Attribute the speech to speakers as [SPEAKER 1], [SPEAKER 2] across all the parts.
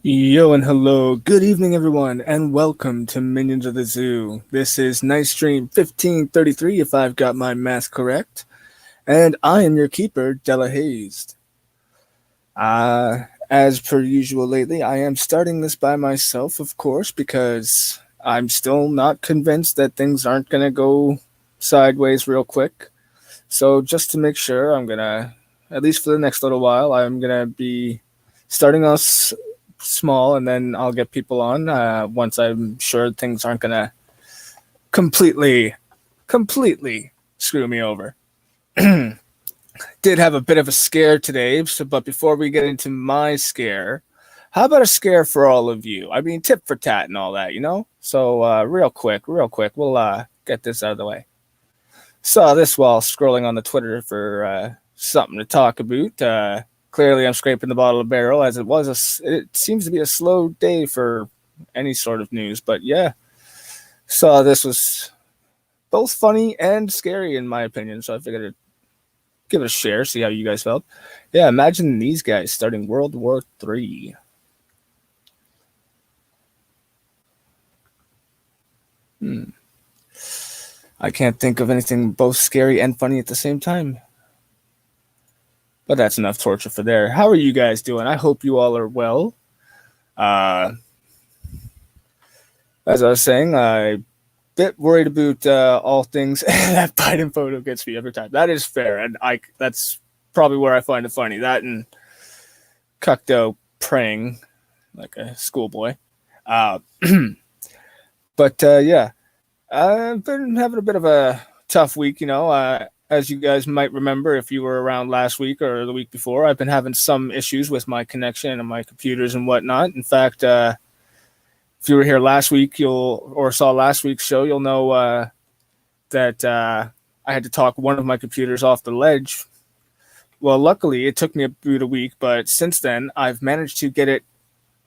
[SPEAKER 1] Yo and hello, good evening everyone, and welcome to Minions of the Zoo. This is Night Stream 1533 if I've got my math correct, and I am your keeper, Delahazed. As per usual lately, I am starting this by myself, of course, because I'm still not convinced that things aren't going to go sideways real quick. So just to make sure, I'm going to, at least for the next little while, I'm going to be starting us small, and then I'll get people on once I'm sure things aren't gonna completely screw me over. Did have a bit of a scare today, but before we get into my scare, how about a scare for all of you? I mean, tip for tat and all that, you know. So real quick, we'll get this out of the way. Saw this while scrolling on the Twitter for something to talk about. Clearly, I'm scraping the bottom of the barrel, as it seems to be a slow day for any sort of news. But yeah, saw this was both funny and scary in my opinion. So I figured I'd give it a share, see how you guys felt. Yeah, imagine these guys starting World War III. I can't think of anything both scary and funny at the same time. But that's enough torture for there. How are you guys doing? I hope you all are well. As I was saying, I'm a bit worried about all things. That Biden photo gets me every time. That is fair, and that's probably where I find it funny. That and Cuckdo praying like a schoolboy. But yeah, I've been having a bit of a tough week, you know. As you guys might remember, if you were around last week or the week before, I've been having some issues with my connection and my computers and whatnot. In fact, if you were here last week, or saw last week's show, you'll know that I had to talk one of my computers off the ledge. Well, luckily, it took me about a week, but since then, I've managed to get it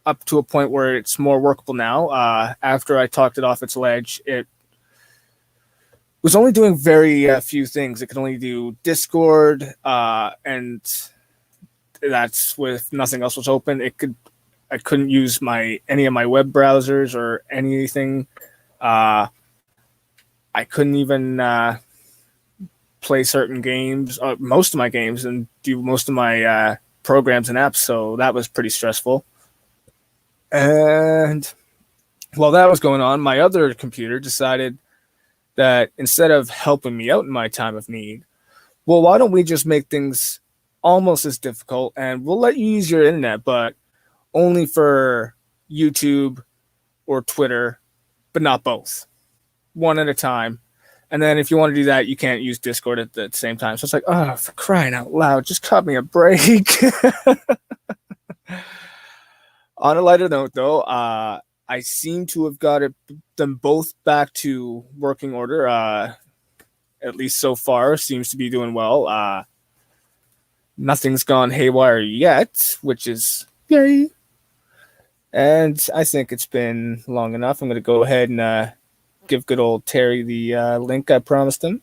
[SPEAKER 1] up to a point where it's more workable now. After I talked it off its ledge, it was only doing very few things. It could only do Discord, and that's with nothing else was open. I couldn't use any of my web browsers or anything. I couldn't even play certain games, most of my games, and do most of my programs and apps. So that was pretty stressful. And while that was going on, my other computer decided that instead of helping me out in my time of need, well, why don't we just make things almost as difficult, and we'll let you use your internet, but only for YouTube or Twitter, but not both. One at a time. And then if you want to do that, you can't use Discord at the same time. So it's like, oh, for crying out loud, just cut me a break. On a lighter note, though, I seem to have got them both back to working order. At least so far, seems to be doing well. Nothing's gone haywire yet, which is yay. And I think it's been long enough. I'm going to go ahead and give good old Terry the link I promised him.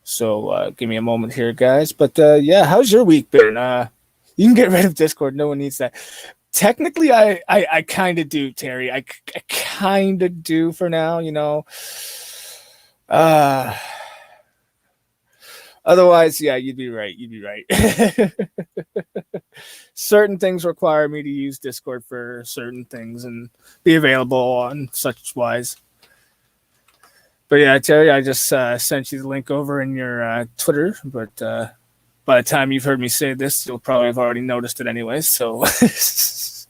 [SPEAKER 1] So give me a moment here, guys. But yeah, how's your week been? You can get rid of Discord. No one needs that. Technically, I kind of do, Terry. I kind of do for now, you know. Otherwise, yeah, you'd be right. Certain things require me to use Discord for certain things and be available on such wise. But yeah, Terry, I just sent you the link over in your Twitter, but by the time you've heard me say this, you'll probably have already noticed it anyway. So let's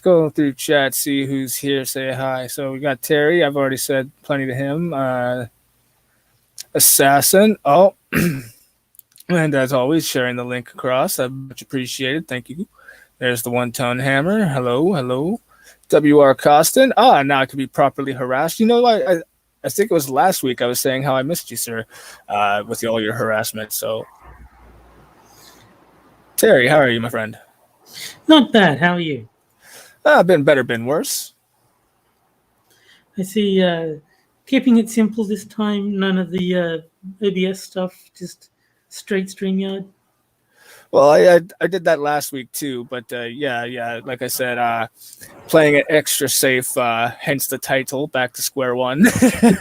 [SPEAKER 1] go through chat, see who's here, say hi. So we got Terry. I've already said plenty to him. Assassin. Oh, and as always, sharing the link across. I much appreciated. Thank you. There's the one-ton hammer. Hello. WR Costin. Now I can be properly harassed. You know, I think it was last week I was saying how I missed you, sir, with all your harassment. So, Terry, how are you, my friend?
[SPEAKER 2] Not bad. How are you?
[SPEAKER 1] Been better, been worse.
[SPEAKER 2] I see keeping it simple this time. None of the OBS stuff, just straight StreamYard.
[SPEAKER 1] Well, I did that last week too, but yeah, like I said, playing it extra safe, hence the title, back to square one.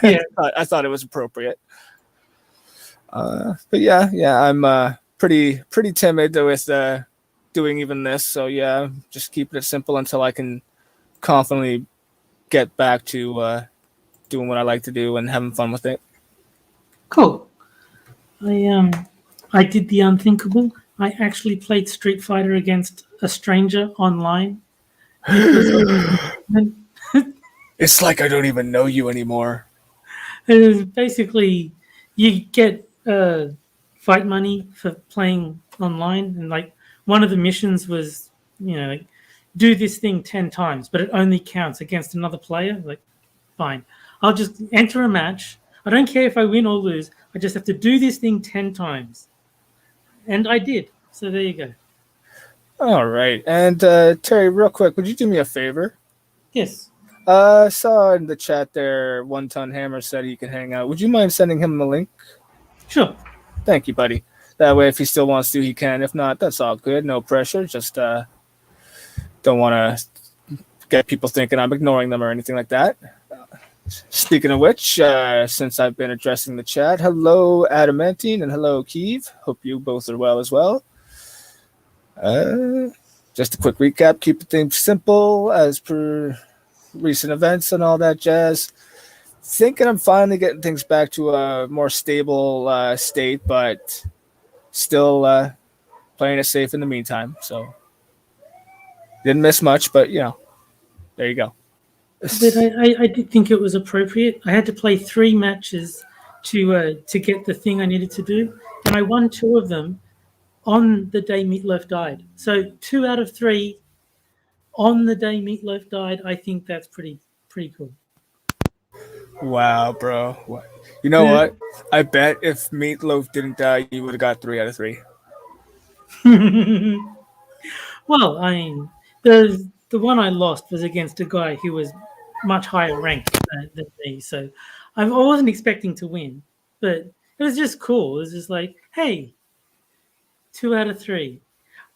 [SPEAKER 2] Yeah.
[SPEAKER 1] I thought it was appropriate. But yeah, I'm pretty timid with doing even this. So yeah, just keeping it simple until I can confidently get back to doing what I like to do and having fun with it.
[SPEAKER 2] Cool. I did the unthinkable. I actually played Street Fighter against a stranger online because
[SPEAKER 1] It's like I don't even know you anymore.
[SPEAKER 2] it was basically you get fight money for playing online, and like one of the missions was like, do this thing 10 times, but it only counts against another player. Like, fine, I'll just enter a match. I don't care if I win or lose. I just have to do this thing 10 times, and I did. So there you go.
[SPEAKER 1] All right, and Terry, real quick, would you do me a favor?
[SPEAKER 2] Yes.
[SPEAKER 1] I saw in the chat there, One Ton Hammer said he can hang out. Would you mind sending him the link?
[SPEAKER 2] Sure.
[SPEAKER 1] Thank you, buddy. That way, if he still wants to, he can. If not, that's all good. No pressure. Just don't want to get people thinking I'm ignoring them or anything like that. Speaking of which, since I've been addressing the chat, hello Adamantine and hello Keeve. Hope you both are well as well. Just a quick recap. Keep things simple as per recent events and all that jazz. Thinking I'm finally getting things back to a more stable state, but still playing it safe in the meantime. So didn't miss much, but there you go.
[SPEAKER 2] But I did think it was appropriate. I had to play 3 matches to get the thing I needed to do, and I won 2 of them on the day Meatloaf died. So 2 out of 3 on the day Meatloaf died. I think that's pretty cool.
[SPEAKER 1] Wow, bro. You know what? I bet if Meatloaf didn't die, you would have got 3 out of 3.
[SPEAKER 2] Well, I mean, the one I lost was against a guy who was much higher ranked than me, so I wasn't expecting to win, but it was just cool. It was just like, hey, 2 out of 3.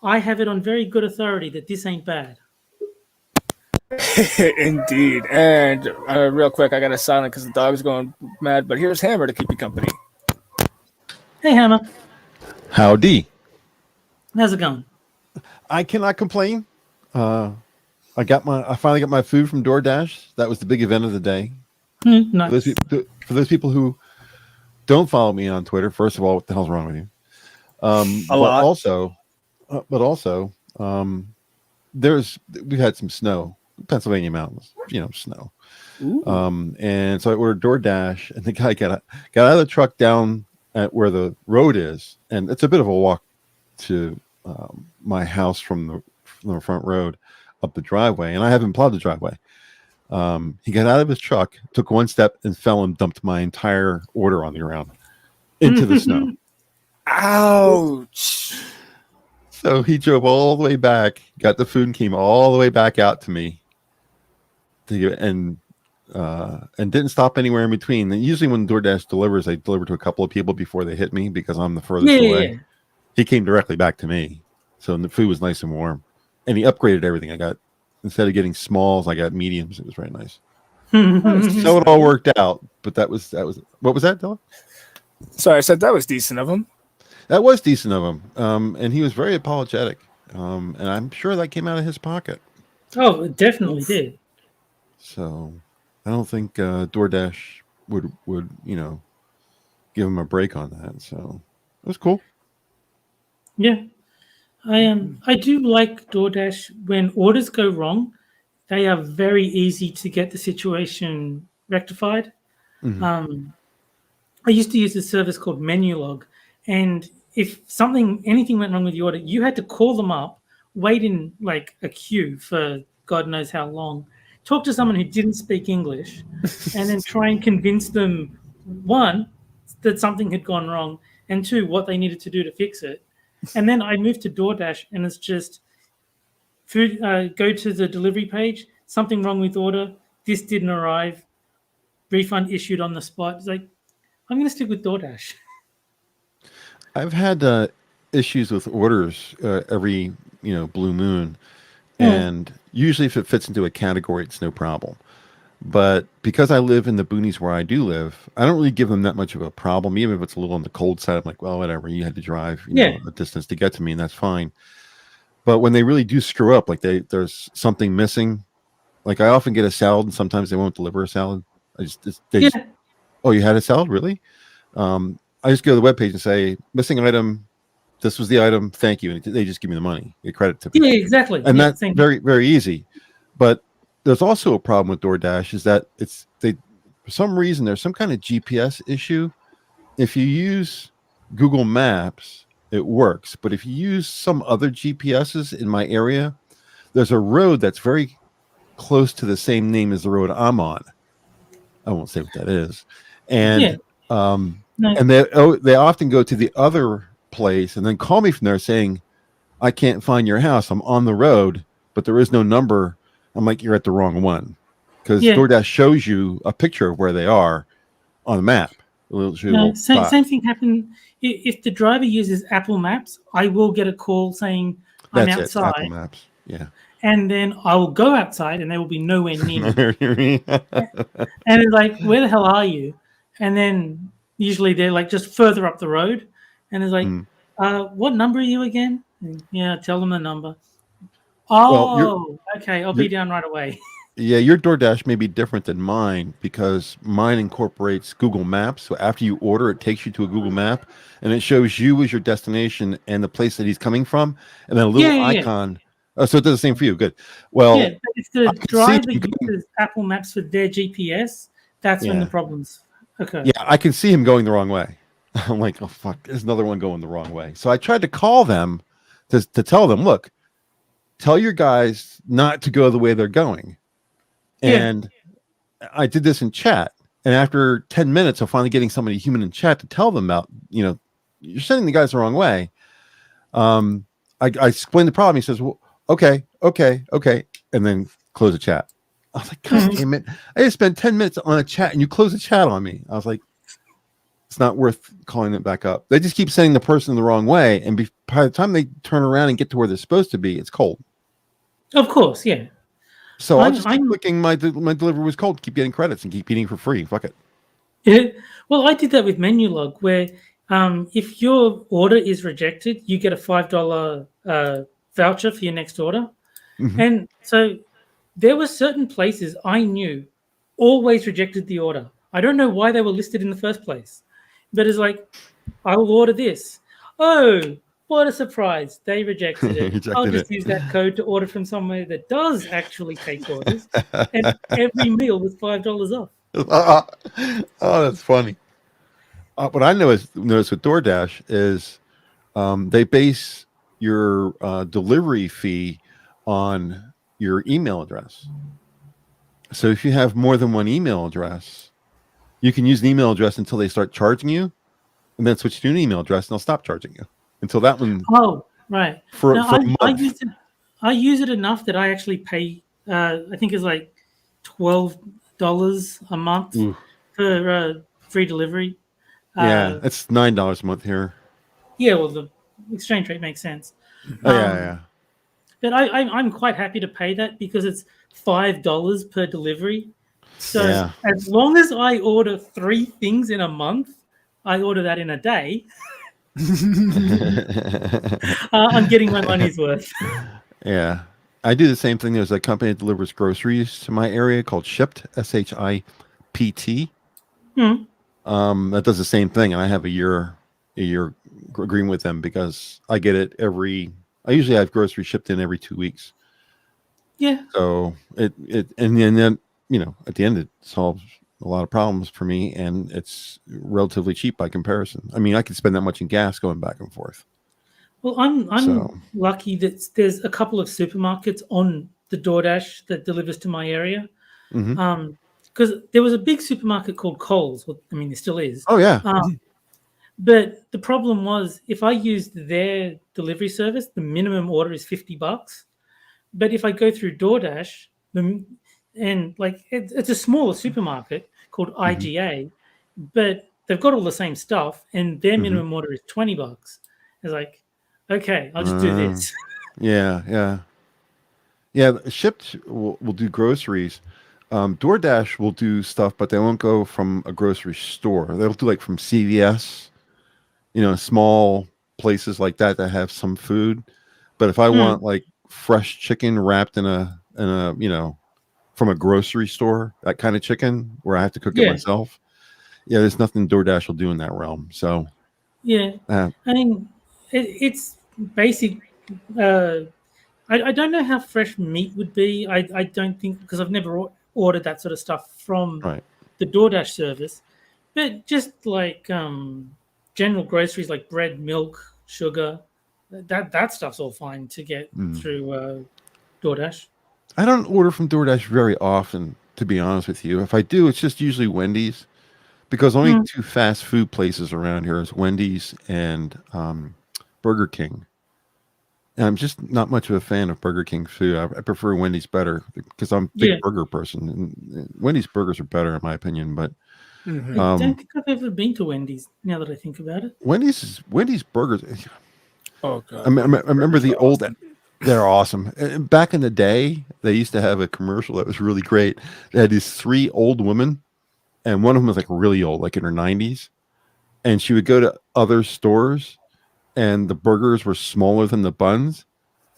[SPEAKER 2] I have it on very good authority that this ain't bad.
[SPEAKER 1] Indeed. And real quick, I got to silent because the dog's going mad, but here's Hammer to keep you company.
[SPEAKER 2] Hey, Hammer.
[SPEAKER 3] Howdy.
[SPEAKER 2] How's it going?
[SPEAKER 3] I cannot complain. I finally got my food from DoorDash. That was the big event of the day.
[SPEAKER 2] Nice.
[SPEAKER 3] For those people who don't follow me on Twitter, first of all, what the hell's wrong with you? But also, we've had some snow, Pennsylvania mountains, snow. And so I ordered DoorDash, and the guy got out of the truck down at where the road is, and it's a bit of a walk to my house from the front road up the driveway, and I haven't plowed the driveway. He got out of his truck, took one step, and fell and dumped my entire order on the ground into the snow.
[SPEAKER 1] Ouch!
[SPEAKER 3] So he drove all the way back, got the food, and came all the way back out to me, and didn't stop anywhere in between. And usually when DoorDash delivers, they deliver to a couple of people before they hit me because I'm the furthest away. Yeah. He came directly back to me, so the food was nice and warm, and he upgraded everything. I got, instead of getting smalls, I got mediums. It was very nice. So it all worked out. But that was what was that, Dylan?
[SPEAKER 1] Sorry, I said that was decent of him.
[SPEAKER 3] That was decent of him, and he was very apologetic, and I'm sure that came out of his pocket.
[SPEAKER 2] Oh, it definitely did.
[SPEAKER 3] So I don't think DoorDash would give him a break on that. So it was cool.
[SPEAKER 2] Yeah, I do like DoorDash. When orders go wrong, they are very easy to get the situation rectified. Mm-hmm. I used to use a service called Menulog, and if anything went wrong with the order, you had to call them up, wait in like a queue for God knows how long, talk to someone who didn't speak English, and then try and convince them, 1, that something had gone wrong, and 2, what they needed to do to fix it. And then I moved to DoorDash, and it's just food. Go to the delivery page. Something wrong with order. This didn't arrive. Refund issued on the spot. It's like, I'm going to stick with DoorDash.
[SPEAKER 3] I've had issues with orders every blue moon, and usually if it fits into a category, it's no problem. But because I live in the boonies where I do live, I don't really give them that much of a problem. Even if it's a little on the cold side, I'm like, well, whatever. You had to drive a distance to get to me, and that's fine. But when they really do screw up, like there's something missing. Like I often get a salad, and sometimes they won't deliver a salad. Oh, you had a salad, really? I just go to the webpage and say missing item. This was the item. Thank you, and they just give me the money. They credit to me.
[SPEAKER 2] Yeah, exactly.
[SPEAKER 3] And that's very, very easy. But there's also a problem with DoorDash is that for some reason there's some kind of GPS issue. If you use Google Maps, it works, but if you use some other GPSs in my area, there's a road that's very close to the same name as the road I'm on. I won't say what that is, and and they often go to the other place and then call me from there saying, "I can't find your house. I'm on the road, but there is no number." I'm like, you're at the wrong one, because DoorDash shows you a picture of where they are on the map.
[SPEAKER 2] Same thing happened. If the driver uses Apple Maps, I will get a call saying I'm outside.
[SPEAKER 3] Apple Maps, yeah.
[SPEAKER 2] And then I will go outside, and they will be nowhere near me. And it's like, where the hell are you? And then usually they're like just further up the road, and it's like, what number are you again? And, tell them the number. Oh, okay. I'll be down right away.
[SPEAKER 3] Yeah, your DoorDash may be different than mine because mine incorporates Google Maps. So after you order, it takes you to a Google map and it shows you as your destination and the place that he's coming from, and then a little icon. Oh, so it does the same for you. Good. Well,
[SPEAKER 2] but if the driver uses Apple Maps for their GPS, that's when the problems occur.
[SPEAKER 3] Yeah, I can see him going the wrong way. I'm like, oh fuck, there's another one going the wrong way. So I tried to call them to tell them, look, tell your guys not to go the way they're going. And I did this in chat. And after 10 minutes of finally getting somebody human in chat to tell them about, you're sending the guys the wrong way. I explained the problem. He says, well, okay. And then close the chat. I was like, God damn it. I just spent 10 minutes on a chat and you close the chat on me. I was like, it's not worth calling it back up. They just keep sending the person the wrong way. And by the time they turn around and get to where they're supposed to be, it's cold.
[SPEAKER 2] Of course, yeah.
[SPEAKER 3] So I'll just keep clicking my delivery was cold, keep getting credits and keep eating for free. Fuck it.
[SPEAKER 2] Yeah. Well, I did that with Menulog where if your order is rejected, you get a $5 voucher for your next order. Mm-hmm. And so there were certain places I knew always rejected the order. I don't know why they were listed in the first place. But it's like, I will order this. Oh, what a surprise. They rejected it. I'll just use that code to order from somewhere that does actually take orders. And every meal was $5 off.
[SPEAKER 3] Oh, that's funny. What I noticed with DoorDash is they base your delivery fee on your email address. So if you have more than one email address, you can use the email address until they start charging you, and then switch to an email address, and they'll stop charging you until that one.
[SPEAKER 2] Oh, right. I use it enough that I actually pay. I think it's like $12 a month for free delivery.
[SPEAKER 3] Yeah, it's $9 a month here.
[SPEAKER 2] Yeah, well, the exchange rate makes sense.
[SPEAKER 3] Yeah.
[SPEAKER 2] But I'm quite happy to pay that because it's $5 per delivery. So as long as I order 3 things in a month, I order that in a day. I'm getting my money's worth.
[SPEAKER 3] Yeah. I do the same thing. There's a company that delivers groceries to my area called Shipt, SHIPT. That does the same thing. And I have a year agreement with them because I get it I usually have groceries shipped in every 2 weeks.
[SPEAKER 2] Yeah.
[SPEAKER 3] So and then, at the end, it solves a lot of problems for me, and it's relatively cheap by comparison. I mean, I could spend that much in gas going back and forth.
[SPEAKER 2] Well, I'm lucky that there's a couple of supermarkets on the DoorDash that delivers to my area. Because there was a big supermarket called Coles. Well, I mean, there still is.
[SPEAKER 3] Oh, yeah.
[SPEAKER 2] But the problem was if I used their delivery service, the minimum order is $50. But if I go through DoorDash, it's a smaller supermarket called IGA, but they've got all the same stuff, and their minimum order is $20. It's like, Okay, I'll just do this.
[SPEAKER 3] Yeah. Shipped will do groceries. DoorDash will do stuff, but they won't go from a grocery store. They'll do like from CVS, small places like that have some food. But if I want like fresh chicken wrapped in a from a grocery store, that kind of chicken where I have to cook it myself, there's nothing DoorDash will do in that realm. So
[SPEAKER 2] I mean, it's basic. I don't know how fresh meat would be. I don't think, because I've never ordered that sort of stuff from the DoorDash service, but just like general groceries like bread, milk, sugar, that stuff's all fine to get through DoorDash.
[SPEAKER 3] I don't order from DoorDash very often, to be honest with you. If I do, it's just usually Wendy's, because only two fast food places around here is Wendy's and Burger King. And I'm just not much of a fan of Burger King food. I prefer Wendy's better because I'm a big burger person. And Wendy's burgers are better, in my opinion. But
[SPEAKER 2] I don't think I've ever been to Wendy's, now that I think about it.
[SPEAKER 3] Wendy's burgers.
[SPEAKER 1] Oh, God.
[SPEAKER 3] I remember the old... They're awesome. Back in the day, they used to have a commercial that was really great. They had these three old women, and one of them was like really old, like in her 90s. And she would go to other stores, and the burgers were smaller than the buns.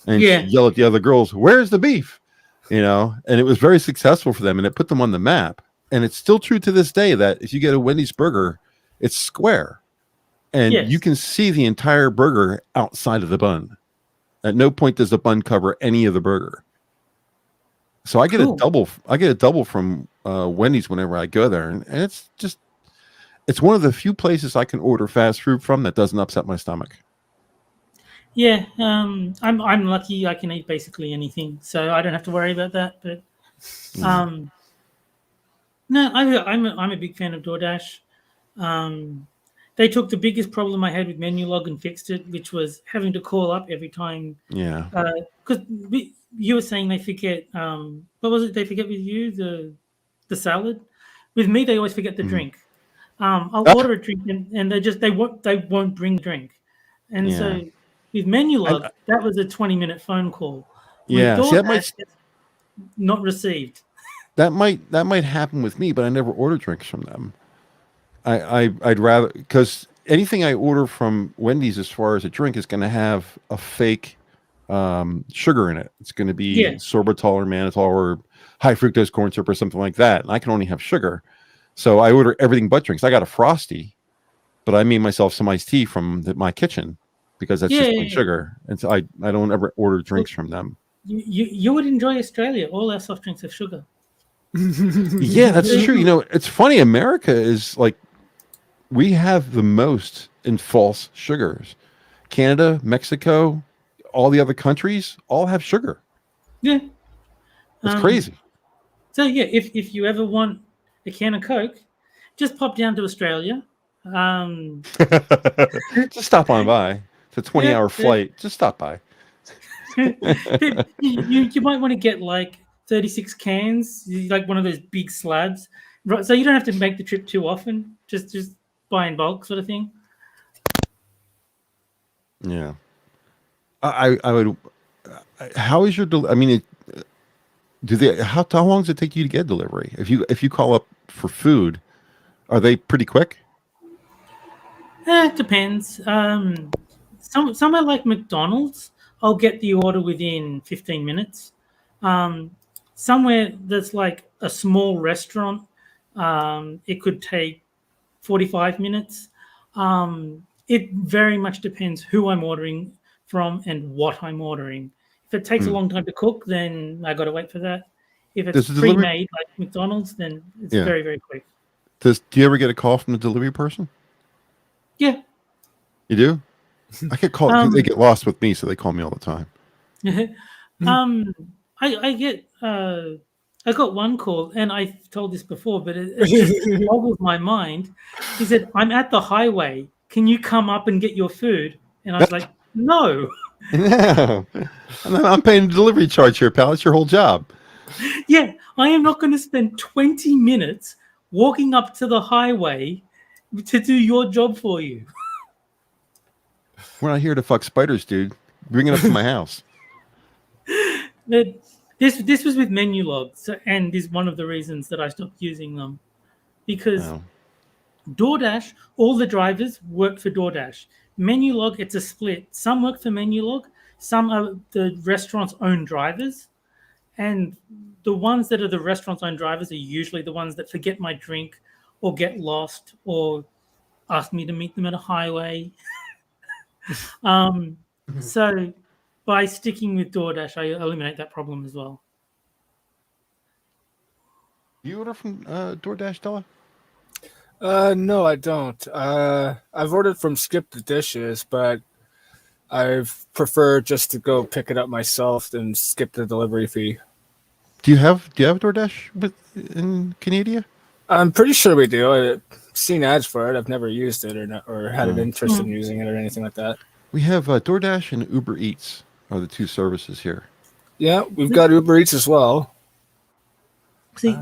[SPEAKER 3] And she'd yell at the other girls, "Where's the beef?" And it was very successful for them, and it put them on the map. And it's still true to this day that if you get a Wendy's burger, it's square. And you can see the entire burger outside of the bun. At no point does the bun cover any of the burger. So I get a double. I get a double from Wendy's whenever I go there, and it's one of the few places I can order fast food from that doesn't upset my stomach.
[SPEAKER 2] Yeah, I'm lucky. I can eat basically anything, so I don't have to worry about that. But no, I'm a big fan of DoorDash. They took the biggest problem I had with Menulog and fixed it, which was having to call up every time. Yeah. Because you were saying they forget. What was it? They forget with you the salad. With me, they always forget the drink. I'll order a drink and they won't bring the drink. And so with Menulog, that was a 20-minute phone call.
[SPEAKER 3] Yeah.
[SPEAKER 2] See, that might not received.
[SPEAKER 3] That might happen with me, but I never order drinks from them. I'd rather, because anything I order from Wendy's as far as a drink is going to have a fake sugar in it. It's going to be sorbitol or mannitol or high fructose corn syrup or something like that. And I can only have sugar. So I order everything but drinks. I got a Frosty, but I made myself some iced tea from my kitchen because that's just plain sugar. And so I don't ever order drinks from them.
[SPEAKER 2] You would enjoy Australia. All our soft drinks have sugar.
[SPEAKER 3] Yeah, that's true. It's funny. America is like, we have the most in false sugars. Canada, Mexico, all the other countries all have sugar.
[SPEAKER 2] Yeah.
[SPEAKER 3] It's crazy.
[SPEAKER 2] So, if you ever want a can of Coke, just pop down to Australia.
[SPEAKER 3] Just stop on by. It's a 20-hour flight. Just stop by.
[SPEAKER 2] you might want to get like 36 cans, like one of those big slabs. Right, so you don't have to make the trip too often. Just buy in bulk sort of thing.
[SPEAKER 3] Yeah. I would. How is your? I mean, how long does it take you to get delivery? If you call up for food, are they pretty quick?
[SPEAKER 2] It depends. Somewhere like McDonald's, I'll get the order within 15 minutes. Somewhere that's like a small restaurant, it could take 45 minutes. It very much depends who I'm ordering from and what I'm ordering. If it takes a long time to cook, then I got to wait for that. If it's pre-made like McDonald's, then it's very, very quick.
[SPEAKER 3] Do you ever get a call from the delivery person?
[SPEAKER 2] Yeah.
[SPEAKER 3] You do? I get called. They get lost with me, so they call me all the time.
[SPEAKER 2] I got one call, and I've told this before, but it just boggles my mind. He said, "I'm at the highway. Can you come up and get your food?" And I was like, "No."
[SPEAKER 3] No. I'm paying the delivery charge here, pal. It's your whole job.
[SPEAKER 2] Yeah, I am not going to spend 20 minutes walking up to the highway to do your job for you.
[SPEAKER 3] We're not here to fuck spiders, dude. Bring it up to my house.
[SPEAKER 2] But this was with menu logs, and is one of the reasons that I stopped using them, because
[SPEAKER 3] Oh.
[SPEAKER 2] DoorDash, all the drivers work for DoorDash. Menulog, it's a split. Some work for Menulog, some are the restaurant's own drivers, and the ones that are the restaurant's own drivers are usually the ones that forget my drink or get lost or ask me to meet them at a highway. So by sticking with DoorDash, I eliminate that problem as well.
[SPEAKER 3] You order from DoorDash, Della?
[SPEAKER 1] No, I don't. I've ordered from Skip the Dishes, but I've preferred just to go pick it up myself than skip the delivery fee.
[SPEAKER 3] Do you have DoorDash in Canada?
[SPEAKER 1] I'm pretty sure we do. I've seen ads for it. I've never used it or had an interest in using it or anything like that.
[SPEAKER 3] We have DoorDash and Uber Eats are the two services here.
[SPEAKER 1] Yeah, we've got Uber Eats as well.
[SPEAKER 2] See,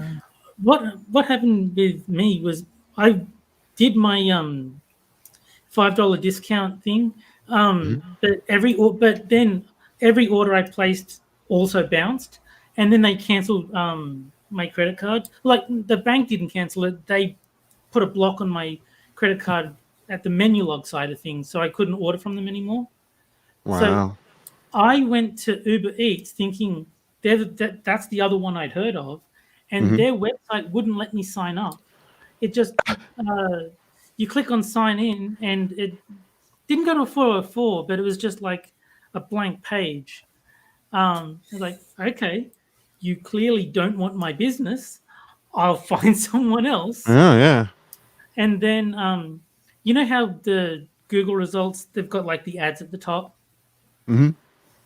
[SPEAKER 2] what happened with me was I did my $5 discount thing, but then every order I placed also bounced, and then they cancelled my credit card. Like the bank didn't cancel it; they put a block on my credit card at the menu log side of things, so I couldn't order from them anymore.
[SPEAKER 3] Wow.
[SPEAKER 2] So I went to Uber Eats thinking that's the other one I'd heard of, and their website wouldn't let me sign up. It just you click on sign in, and it didn't go to a 404, but it was just like a blank page. I was like, okay, you clearly don't want my business. I'll find someone else.
[SPEAKER 3] Oh yeah.
[SPEAKER 2] And then you know how the Google results, they've got like the ads at the top?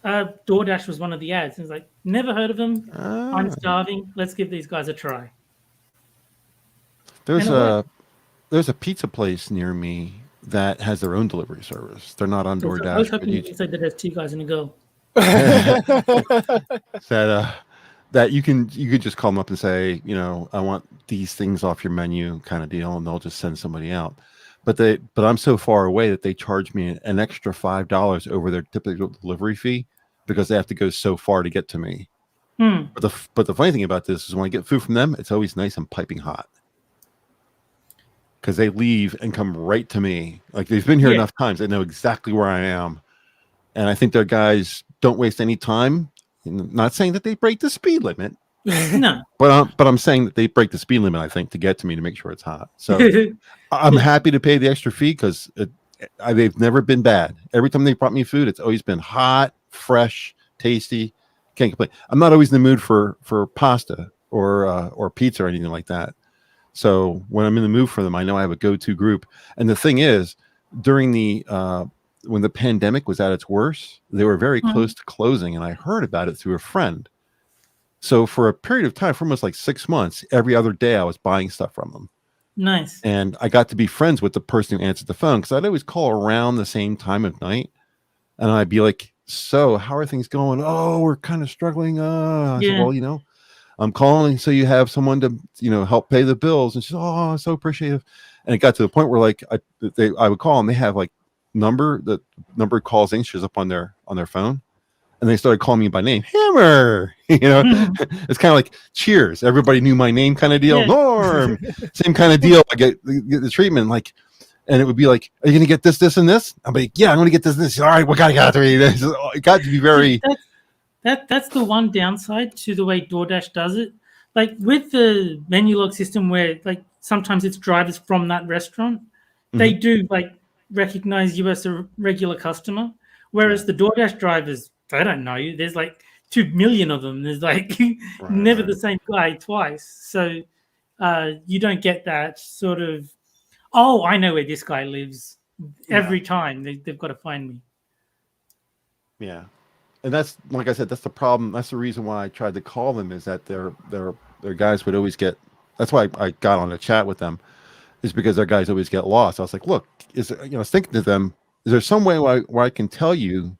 [SPEAKER 2] DoorDash was one of the ads. It was like, never heard of them. I'm starving. Let's give these guys a try.
[SPEAKER 3] There's a pizza place near me that has their own delivery service. They're not on DoorDash.
[SPEAKER 2] I was hoping you said that there's two guys and a girl.
[SPEAKER 3] That you could just call them up and say, I want these things off your menu, kind of deal, and they'll just send somebody out. But I'm so far away that they charge me an extra $5 over their typical delivery fee because they have to go so far to get to me. But the funny thing about this is when I get food from them, it's always nice and piping hot because they leave and come right to me. Like they've been here enough times, they know exactly where I am, and I think their guys don't waste any time. I'm not saying that they break the speed limit.
[SPEAKER 2] No,
[SPEAKER 3] but I'm saying that they break the speed limit, I think, to get to me to make sure it's hot. So I'm happy to pay the extra fee because they've never been bad. Every time they brought me food, it's always been hot, fresh, tasty. Can't complain. I'm not always in the mood for pasta or pizza or anything like that. So when I'm in the mood for them, I know I have a go-to group. And the thing is, during the when the pandemic was at its worst, they were very close to closing, and I heard about it through a friend. So for a period of time, for almost like 6 months, every other day I was buying stuff from them.
[SPEAKER 2] Nice.
[SPEAKER 3] And I got to be friends with the person who answered the phone because I'd always call around the same time of night. And I'd be like, so how are things going? Oh, we're kind of struggling. I said, well, I'm calling so you have someone to, help pay the bills. And she's, oh, so appreciative. And it got to the point where like I would call and they have like the number calls in shows up on their phone. And they started calling me by name, Hammer. It's kind of like Cheers. Everybody knew my name, kind of deal. Yeah. Norm, same kind of deal. I get the treatment, like, and it would be like, "Are you going to get this, this, and this?" I'm like, "Yeah, I'm going to get this, and this." All right, we got to get this. It got to be very.
[SPEAKER 2] That's the one downside to the way DoorDash does it. Like with the menu log system, where like sometimes it's drivers from that restaurant, they do like recognize you as a regular customer, whereas the DoorDash drivers, they don't know you. There's like 2 million of them. There's like never the same guy twice. So you don't get that sort of, oh, I know where this guy lives. Every time they've got to find me. Yeah.
[SPEAKER 3] And that's, like I said, that's the problem. That's the reason why I tried to call them, is that their guys would always get, that's why I got on a chat with them, is because their guys always get lost. I was like, look, I was thinking to them, is there some way where I can tell you,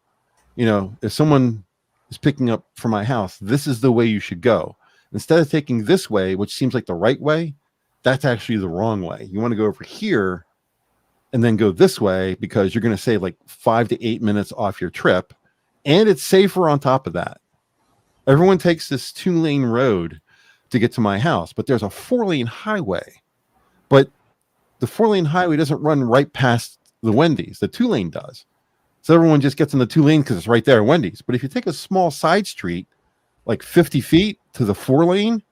[SPEAKER 3] if someone is picking up from my house, this is the way you should go. Instead of taking this way, which seems like the right way, that's actually the wrong way. You want to go over here and then go this way because you're going to save like 5 to 8 minutes off your trip. And it's safer on top of that. Everyone takes this 2-lane road to get to my house, but there's a 4-lane highway. But the 4-lane highway doesn't run right past the Wendy's. The 2-lane does. So everyone just gets in the 2-lane because it's right there at Wendy's. But if you take a small side street, like 50 feet to the 4-lane,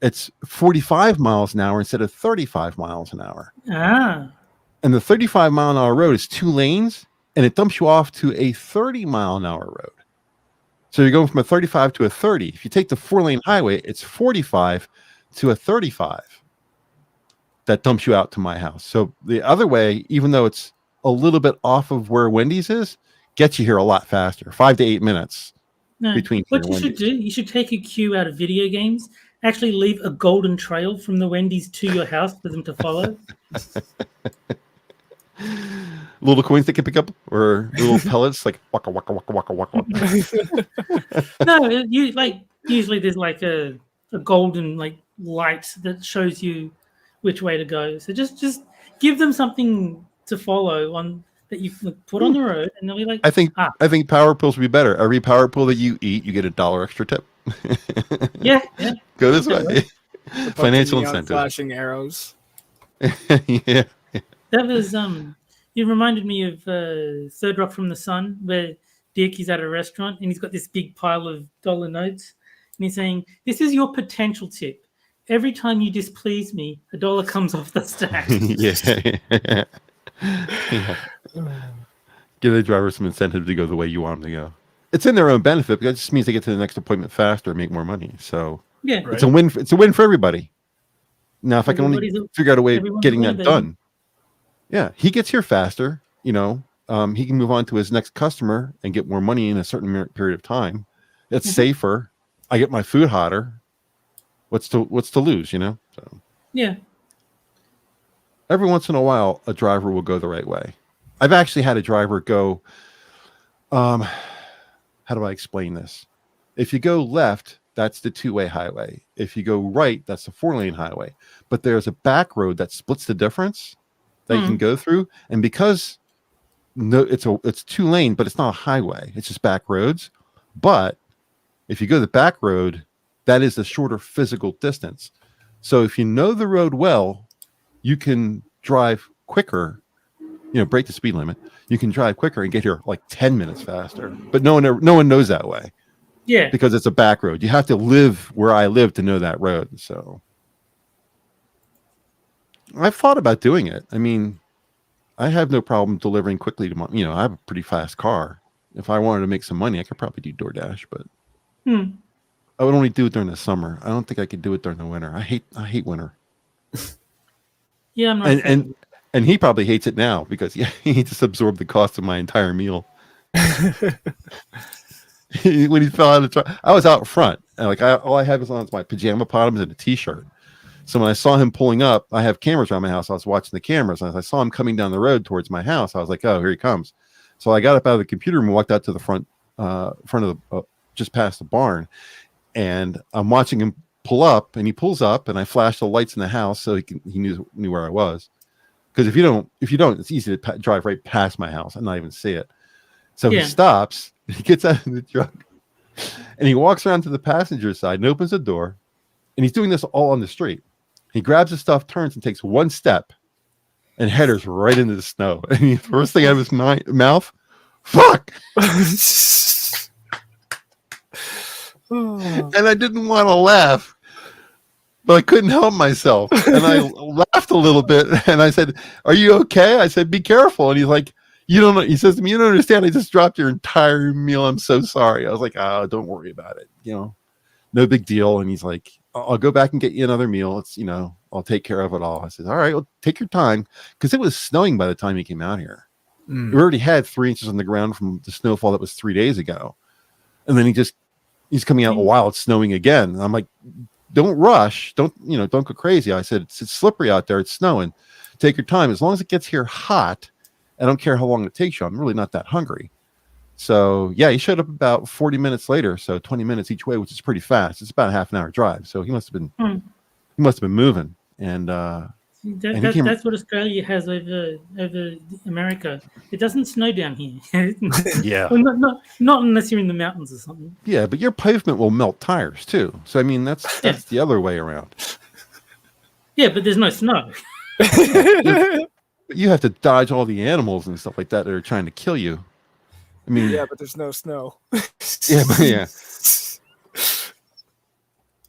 [SPEAKER 3] it's 45 miles an hour instead of 35 miles an hour.
[SPEAKER 2] Ah.
[SPEAKER 3] And the 35-mile-an-hour road is 2 lanes, and it dumps you off to a 30-mile-an-hour road. So you're going from a 35 to a 30. If you take the 4-lane highway, it's 45 to a 35. That dumps you out to my house. So the other way, even though it's a little bit off of where Wendy's is, gets you here a lot faster. 5 to 8 minutes between.
[SPEAKER 2] What you should do, you should take a cue out of video games. Actually, leave a golden trail from the Wendy's to your house for them to follow.
[SPEAKER 3] Little coins they can pick up, or little pellets like waka waka waka waka waka.
[SPEAKER 2] No, you like usually there's like a golden like light that shows you which way to go. So just give them something to follow on that you put on the road, and they'll be like,
[SPEAKER 3] I think power pills would be better. Every power pill that you eat, you get $1 extra tip.
[SPEAKER 2] yeah.
[SPEAKER 3] Go this way. Financial incentive.
[SPEAKER 1] Flashing arrows.
[SPEAKER 3] Yeah.
[SPEAKER 2] That was it reminded me of Third Rock from the Sun, where Dick is at a restaurant and he's got this big pile of dollar notes, and he's saying, "This is your potential tip. Every time you displease me, $1 comes off the stack."
[SPEAKER 3] Yeah. Give the driver some incentive to go the way you want them to go. It's in their own benefit, because it just means they get to the next appointment faster and make more money. So
[SPEAKER 2] yeah,
[SPEAKER 1] right.
[SPEAKER 3] It's a win. It's a win for everybody. Now, if I can only figure out a way of getting that done, yeah, he gets here faster. You know, he can move on to his next customer and get more money in a certain period of time. It's safer. I get my food hotter. What's to lose? You know. So
[SPEAKER 2] yeah.
[SPEAKER 3] Every once in a while, a driver will go the right way. I've actually had a driver go. How do I explain this? If you go left, that's the 2-way highway. If you go right, that's the 4-lane highway. But there's a back road that splits the difference that you can go through. And because it's 2-lane, but it's not a highway. It's just back roads. But if you go the back road, that is the shorter physical distance. So if you know the road well, you can drive quicker. You know, break the speed limit. You can drive quicker and get here like 10 minutes faster. But no one knows that way.
[SPEAKER 2] Yeah.
[SPEAKER 3] Because it's a back road. You have to live where I live to know that road. So I've thought about doing it. I mean, I have no problem delivering quickly to I have a pretty fast car. If I wanted to make some money, I could probably do DoorDash, but I would only do it during the summer. I don't think I could do it during the winter. I hate winter.
[SPEAKER 2] Yeah, I'm not
[SPEAKER 3] and he probably hates it now because he just absorbed the cost of my entire meal. When he fell out of the truck, I was out front, and all I had was on my pajama bottoms and a t-shirt. So when I saw him pulling up, I have cameras around my house. I was watching the cameras, and as I saw him coming down the road towards my house, I was like, "Oh, here he comes!" So I got up out of the computer room and walked out to the front of the just past the barn, and I'm watching him pull up, and he pulls up, and I flashed the lights in the house so he knew where I was. Because if you don't, it's easy to drive right past my house and not even see it. So he stops, he gets out of the truck, and he walks around to the passenger side and opens the door, and he's doing this all on the street. He grabs his stuff, turns, and takes one step, and headers right into the snow. And the first thing out of his mouth, "Fuck!" And I didn't want to laugh, but I couldn't help myself. And I laughed a little bit, and I said, "Are you okay?" I said, "Be careful." And he's like, "You don't know." He says to me, "You don't understand. I just dropped your entire meal. I'm so sorry." I was like, "Oh, don't worry about it. No big deal." And he's like, "I'll go back and get you another meal. It's, I'll take care of it all." I said, "All right, well, take your time." Because it was snowing by the time he came out here. We already had 3 inches on the ground from the snowfall that was 3 days ago. And then he's coming out while it's snowing again. And I'm like, "Don't rush. Don't go crazy." I said, it's slippery out there. It's snowing. Take your time. As long as it gets here hot, I don't care how long it takes you. I'm really not that hungry. So yeah, he showed up about 40 minutes later. So 20 minutes each way, which is pretty fast. It's about a half an hour drive. So he must have been moving. And And he came.
[SPEAKER 2] That's what Australia has over America. It doesn't snow down here.
[SPEAKER 3] Yeah.
[SPEAKER 2] Well, not unless you're in the mountains or something.
[SPEAKER 3] Yeah, but your pavement will melt tires too. So I mean, that's the other way around.
[SPEAKER 2] Yeah, but there's no snow.
[SPEAKER 3] You have to dodge all the animals and stuff like that are trying to kill you. I mean,
[SPEAKER 1] Yeah, but there's no snow.
[SPEAKER 3] yeah.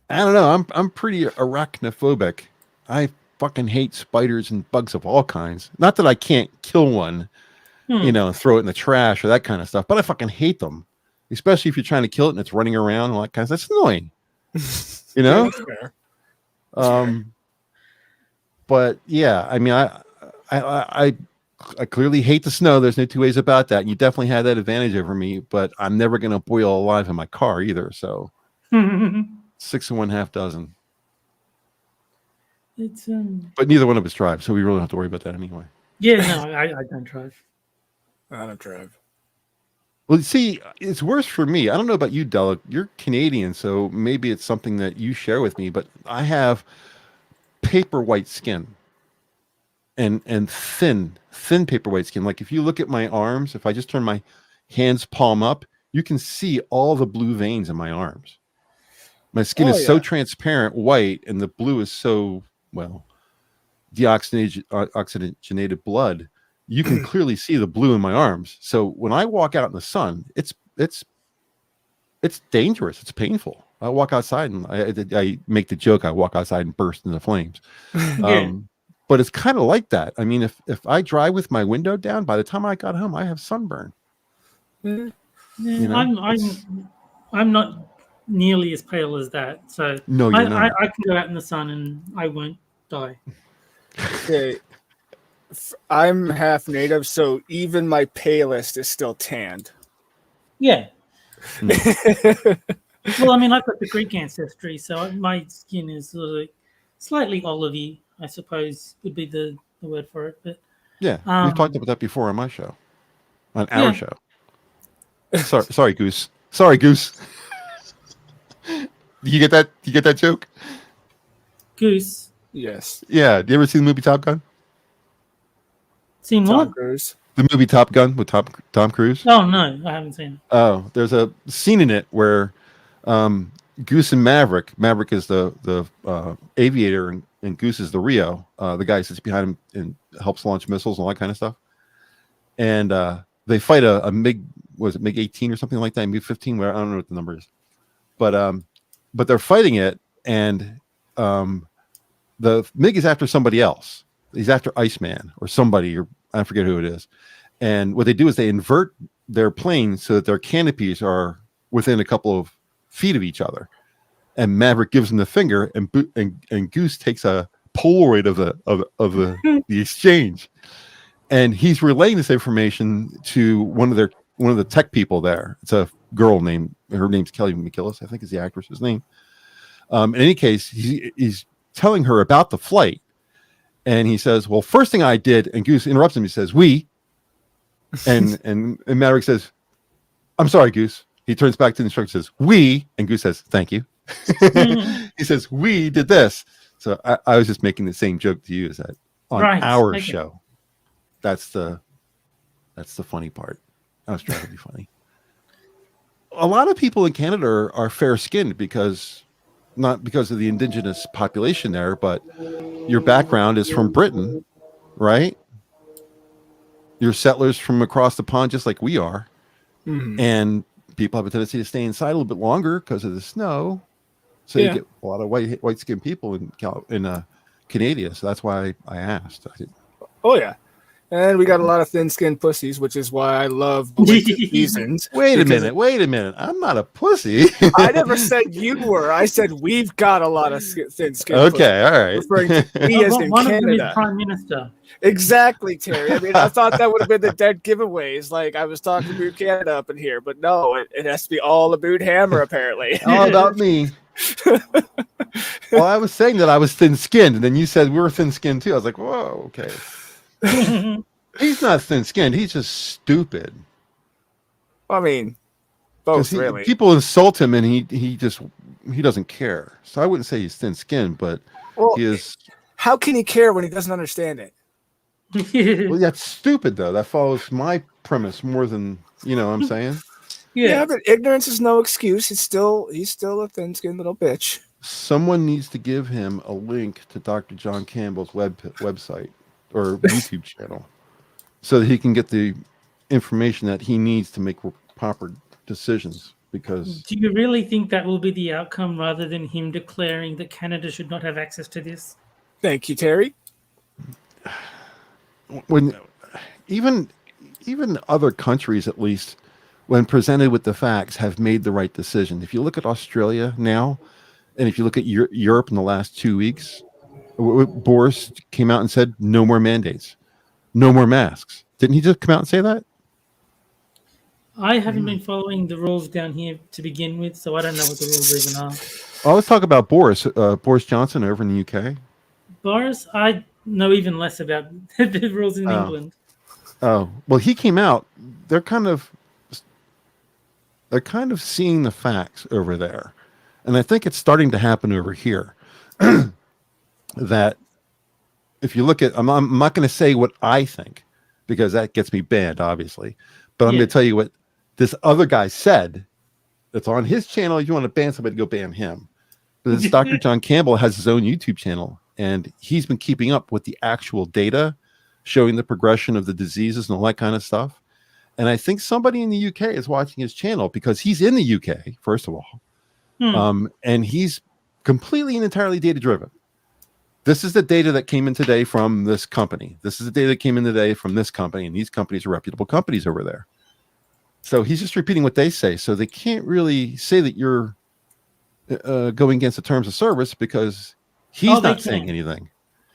[SPEAKER 3] I don't know. I'm pretty arachnophobic. I fucking hate spiders and bugs of all kinds. Not that I can't kill one, and throw it in the trash or that kind of stuff, but I fucking hate them. Especially if you're trying to kill it and it's running around and all that kind of stuff. That's annoying. You know? But yeah, I mean, I clearly hate the snow. There's no two ways about that. You definitely had that advantage over me, but I'm never going to boil alive in my car either. So 6 1/2 dozen.
[SPEAKER 2] It's
[SPEAKER 3] But neither one of us drive, so we really don't have to worry about that anyway.
[SPEAKER 2] Yeah, no, I don't drive.
[SPEAKER 1] I don't drive.
[SPEAKER 3] Well, see, it's worse for me. I don't know about you, Della. You're Canadian, so maybe it's something that you share with me, but I have paper white skin and thin paper white skin. Like if you look at my arms, if I just turn my hands palm up, you can see all the blue veins in my arms. My skin is so transparent white, and the blue is so, well, deoxygenated blood. You can clearly see the blue in my arms. So when I walk out in the sun, it's dangerous. It's painful. I walk outside and I make the joke. I walk outside and burst into flames. But it's kind of like that. I mean, if I drive with my window down, by the time I got home, I have sunburn.
[SPEAKER 2] Yeah, you know? I'm not nearly as pale as that. So
[SPEAKER 3] no, you're not.
[SPEAKER 2] I can go out in the sun and I won't die.
[SPEAKER 1] Okay. I'm half native, so even my palest is still tanned.
[SPEAKER 2] Yeah. Well, I mean, I've got the Greek ancestry, so my skin is sort of slightly olivey, I suppose would be the word for it. But
[SPEAKER 3] yeah, we've talked about that before on my show, on our show. Sorry, Goose. Sorry, Goose. You get that? You get that joke?
[SPEAKER 2] Goose.
[SPEAKER 1] Yes.
[SPEAKER 3] Yeah. Do you ever see the movie Top Gun?
[SPEAKER 2] Seen
[SPEAKER 1] Tom
[SPEAKER 2] what?
[SPEAKER 1] Cruise.
[SPEAKER 3] The movie Top Gun with Tom Cruise?
[SPEAKER 2] Oh, no, I haven't seen it.
[SPEAKER 3] Oh, there's a scene in it where Goose and Maverick is the aviator and Goose is the Rio. The guy sits behind him and helps launch missiles and all that kind of stuff. And they fight a MiG, was it MiG 18 or something like that? MiG 15, where I don't know what the number is. But they're fighting it, and the MiG is after somebody else. He's after Iceman or somebody, or I forget who it is. And what they do is they invert their plane so that their canopies are within a couple of feet of each other. And Maverick gives him the finger, and Goose takes a Polaroid of the exchange. And he's relaying this information to one of the tech people there. It's a girl her name's Kelly McGillis, I think is the actress's name. In any case, he's telling her about the flight. And he says, well, first thing I did, and Goose interrupts him. He says, we, and Maverick says, I'm sorry, Goose. He turns back to the instructor and says, we, and Goose says, thank you. He says, we did this. So I was just making the same joke to you, is that on our show. That's the funny part. I was trying to be funny. A lot of people in Canada are fair-skinned not because of the indigenous population there, but your background is from Britain, right? You're settlers from across the pond, just like we are. Mm-hmm. And people have a tendency to stay inside a little bit longer because of the snow. So you get a lot of white-skinned people in Canada. So that's why I asked.
[SPEAKER 1] Oh, yeah. And we got a lot of thin-skinned pussies, which is why I love the winter seasons.
[SPEAKER 3] Wait a minute. I'm not a pussy.
[SPEAKER 1] I never said you were. I said we've got a lot of thin-skinned pussies.
[SPEAKER 3] Okay, all right.
[SPEAKER 1] Referring to me as in
[SPEAKER 2] one
[SPEAKER 1] Canada.
[SPEAKER 2] Of them is Prime Minister.
[SPEAKER 1] Exactly, Terry. I mean, I thought that would have been the dead giveaways. Like, I was talking about Canada up in here. But no, it has to be all about Hammer, apparently.
[SPEAKER 3] All about me. Well, I was saying that I was thin-skinned, and then you said we were thin-skinned, too. I was like, whoa, okay. He's not thin-skinned. He's just stupid.
[SPEAKER 1] I mean, both really.
[SPEAKER 3] People insult him, and he doesn't care. So I wouldn't say he's thin-skinned, but he is
[SPEAKER 1] How can he care when he doesn't understand it?
[SPEAKER 3] Well, that's stupid though. That follows my premise more than you know what I'm saying.
[SPEAKER 1] Yeah, but ignorance is no excuse. He's still a thin-skinned little bitch.
[SPEAKER 3] Someone needs to give him a link to Dr. John Campbell's website or YouTube channel so that he can get the information that he needs to make proper decisions. Because
[SPEAKER 2] do you really think that will be the outcome rather than him declaring that Canada should not have access to this?
[SPEAKER 1] Thank you, Terry.
[SPEAKER 3] When even other countries, at least, when presented with the facts, have made the right decision. If you look at Australia now, and if you look at Europe in the last 2 weeks, Boris came out and said no more mandates, no more masks. Didn't he just come out and say that?
[SPEAKER 2] I haven't been following the rules down here to begin with, so I don't know what the rules even are.
[SPEAKER 3] Oh, let's talk about Boris Johnson over in the UK.
[SPEAKER 2] Boris, I know even less about the rules in England.
[SPEAKER 3] Oh, well, he came out. They're kind of seeing the facts over there. And I think it's starting to happen over here. That if you look at, I'm not going to say what I think because that gets me banned, obviously. But I'm going to tell you what this other guy said. That's on his channel. If you want to ban somebody, go ban him. But this Dr. John Campbell has his own YouTube channel, and he's been keeping up with the actual data, showing the progression of the diseases and all that kind of stuff. And I think somebody in the UK is watching his channel because he's in the UK, first of all. And he's completely and entirely data driven. This is the data that came in today from this company. This is the data that came in today from this company. And these companies are reputable companies over there. So he's just repeating what they say. So they can't really say that you're going against the terms of service because he's not saying anything.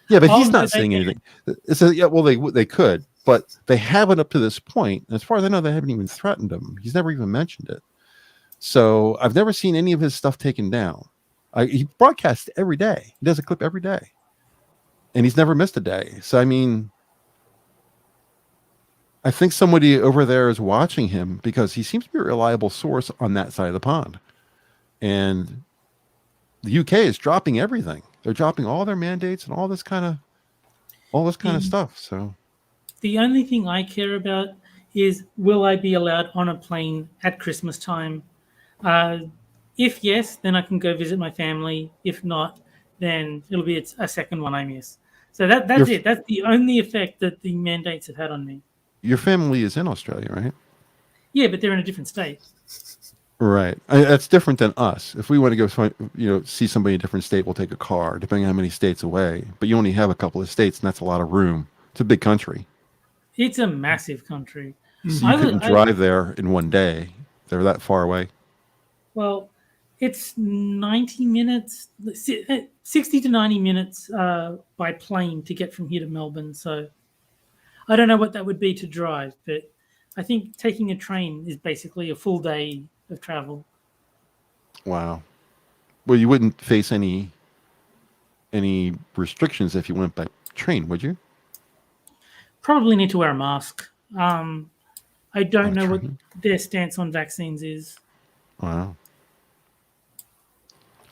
[SPEAKER 3] Yeah, but he's not saying anything. Well, they could, but they haven't up to this point. As far as I know, they haven't even threatened him. He's never even mentioned it. So I've never seen any of his stuff taken down. He broadcasts every day. He does a clip every day. And he's never missed a day. So, I mean, I think somebody over there is watching him because he seems to be a reliable source on that side of the pond. And the UK is dropping everything. They're dropping all their mandates and all this kind of stuff. So
[SPEAKER 2] the only thing I care about is, will I be allowed on a plane at Christmas time? If yes, then I can go visit my family. If not, then it'll be a second one I miss. So that's it. That's the only effect that the mandates have had on me.
[SPEAKER 3] Your family is in Australia, right?
[SPEAKER 2] Yeah, but they're in a different state.
[SPEAKER 3] Right. That's different than us. If we want to go see somebody in a different state, we'll take a car, depending on how many states away. But you only have a couple of states, and that's a lot of room. It's a big country.
[SPEAKER 2] It's a massive country.
[SPEAKER 3] So you couldn't drive there in one day. They're that far away.
[SPEAKER 2] Well, it's 90 minutes, 60 to 90 minutes by plane to get from here to Melbourne. So I don't know what that would be to drive, but I think taking a train is basically a full day of travel.
[SPEAKER 3] Wow. Well, you wouldn't face any restrictions if you went by train, would you?
[SPEAKER 2] Probably need to wear a mask. I don't know what their stance on vaccines is.
[SPEAKER 3] Wow.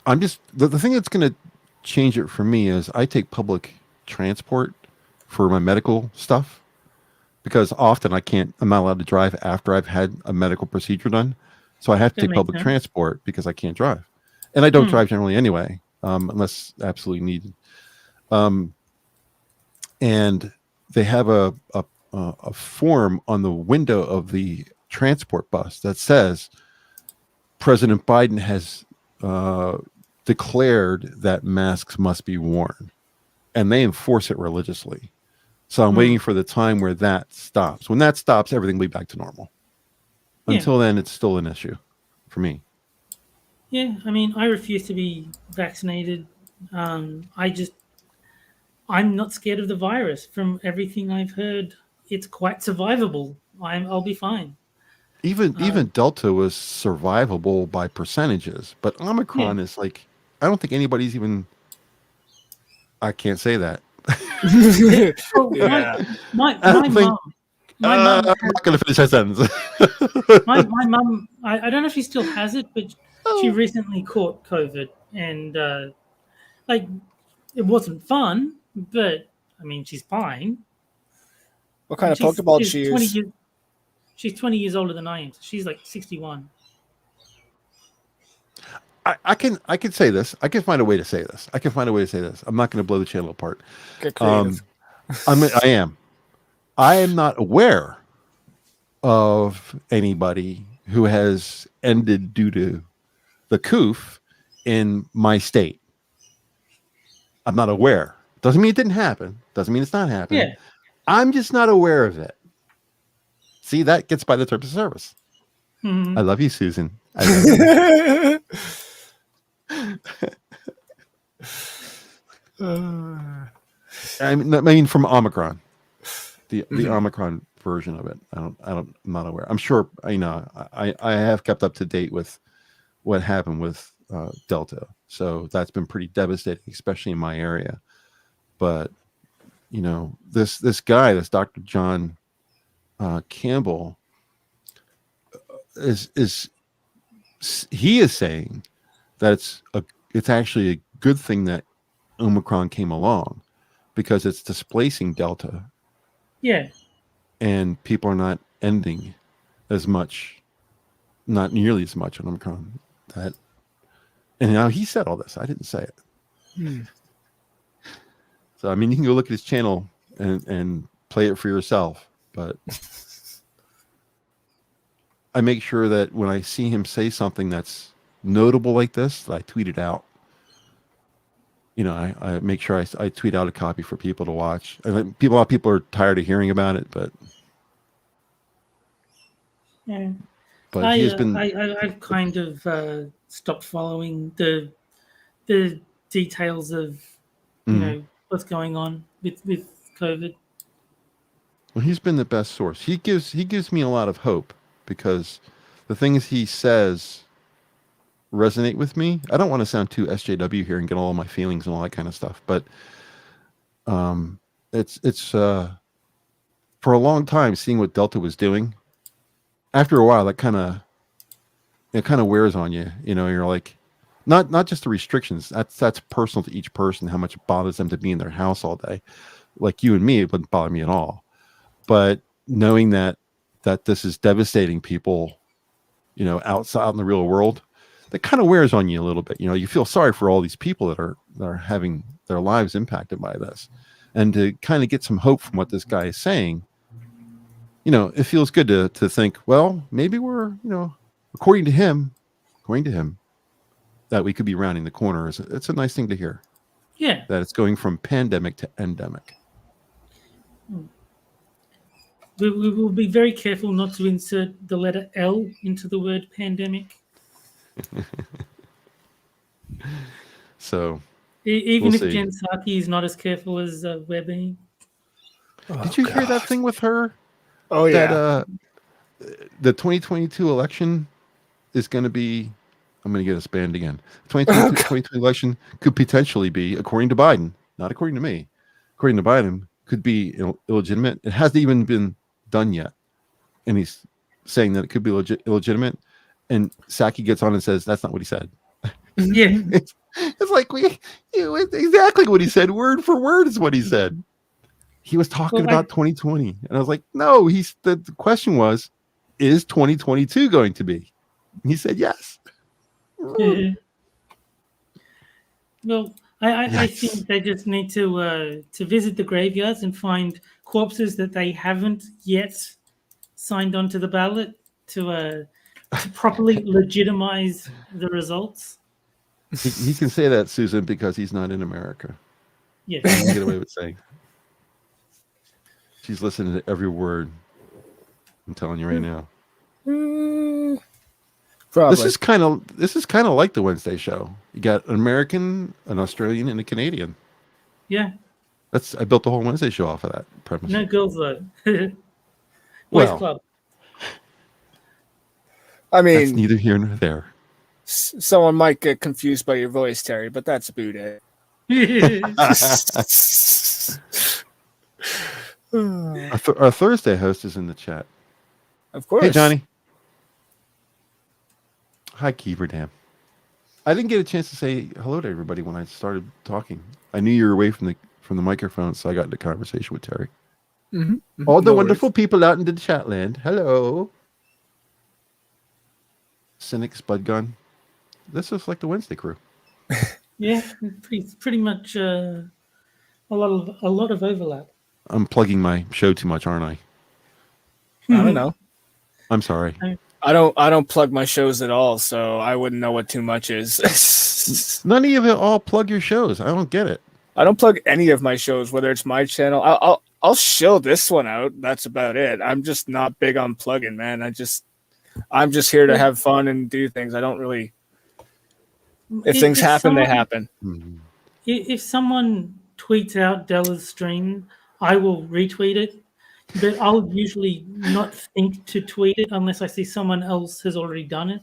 [SPEAKER 3] I'm just the thing that's going to change it for me is I take public transport for my medical stuff because often I'm not allowed to drive after I've had a medical procedure done. So I have to take public transport because I can't drive. And I don't drive generally anyway, unless absolutely needed. And they have a form on the window of the transport bus that says President Biden has declared that masks must be worn, and they enforce it religiously. So I'm waiting for the time where that stops. When that stops, everything will be back to normal. Until then, it's still an issue for me.
[SPEAKER 2] Yeah, I mean, I refuse to be vaccinated. I'm not scared of the virus. From everything I've heard, it's quite survivable. I'll be fine.
[SPEAKER 3] Even Delta was survivable by percentages, but Omicron is like, I don't think anybody's even. I can't say that.
[SPEAKER 2] My mom. I'm
[SPEAKER 3] not going to finish that sentence.
[SPEAKER 2] my mum, I don't know if she still has it, but she recently caught COVID, and it wasn't fun. but I mean, she's fine.
[SPEAKER 1] What kind of
[SPEAKER 2] She's,
[SPEAKER 1] Pokeball
[SPEAKER 2] she's
[SPEAKER 1] she
[SPEAKER 2] 20
[SPEAKER 1] use?
[SPEAKER 2] years. She's 20 years older than I am. So she's like 61.
[SPEAKER 3] I can say this. I can find a way to say this. I'm not going to blow the channel apart.
[SPEAKER 1] Get creative.
[SPEAKER 3] I am. I am not aware of anybody who has ended due to the coof in my state. I'm not aware. Doesn't mean it didn't happen. Doesn't mean it's not happening.
[SPEAKER 2] Yeah.
[SPEAKER 3] I'm just not aware of it. See, that gets by the terms of service.
[SPEAKER 2] Mhm.
[SPEAKER 3] I love you, Susan. I love you. I mean, from Omicron, the Omicron version of it. I'm not aware. I'm sure. I have kept up to date with what happened with Delta. So that's been pretty devastating, especially in my area. But this guy, this Dr. John Campbell, is saying that it's actually a good thing that Omicron came along because it's displacing Delta.
[SPEAKER 2] Yeah.
[SPEAKER 3] And people are not ending as much, not nearly as much on Omicron. And now he said all this. I didn't say it. So, I mean, you can go look at his channel and play it for yourself. But I make sure that when I see him say something that's notable like this, that I tweet it out. I make sure I tweet out a copy for people to watch. A lot of people are tired of hearing about it, but
[SPEAKER 2] Yeah.
[SPEAKER 3] he has been.
[SPEAKER 2] I've kind of stopped following the details of what's going on with COVID.
[SPEAKER 3] Well, he's been the best source. He gives me a lot of hope because the things he says resonate with me. I don't want to sound too SJW here and get all of my feelings and all that kind of stuff, but it's for a long time seeing what Delta was doing. After a while, that kind of wears on you. You're like, not just the restrictions. That's personal to each person. How much it bothers them to be in their house all day. Like you and me, it wouldn't bother me at all. But knowing that this is devastating people, outside in the real world, that kind of wears on you a little bit. You feel sorry for all these people that are having their lives impacted by this, and to kind of get some hope from what this guy is saying. It feels good to think, well, maybe we're, according to him, that we could be rounding the corner. It's a nice thing to hear.
[SPEAKER 2] Yeah.
[SPEAKER 3] That it's going from pandemic to endemic.
[SPEAKER 2] We will be very careful not to insert the letter L into the word pandemic.
[SPEAKER 3] So,
[SPEAKER 2] even if Jen Psaki is not as careful as we're being.
[SPEAKER 3] Did you hear that thing with her?
[SPEAKER 1] Oh, yeah.
[SPEAKER 3] That the 2022 election is going to be, I'm going to get us banned again. 2022 election could potentially be, according to Biden, not according to me, according to Biden, could be illegitimate. It hasn't even been done yet. And he's saying that it could be illegitimate. And Psaki gets on and says, that's not what he said.
[SPEAKER 2] Yeah.
[SPEAKER 3] It's like it's exactly what he said. Word for word is what he said. He was talking about 2020. And I was like, no, the question was, is 2022 going to be? And he said, yes.
[SPEAKER 2] Yeah. Well, I think they just need to visit the graveyards and find corpses that they haven't yet signed onto the ballot to properly legitimize the results.
[SPEAKER 3] He can say that, Susan, because he's not in America.
[SPEAKER 2] Yeah.
[SPEAKER 3] He can get away with saying. She's listening to every word. I'm telling you right now.
[SPEAKER 1] Probably.
[SPEAKER 3] This is kind of like the Wednesday show. You got an American, an Australian, and a Canadian.
[SPEAKER 2] Yeah.
[SPEAKER 3] I built the whole Wednesday show off of that premise.
[SPEAKER 2] No girls though. Boys club.
[SPEAKER 1] I mean,
[SPEAKER 3] that's neither here nor there.
[SPEAKER 1] Someone might get confused by your voice, Terry, but that's Buddha.
[SPEAKER 3] Our Thursday host is in the chat.
[SPEAKER 1] Of course.
[SPEAKER 3] Hey, Johnny. Hi, Keeperdam. I didn't get a chance to say hello to everybody when I started talking. I knew you were away from from the microphone, so I got into conversation with Terry.
[SPEAKER 1] Mm-hmm.
[SPEAKER 3] All the wonderful people out in the chat land. Hello. Cynic, Spud Gun. This is like the Wednesday crew.
[SPEAKER 2] Yeah, pretty much a lot of overlap.
[SPEAKER 3] I'm plugging my show too much, aren't I?
[SPEAKER 1] I don't know.
[SPEAKER 3] I'm sorry.
[SPEAKER 1] I don't plug my shows at all, so I wouldn't know what too much is.
[SPEAKER 3] None of you all plug your shows. I don't get it.
[SPEAKER 1] I don't plug any of my shows, whether it's my channel. I'll shill this one out. That's about it. I'm just not big on plugging, man. I'm just here to have fun and do things. I don't really. If things happen, they happen.
[SPEAKER 2] If someone tweets out Della's stream, I will retweet it, but I'll usually not think to tweet it unless I see someone else has already done it.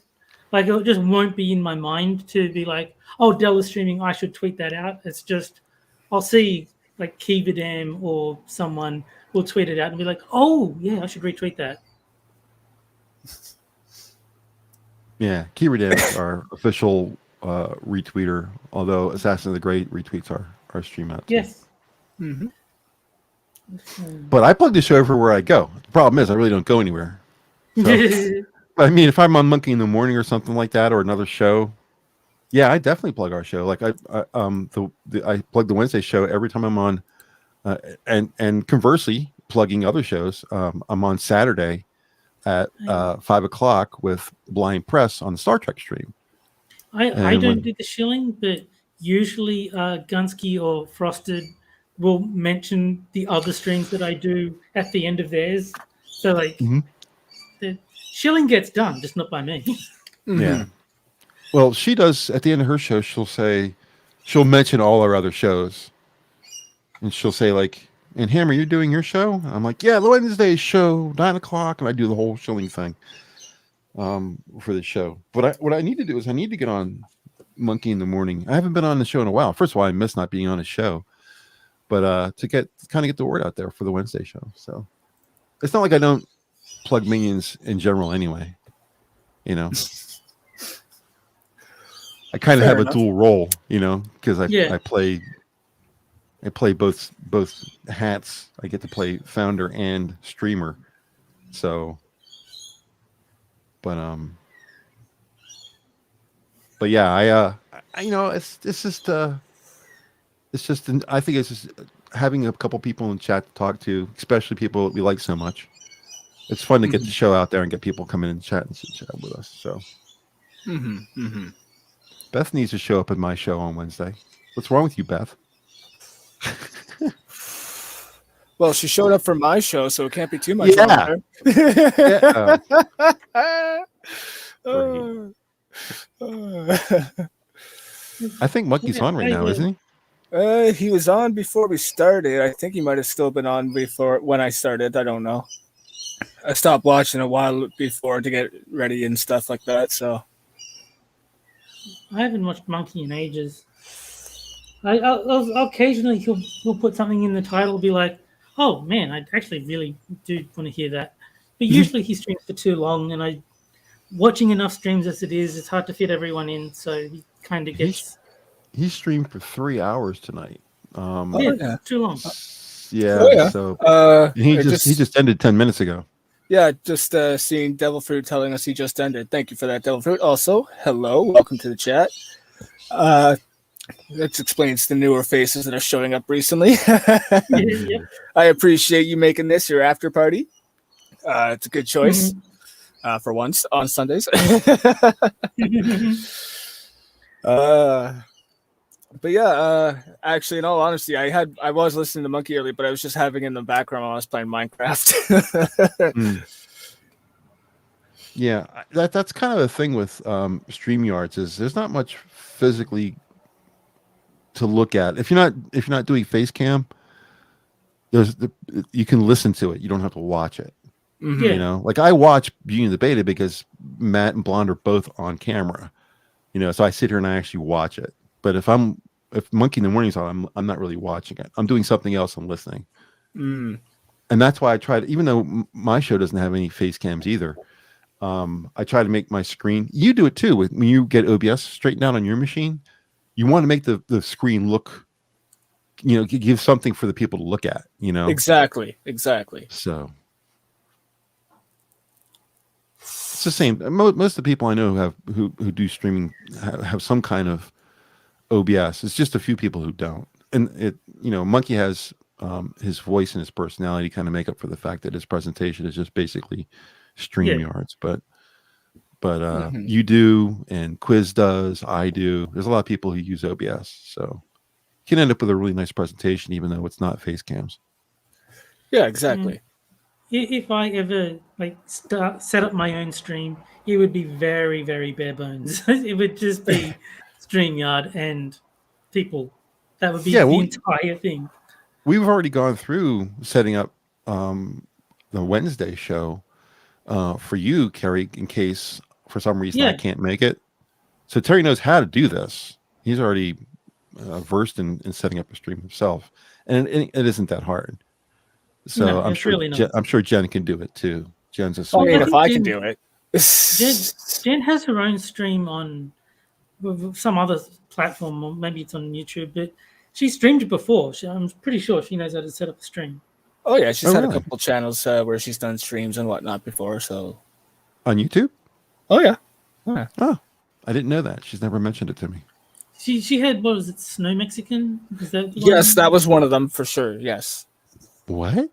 [SPEAKER 2] Like, it just won't be in my mind to be like, oh, Della's streaming, I should tweet that out. It's just, I'll see like Kivadam or someone will tweet it out and be like, oh, yeah, I should retweet that.
[SPEAKER 3] Yeah, Keyredam is our official retweeter, although Assassin of the Great retweets our stream out too.
[SPEAKER 2] Yes.
[SPEAKER 1] Mm-hmm.
[SPEAKER 3] But I plug the show everywhere I go. The problem is I really don't go anywhere. So, I mean, if I'm on Monkey in the Morning or something like that, or another show, yeah, I definitely plug our show. Like I plug the Wednesday show every time I'm on, and conversely, plugging other shows. I'm on Saturday at 5:00 with Blind Press on the Star Trek stream.
[SPEAKER 2] I don't do the shilling, but usually Gunsky or Frosted will mention the other streams that I do at the end of theirs. So like the shilling gets done, just not by me.
[SPEAKER 3] Yeah. Well, she does at the end of her show, she'll mention all our other shows. And she'll say like, and Hammer, you're doing your show? I'm like, yeah, the Wednesday show, 9:00, and I do the whole shilling thing for the show. But what I need to do is I need to get on Monkey in the Morning. I haven't been on the show in a while. First of all, I miss not being on a show. But to get the word out there for the Wednesday show. So it's not like I don't plug minions in general anyway. You know, I kind of have a dual role, you know, because I play both hats. I get to play founder and streamer. So, but yeah, I you know, it's just I think it's just having a couple people in the chat to talk to, especially people that we like so much. It's fun to get the show out there and get people coming in and chat with us. So, Beth needs to show up at my show on Wednesday. What's wrong with you, Beth?
[SPEAKER 1] Well, she showed up for my show, so it can't be too much longer.
[SPEAKER 3] I think Monkey's on right now, isn't he?
[SPEAKER 1] He was on before we started. I think he might have still been on before when I started. I don't know. I stopped watching a while before to get ready and stuff like that. So
[SPEAKER 2] I haven't watched Monkey in ages. I'll occasionally he'll put something in the title, be like, "Oh man, I actually really do want to hear that." But usually he streams for too long, and watching enough streams as it is, it's hard to fit everyone in. So he kind of gets.
[SPEAKER 3] He streamed for 3 hours tonight.
[SPEAKER 2] Too long.
[SPEAKER 3] Yeah. So he just ended 10 minutes ago.
[SPEAKER 1] Yeah, just seeing Devil Fruit telling us he just ended. Thank you for that, Devil Fruit. Also, hello, welcome to the chat. That explains the newer faces that are showing up recently. I appreciate you making this your after party. It's a good choice for once on Sundays. But yeah, actually, in all honesty, I was listening to Monkey earlier, but I was just having in the background while I was playing Minecraft.
[SPEAKER 3] Yeah, that's kind of the thing with StreamYards is there's not much physically to look at. If you're not doing face cam, you can listen to it. You don't have to watch it. You know, like I watch Beauty and the Beta because Matt and Blonde are both on camera. You know, so I sit here and I actually watch it. But if Monkey in the Morning's on, I'm not really watching it. I'm doing something else. I'm listening. And that's why I tried, even though my show doesn't have any face cams either, I try to make my screen. You do it too. When you get OBS straightened out on your machine, you want to make the screen look give something for the people to look at,
[SPEAKER 1] Exactly.
[SPEAKER 3] So it's the same. Most of the people I know who do streaming have some kind of OBS. It's just a few people who don't. And Monkey has his voice and his personality kind of make up for the fact that his presentation is just basically StreamYards. But you do, and Quiz does, I do. There's a lot of people who use OBS, so you can end up with a really nice presentation, even though it's not face cams.
[SPEAKER 1] Yeah, exactly.
[SPEAKER 2] If I ever set up my own stream, it would be very, very bare bones. It would just be StreamYard and people. That would be the entire thing.
[SPEAKER 3] We've already gone through setting up the Wednesday show for you, Kerry, in case for some reason I can't make it. So Terry knows how to do this. He's already versed in setting up a stream himself, and it isn't that hard. So
[SPEAKER 2] no,
[SPEAKER 3] I'm sure I'm sure Jen can do it too. Jen's a
[SPEAKER 1] sweet. If I can do it.
[SPEAKER 2] Jen has her own stream on some other platform, or maybe it's on YouTube, but she streamed it before. I'm pretty sure she knows how to set up a stream.
[SPEAKER 1] Oh yeah, she's had a couple channels where she's done streams and whatnot before. So
[SPEAKER 3] on YouTube?
[SPEAKER 1] Oh yeah.
[SPEAKER 3] Oh, I didn't know that. She's never mentioned it to me.
[SPEAKER 2] She had, what was it, Snow Mexican?
[SPEAKER 1] Yes, that was one of them for sure. Yes.
[SPEAKER 3] What?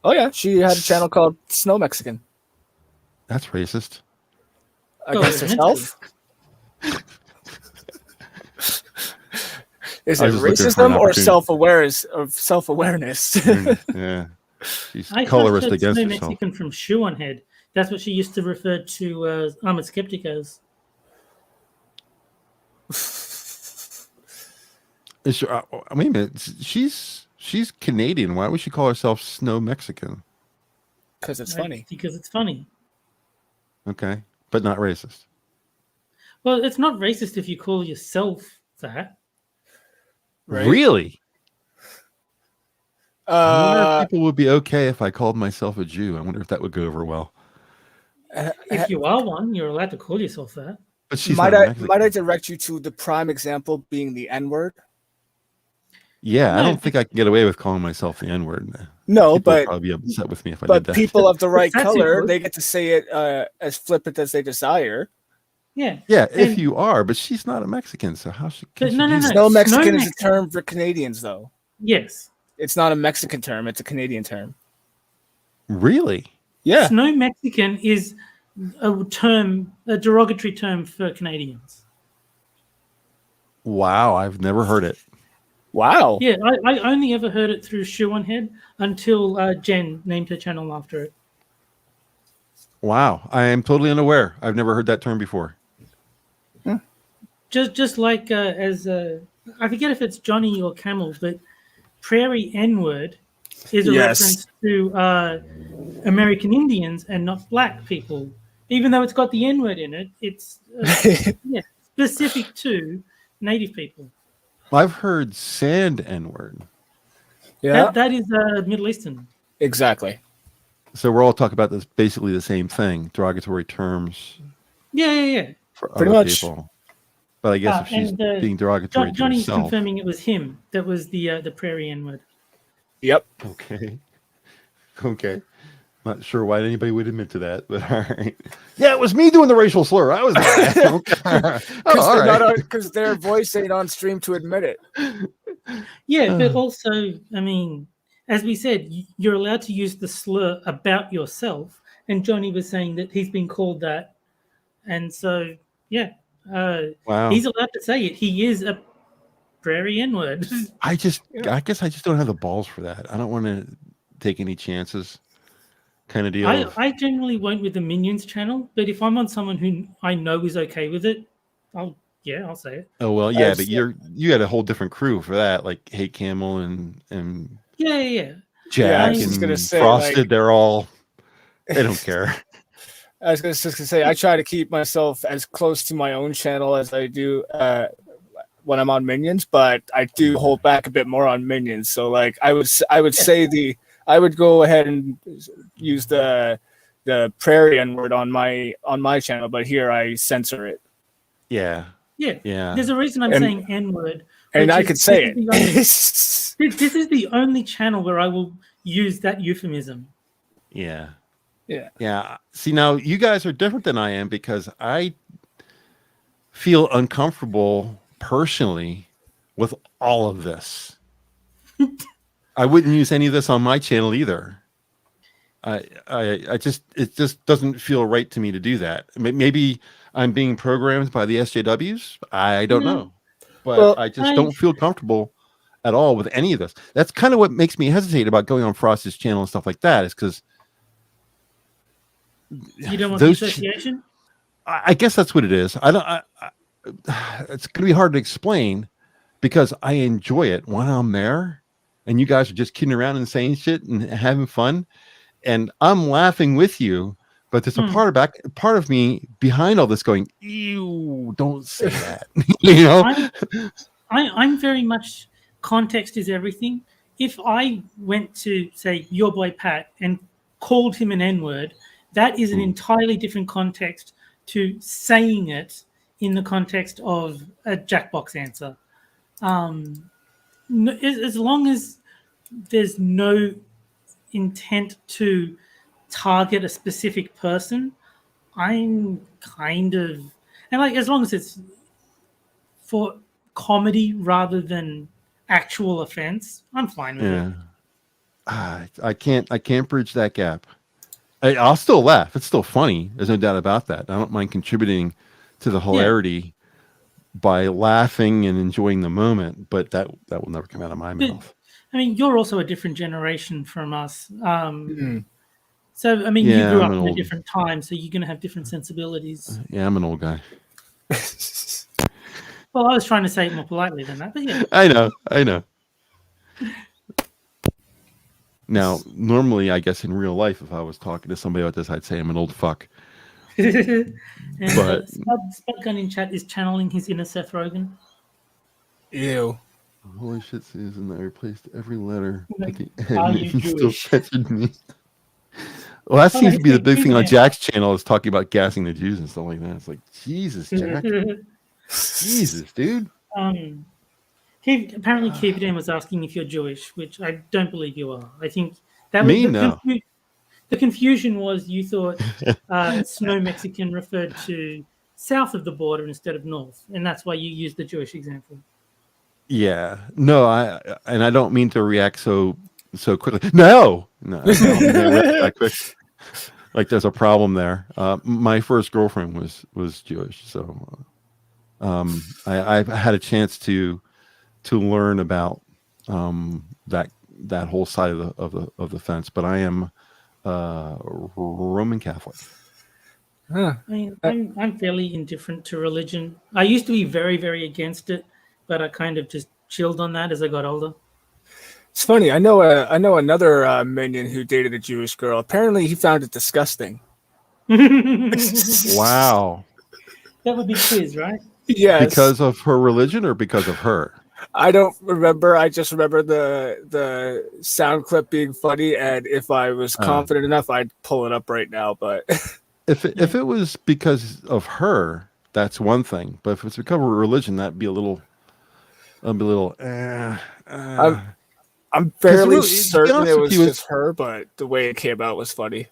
[SPEAKER 1] Oh yeah, she had a channel called Snow Mexican.
[SPEAKER 3] That's racist.
[SPEAKER 1] Against herself? Is it racism or self-awareness?
[SPEAKER 3] Yeah, she's colorist against
[SPEAKER 2] Snow
[SPEAKER 3] herself.
[SPEAKER 2] Mexican from Shoe on Head. That's what she used to refer to Armored Skeptic as.
[SPEAKER 3] Wait a minute. She's Canadian. Why would she call herself Snow Mexican?
[SPEAKER 1] Because it's funny.
[SPEAKER 2] Because it's funny.
[SPEAKER 3] Okay, but not racist.
[SPEAKER 2] Well, it's not racist if you call yourself that.
[SPEAKER 3] Right? Really? I wonder if people would be okay if I called myself a Jew. I wonder if that would go over well.
[SPEAKER 2] If you are one, you're allowed to call yourself that.
[SPEAKER 3] But she's
[SPEAKER 1] might I direct you to the prime example being the N-word?
[SPEAKER 3] Yeah, I don't think I can get away with calling myself the N-word.
[SPEAKER 1] No,
[SPEAKER 3] people would
[SPEAKER 1] but
[SPEAKER 3] probably be upset with me if I
[SPEAKER 1] but
[SPEAKER 3] did that.
[SPEAKER 1] People of the right color, they get to say it as flippant as they desire.
[SPEAKER 2] Yeah.
[SPEAKER 3] Yeah, if you are, but she's not a Mexican, so how she?
[SPEAKER 2] No.
[SPEAKER 1] Snow Mexican is a term for Canadians, though.
[SPEAKER 2] Yes.
[SPEAKER 1] It's not a Mexican term; it's a Canadian term.
[SPEAKER 3] Really?
[SPEAKER 1] Yeah.
[SPEAKER 2] Snow Mexican is a derogatory term for Canadians.
[SPEAKER 3] Wow, I've never heard it.
[SPEAKER 1] Wow.
[SPEAKER 2] Yeah, I only ever heard it through Shoe on Head until Jen named her channel after it.
[SPEAKER 3] Wow, I am totally unaware. I've never heard that term before.
[SPEAKER 2] Just like I forget if it's Johnny or Camel, but Prairie N-word is a reference to American Indians and not black people. Even though it's got the N-word in it, it's specific to Native people.
[SPEAKER 3] I've heard sand N-word.
[SPEAKER 1] Yeah,
[SPEAKER 2] that is Middle Eastern.
[SPEAKER 1] Exactly.
[SPEAKER 3] So we're all talking about this, basically the same thing, derogatory terms.
[SPEAKER 2] Yeah.
[SPEAKER 3] For
[SPEAKER 1] pretty
[SPEAKER 3] other
[SPEAKER 1] much.
[SPEAKER 3] People. But I guess if she's being derogatory to
[SPEAKER 2] Johnny's
[SPEAKER 3] herself.
[SPEAKER 2] confirming it was him that was the Prairie N-word.
[SPEAKER 1] Yep.
[SPEAKER 3] Okay. Not sure why anybody would admit to that, but all right. Yeah, it was me doing the racial slur. I was
[SPEAKER 1] because their voice ain't on stream to admit it.
[SPEAKER 2] Yeah, but also, I mean, as we said, you're allowed to use the slur about yourself, and Johnny was saying that he's been called that, and so
[SPEAKER 3] wow,
[SPEAKER 2] he's allowed to say it. He is a Prairie N-word.
[SPEAKER 3] I guess I just don't have the balls for that. I don't want to take any chances. Kind of deal.
[SPEAKER 2] I generally won't with the Minions channel, but if I'm on someone who I know is okay with it, I'll say it.
[SPEAKER 3] Oh well, yeah, but you had a whole different crew for that, like Hate Camel and
[SPEAKER 2] yeah.
[SPEAKER 3] Jack and Frosted. They're all they don't care.
[SPEAKER 1] I was just gonna say I try to keep myself as close to my own channel as I do when I'm on Minions, but I do hold back a bit more on Minions. So like I would say I would go ahead and use the Prairie N-word on my channel, but here I censor it.
[SPEAKER 3] Yeah.
[SPEAKER 2] There's a reason I'm saying N-word
[SPEAKER 1] And I could say it.
[SPEAKER 2] This is the only channel where I will use that euphemism.
[SPEAKER 3] Yeah.
[SPEAKER 1] Yeah.
[SPEAKER 3] Yeah. See, now you guys are different than I am because I feel uncomfortable personally with all of this. I wouldn't use any of this on my channel either. It just doesn't feel right to me to do that. Maybe I'm being programmed by the SJWs. I don't know, but
[SPEAKER 1] Well,
[SPEAKER 3] I just don't feel comfortable at all with any of this. That's kind of what makes me hesitate about going on Frost's channel and stuff like that. Is because
[SPEAKER 2] you don't want the association.
[SPEAKER 3] I guess that's what it is. It's going to be hard to explain because I enjoy it when I'm there, and you guys are just kidding around and saying shit and having fun. And I'm laughing with you, but there's a part of me behind all this going, ew, don't say that. You know?
[SPEAKER 2] I'm very much context is everything. If I went to, say, your boy Pat and called him an N-word, that is an entirely different context to saying it in the context of a Jackbox answer. As long as there's no intent to target a specific person, I'm kind of, and like as long as it's for comedy rather than actual offense, I'm fine with it.
[SPEAKER 3] I can't bridge that gap. I'll still laugh. It's still funny. There's no doubt about that. I don't mind contributing to the hilarity by laughing and enjoying the moment, but that will never come out of my mouth.
[SPEAKER 2] I mean, you're also a different generation from us. So, I mean, you grew up in a different time, so you're going to have different sensibilities.
[SPEAKER 3] Yeah, I'm an old guy.
[SPEAKER 2] Well, I was trying to say it more politely than that, but yeah.
[SPEAKER 3] I know. Now, normally, I guess in real life, if I was talking to somebody about this, I'd say I'm an old fuck.
[SPEAKER 2] And
[SPEAKER 3] but
[SPEAKER 2] Spudgun in chat is channeling his inner Seth Rogen.
[SPEAKER 1] Ew.
[SPEAKER 3] Holy shit, Susan! I replaced every letter.
[SPEAKER 2] Are you Jewish?
[SPEAKER 3] Still censored me. Well, that seems to be the big thing on Jack's channel is talking about gassing the Jews and stuff like that. It's like, Jesus, Jack. Jesus, dude.
[SPEAKER 2] Apparently, Keepin was asking if you're Jewish, which I don't believe you are. I think that
[SPEAKER 3] was
[SPEAKER 2] the confusion was you thought Snow Mexican referred to south of the border instead of north, and that's why you used the Jewish example.
[SPEAKER 3] Yeah, no, I don't mean to react so quickly. No, that quick. Like there's a problem there. My first girlfriend was Jewish, so I've had a chance to learn about that whole side of the fence. But I am Roman Catholic.
[SPEAKER 1] Huh.
[SPEAKER 2] I mean, I'm fairly indifferent to religion. I used to be very, very against it, but I kind of just chilled on that as I got older.
[SPEAKER 1] It's funny. I know another minion who dated a Jewish girl. Apparently, he found it disgusting.
[SPEAKER 3] Wow.
[SPEAKER 2] That would be TUES, right?
[SPEAKER 1] Yes.
[SPEAKER 3] Because of her religion or because of her?
[SPEAKER 1] I don't remember. I just remember the sound clip being funny, and if I was confident enough, I'd pull it up right now. But
[SPEAKER 3] if it was because of her, that's one thing. But if it's because of her religion, that'd be a little.
[SPEAKER 1] I'm fairly certain it was just her, but the way it came out was funny.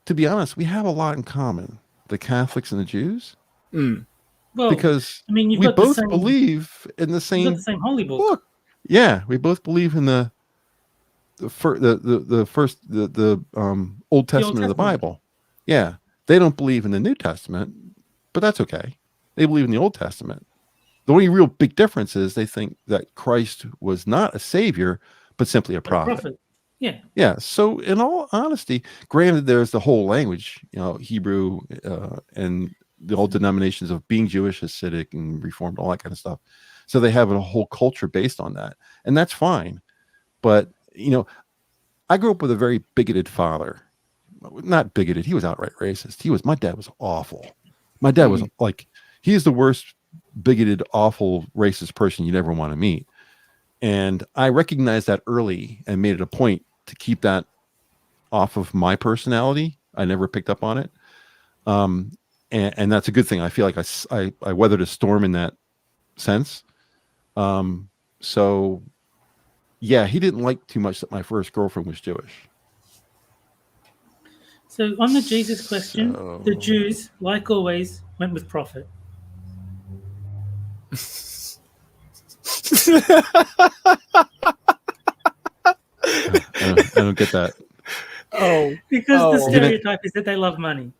[SPEAKER 3] To be honest, we have a lot in common, the Catholics and the Jews.
[SPEAKER 2] Well,
[SPEAKER 3] because
[SPEAKER 2] I mean,
[SPEAKER 3] we both believe in the same
[SPEAKER 2] holy book.
[SPEAKER 3] Yeah, we both believe in the Old Testament of the Bible. Yeah, they don't believe in the New Testament, but that's okay. They believe in the Old Testament. The only real big difference is they think that Christ was not a savior, but simply a prophet.
[SPEAKER 2] Yeah.
[SPEAKER 3] Yeah. So, in all honesty, granted, there's the whole language, Hebrew and the old denominations of being Jewish, Hasidic, and Reformed, all that kind of stuff. So they have a whole culture based on that, and that's fine. But I grew up with a very bigoted father. Not bigoted; he was outright racist. My dad was awful. My dad was like, he is the worst bigoted, awful, racist person you'd ever want to meet. And I recognized that early and made it a point to keep that off of my personality. I never picked up on it. And that's a good thing. I feel like I weathered a storm in that sense. So yeah, he didn't like too much that my first girlfriend was Jewish.
[SPEAKER 2] So on the Jesus question, the
[SPEAKER 3] So-
[SPEAKER 2] Jews, like always, went with prophet.
[SPEAKER 3] I don't get that.
[SPEAKER 1] Oh,
[SPEAKER 2] Because the
[SPEAKER 1] oh,
[SPEAKER 2] stereotype is that they love money.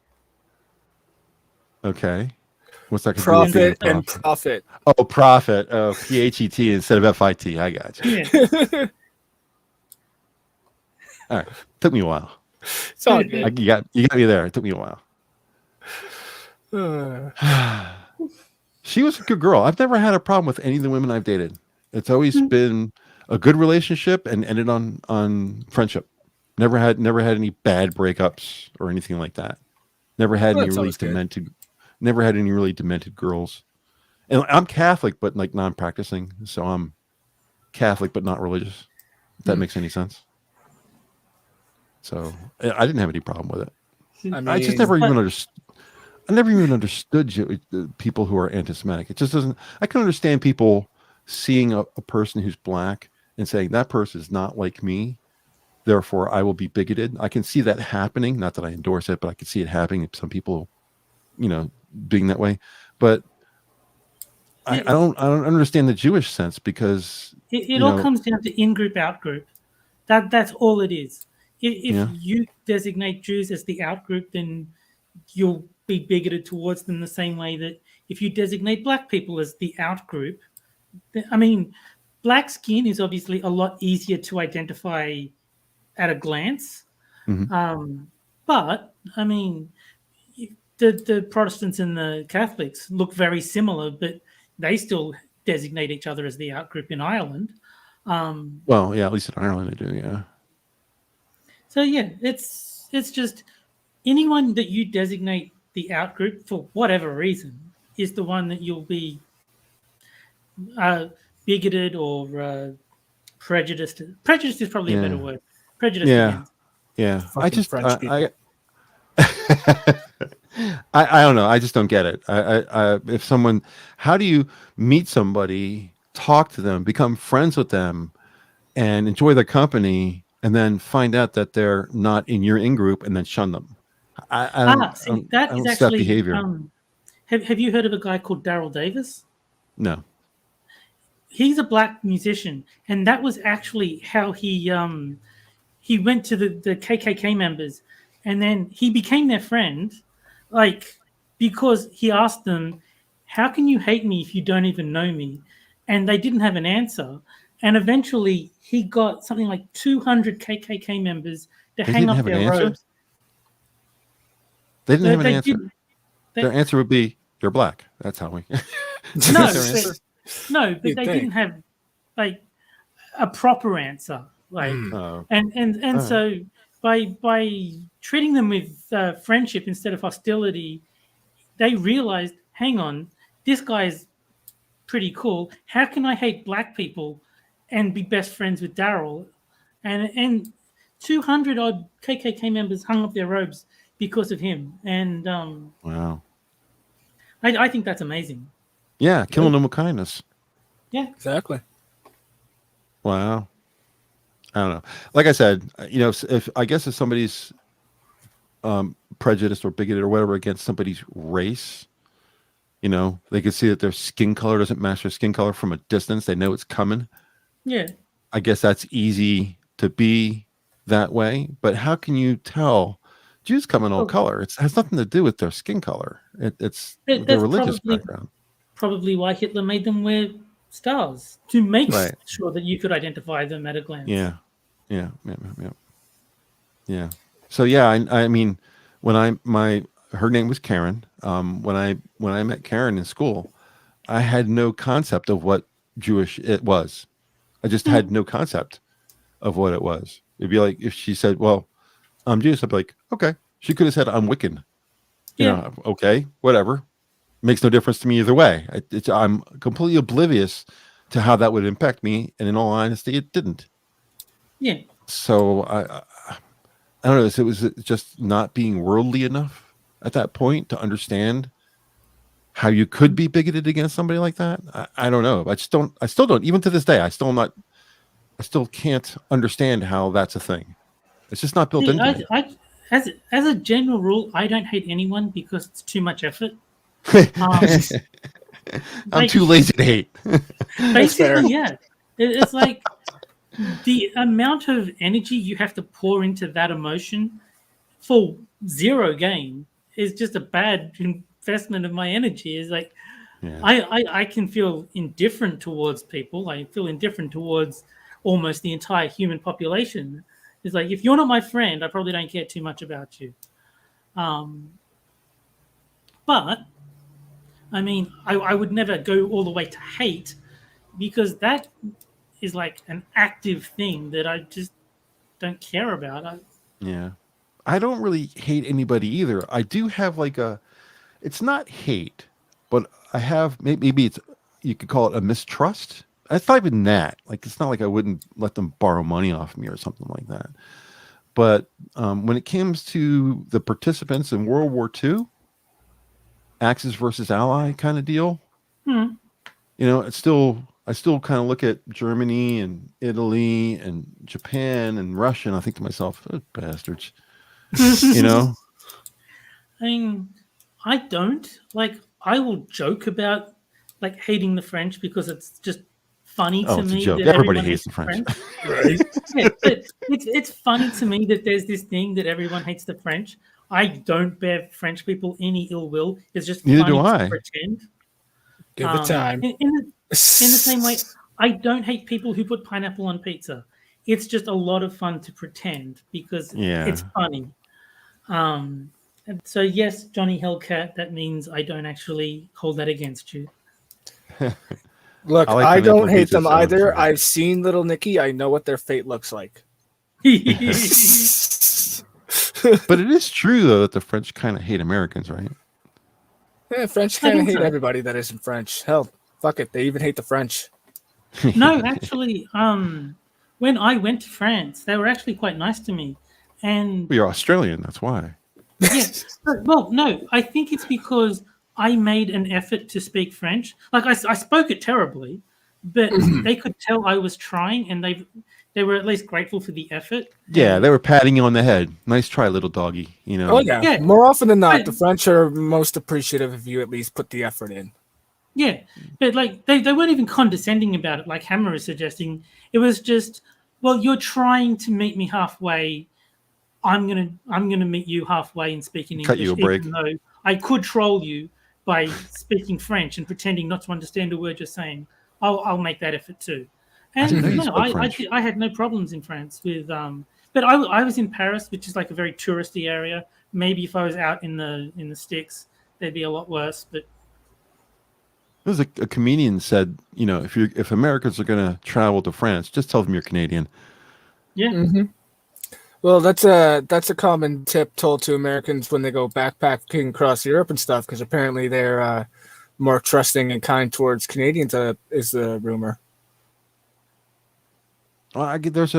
[SPEAKER 3] Okay. What's that?
[SPEAKER 1] profit and profit.
[SPEAKER 3] Oh, profit. Oh, PHET instead of FIT. I got you.
[SPEAKER 2] Yeah.
[SPEAKER 3] All right. Took me a while.
[SPEAKER 1] It's all good.
[SPEAKER 3] You got me there. It took me a while. She was a good girl. I've never had a problem with any of the women I've dated. It's always been a good relationship and ended on friendship. Never had any bad breakups or anything like that. Never had any really demented. Never had any really demented girls. And I'm Catholic, but like non-practicing, so I'm Catholic but not religious. If that makes any sense. So I didn't have any problem with it.
[SPEAKER 1] I mean,
[SPEAKER 3] I just never even understood. I never even understood people who are anti-Semitic. It just doesn't. I can understand people seeing a person who's black and saying that person is not like me, therefore I will be bigoted. I can see that happening. Not that I endorse it, but I can see it happening. Some people, being that way. But I don't understand the Jewish sense because
[SPEAKER 2] it all comes down to in-group, out-group. That's all it is. If you designate Jews as the out-group, then you'll be bigoted towards them the same way that if you designate black people as the out-group, I mean, black skin is obviously a lot easier to identify at a glance. But, I mean, the Protestants and the Catholics look very similar, but they still designate each other as the out-group in Ireland.
[SPEAKER 3] Well, yeah, at least in Ireland they do, yeah.
[SPEAKER 2] So, yeah, it's just anyone that you designate the out-group for whatever reason is the one that you'll be bigoted or prejudiced. Prejudiced is probably a better word. Prejudiced against.
[SPEAKER 3] Yeah.
[SPEAKER 1] Fucking
[SPEAKER 3] I just
[SPEAKER 1] French people.
[SPEAKER 3] I don't know. I just don't get it. If someone, how do you meet somebody, talk to them, become friends with them, and enjoy their company, and then find out that they're not in your in group and then shun them? I don't see that behavior.
[SPEAKER 2] Have you heard of a guy called Daryl Davis?
[SPEAKER 3] No.
[SPEAKER 2] He's a black musician, and that was actually how he went to the KKK members, and then he became their friend, because he asked them, "How can you hate me if you don't even know me?" And they didn't have an answer. And eventually, he got something like 200 KKK members to hang up their robes.
[SPEAKER 3] They didn't have an answer. Their answer would be, "You're black." That's how we.
[SPEAKER 2] No, but they didn't have a proper answer. So by treating them with friendship instead of hostility, they realized, hang on, this guy is pretty cool. How can I hate black people and be best friends with Daryl? And 200 odd KKK members hung up their robes because of him. And
[SPEAKER 3] wow,
[SPEAKER 2] I think that's amazing.
[SPEAKER 3] Yeah, killing them with kindness.
[SPEAKER 2] Yeah,
[SPEAKER 1] exactly.
[SPEAKER 3] Wow. I don't know. Like I said, if somebody's prejudiced or bigoted or whatever against somebody's race, they can see that their skin color doesn't match their skin color from a distance. They know it's coming.
[SPEAKER 2] Yeah.
[SPEAKER 3] I guess that's easy to be that way. But how can you tell Jews come in all color? It has nothing to do with their skin color. It's their religious background.
[SPEAKER 2] Probably why Hitler made them wear stars, to make sure that you could identify them at a glance.
[SPEAKER 3] Yeah. So yeah, I mean, when her name was Karen. When I met Karen in school, I had no concept of what Jewish it was. I just had no concept of what it was. It'd be like if she said, "Well, I'm Jewish," I'd be like, "Okay." She could have said, "I'm Wiccan." Okay, whatever. Makes no difference to me either way. I'm completely oblivious to how that would impact me, and in all honesty, it didn't.
[SPEAKER 2] Yeah.
[SPEAKER 3] So I don't know. It was just not being worldly enough at that point to understand how you could be bigoted against somebody like that. I don't know. I still don't. Even to this day, I still can't understand how that's a thing. It's just not built
[SPEAKER 2] See,
[SPEAKER 3] into me.
[SPEAKER 2] as a general rule, I don't hate anyone because it's too much effort.
[SPEAKER 3] I'm too lazy to hate.
[SPEAKER 2] Basically, yeah. It's like the amount of energy you have to pour into that emotion for zero gain is just a bad investment of my energy. It's like
[SPEAKER 3] Yeah.
[SPEAKER 2] I can feel indifferent towards people. I feel indifferent towards almost the entire human population. It's like, if you're not my friend, I probably don't care too much about you. But I mean, I would never go all the way to hate, because that is like an active thing that I just don't care about.
[SPEAKER 3] Yeah. I don't really hate anybody either. I do have like it's not hate, but I have, maybe you could call it a mistrust. It's not even that. Like, it's not like I wouldn't let them borrow money off me or something like that. But when it comes to the participants in World War II, Axis versus Ally kind of deal, you know, I still kind of look at Germany and Italy and Japan and Russia, and I think to myself, oh, bastards, you know.
[SPEAKER 2] I mean, I don't like. I will joke about like hating the French because it's just funny to
[SPEAKER 3] It's a
[SPEAKER 2] me
[SPEAKER 3] joke.
[SPEAKER 2] that
[SPEAKER 3] Everybody
[SPEAKER 2] everyone
[SPEAKER 3] hates the French.
[SPEAKER 2] Right? Yeah, but it's funny to me that there's this thing that everyone hates the French. I don't bear French people any ill will. It's just
[SPEAKER 3] Neither
[SPEAKER 2] funny
[SPEAKER 3] do
[SPEAKER 2] to
[SPEAKER 3] I.
[SPEAKER 2] pretend.
[SPEAKER 1] Give it time.
[SPEAKER 2] In the same way, I don't hate people who put pineapple on pizza. It's just a lot of fun to pretend because it's funny. And so yes, Johnny Hellcat, that means I don't actually hold that against you.
[SPEAKER 1] Look,
[SPEAKER 3] I like
[SPEAKER 1] I
[SPEAKER 3] pineapple
[SPEAKER 1] don't hate
[SPEAKER 3] pizza,
[SPEAKER 1] them
[SPEAKER 3] so
[SPEAKER 1] either.
[SPEAKER 3] sorry.
[SPEAKER 1] I've seen Little Nicky. I know what their fate looks like.
[SPEAKER 3] But it is true though that the French kind of hate Americans, right?
[SPEAKER 1] Yeah, French
[SPEAKER 2] I
[SPEAKER 1] kind of
[SPEAKER 2] think
[SPEAKER 1] hate
[SPEAKER 2] so.
[SPEAKER 1] everybody that isn't French. Hell, fuck it. They even hate the French.
[SPEAKER 2] No, actually, when I went to France, they were actually quite nice to me. And
[SPEAKER 3] Well, you're Australian, that's why.
[SPEAKER 2] yeah, well, no, I think it's because I made an effort to speak French. Like I spoke it terribly, but they could tell I was trying, and they were at least grateful for the effort.
[SPEAKER 3] Yeah,
[SPEAKER 2] And
[SPEAKER 3] they were patting you on the head. Nice try, little doggy. You know.
[SPEAKER 1] Oh yeah.
[SPEAKER 2] Yeah,
[SPEAKER 1] More often than not,
[SPEAKER 2] but-
[SPEAKER 1] the French are most appreciative if you at least put the effort in.
[SPEAKER 2] yeah, but like they weren't even condescending about it, like Hammer is suggesting. It was just, well, you're trying to meet me halfway. I'm gonna meet you halfway and speak in English,
[SPEAKER 3] Cut you a break.
[SPEAKER 2] even though I could troll you by speaking French and pretending not to understand a word you're saying. I'll make that effort too.
[SPEAKER 3] I didn't know
[SPEAKER 2] And
[SPEAKER 3] you
[SPEAKER 2] no,
[SPEAKER 3] spoke French.
[SPEAKER 2] I had no problems in France with but I was in Paris, which is like a very touristy area. Maybe if I was out in the sticks, they'd be a lot worse. But
[SPEAKER 3] There's a comedian said, you know, if Americans are going to travel to France, just tell them you're Canadian.
[SPEAKER 2] yeah,
[SPEAKER 1] Well, that's a common tip told to Americans when they go backpacking across Europe and stuff, because apparently they're more trusting and kind towards Canadians. Is the rumor?
[SPEAKER 3] Well, there's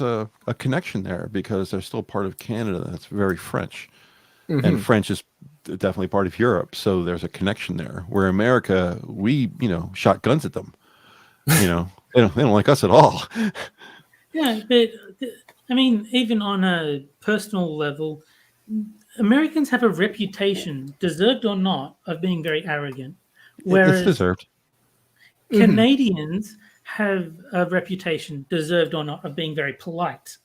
[SPEAKER 3] a connection there because they're still part of Canada that's very French, and French is definitely part of Europe. So there's a connection there. Where America, we shot guns at them. You know, they don't like us at all.
[SPEAKER 2] yeah. But I mean, even on a personal level, Americans have a reputation, deserved or not, of being very arrogant.
[SPEAKER 3] It's
[SPEAKER 2] Whereas
[SPEAKER 3] deserved.
[SPEAKER 2] Canadians have a reputation, deserved or not, of being very polite.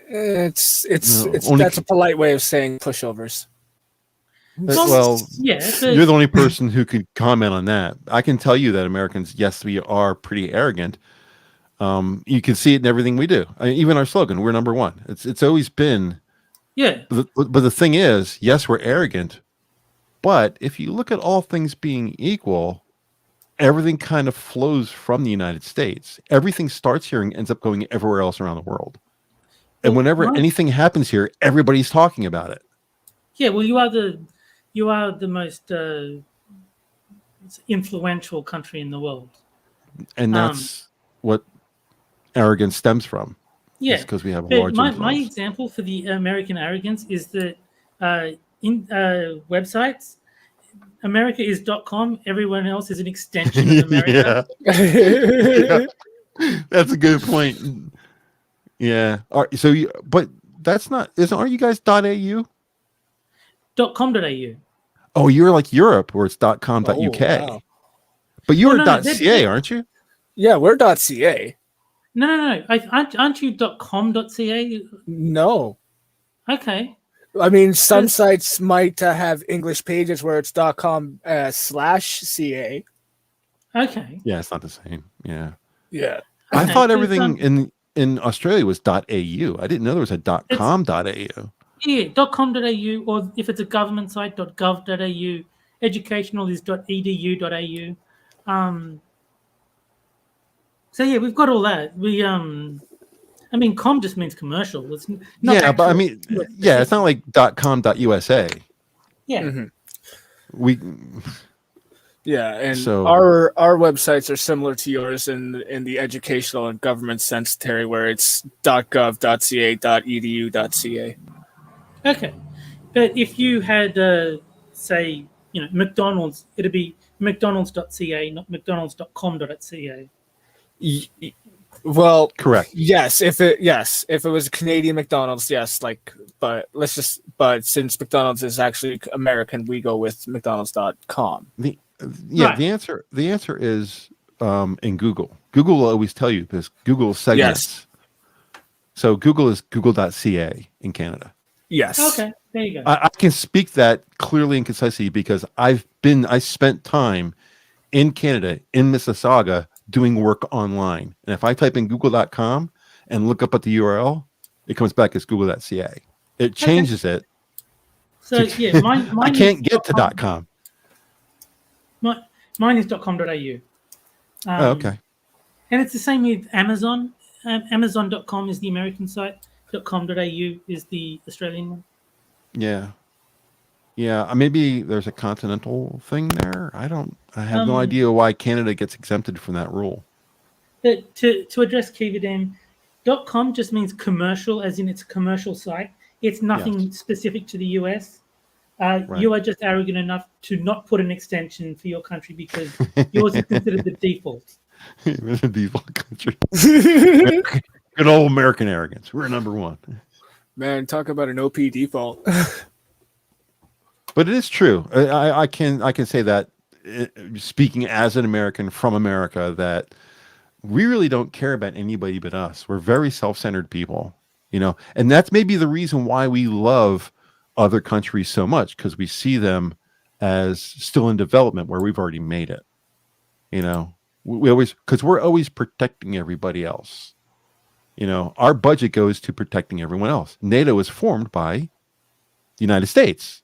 [SPEAKER 1] It's
[SPEAKER 3] only
[SPEAKER 1] that's a polite way of saying pushovers.
[SPEAKER 3] Well,
[SPEAKER 2] yeah, but
[SPEAKER 3] you're the only person who could comment on that. I can tell you that Americans, yes, we are pretty arrogant. You can see it in everything we do. I mean, even our slogan, "We're number one." It's always been.
[SPEAKER 2] yeah,
[SPEAKER 3] But the thing is, yes, we're arrogant. But if you look at all things being equal, everything kind of flows from the United States. Everything starts here and ends up going everywhere else around the world. And
[SPEAKER 2] Well,
[SPEAKER 3] whenever
[SPEAKER 2] right.
[SPEAKER 3] anything happens here, everybody's talking about it.
[SPEAKER 2] yeah. Well, you are the most influential country in the world.
[SPEAKER 3] And that's what arrogance stems from.
[SPEAKER 2] Yeah,
[SPEAKER 3] because we have a
[SPEAKER 2] but
[SPEAKER 3] large
[SPEAKER 2] my
[SPEAKER 3] influence.
[SPEAKER 2] example for the American arrogance is that in websites, America is .com. Everyone else is an extension of America.
[SPEAKER 3] Yeah, that's a good point. Yeah. But that's not. Aren't you guys .au?
[SPEAKER 2] .com.au.
[SPEAKER 3] Oh, you're like Europe, where it's .com.uk.
[SPEAKER 1] Oh, wow.
[SPEAKER 3] But you're
[SPEAKER 2] no,
[SPEAKER 3] .ca, aren't you?
[SPEAKER 1] Yeah, we're .ca.
[SPEAKER 2] No. Aren't you .com.ca?
[SPEAKER 1] No.
[SPEAKER 2] Okay.
[SPEAKER 1] I mean, some sites might have English pages where it's .com/ca.
[SPEAKER 2] Okay.
[SPEAKER 3] Yeah, it's not the same. Yeah.
[SPEAKER 1] Yeah.
[SPEAKER 3] I
[SPEAKER 2] Okay,
[SPEAKER 3] thought
[SPEAKER 2] 'cause,
[SPEAKER 3] everything in Australia was .au. I didn't know there was a .com.au.
[SPEAKER 2] Yeah, .com.au, or if it's a government site, .gov.au. Educational is .edu.au. So yeah, we've got all that. I mean, com just means commercial. It's not
[SPEAKER 3] Yeah, but I
[SPEAKER 2] actual-
[SPEAKER 3] mean, yeah, it's not like .com.usa.
[SPEAKER 2] Yeah.
[SPEAKER 1] Mhm.
[SPEAKER 3] We
[SPEAKER 1] Yeah, and
[SPEAKER 3] So-
[SPEAKER 1] our websites are similar to yours in the educational and government sense, Terry, where it's .gov.ca, .edu.ca.
[SPEAKER 2] Okay, but if you had, say, McDonald's, it'd be mcdonalds.ca, not mcdonalds.com.ca.
[SPEAKER 1] Well,
[SPEAKER 3] correct.
[SPEAKER 1] yes, if it was Canadian McDonald's, yes, but since McDonald's is actually American, we go with mcdonalds.com.
[SPEAKER 3] Right. The answer is in Google. Google will always tell you this. Google segments. Yes. So Google is google.ca in Canada.
[SPEAKER 1] Yes.
[SPEAKER 2] Okay, there you go.
[SPEAKER 3] I can speak that clearly and concisely because I spent time in Canada, in Mississauga, doing work online. And if I type in google.com and look up at the URL, it comes back as google.ca. It changes it.
[SPEAKER 2] So yeah, mine
[SPEAKER 3] I can't get to .com.
[SPEAKER 2] Mine is .com.au.
[SPEAKER 3] Okay.
[SPEAKER 2] And it's the same with Amazon. Amazon.com is the American site. .com.au is the Australian one.
[SPEAKER 3] Yeah. Yeah, maybe there's a continental thing there. I have no idea why Canada gets exempted from that rule.
[SPEAKER 2] But to address Kiva, .com just means commercial, as in it's a commercial site. It's nothing specific to the US. Right. You are just arrogant enough to not put an extension for your country because yours is considered the default.
[SPEAKER 3] The default country. Good old American arrogance. We're number one.
[SPEAKER 1] Man, talk about an OP default.
[SPEAKER 3] But it is true. I can say that, speaking as an American from America, that we really don't care about anybody but us. We're very self-centered people, and that's maybe the reason why we love other countries so much, because we see them as still in development where we've already made it. We're always protecting everybody else. Our budget goes to protecting everyone else. NATO is formed by the United States.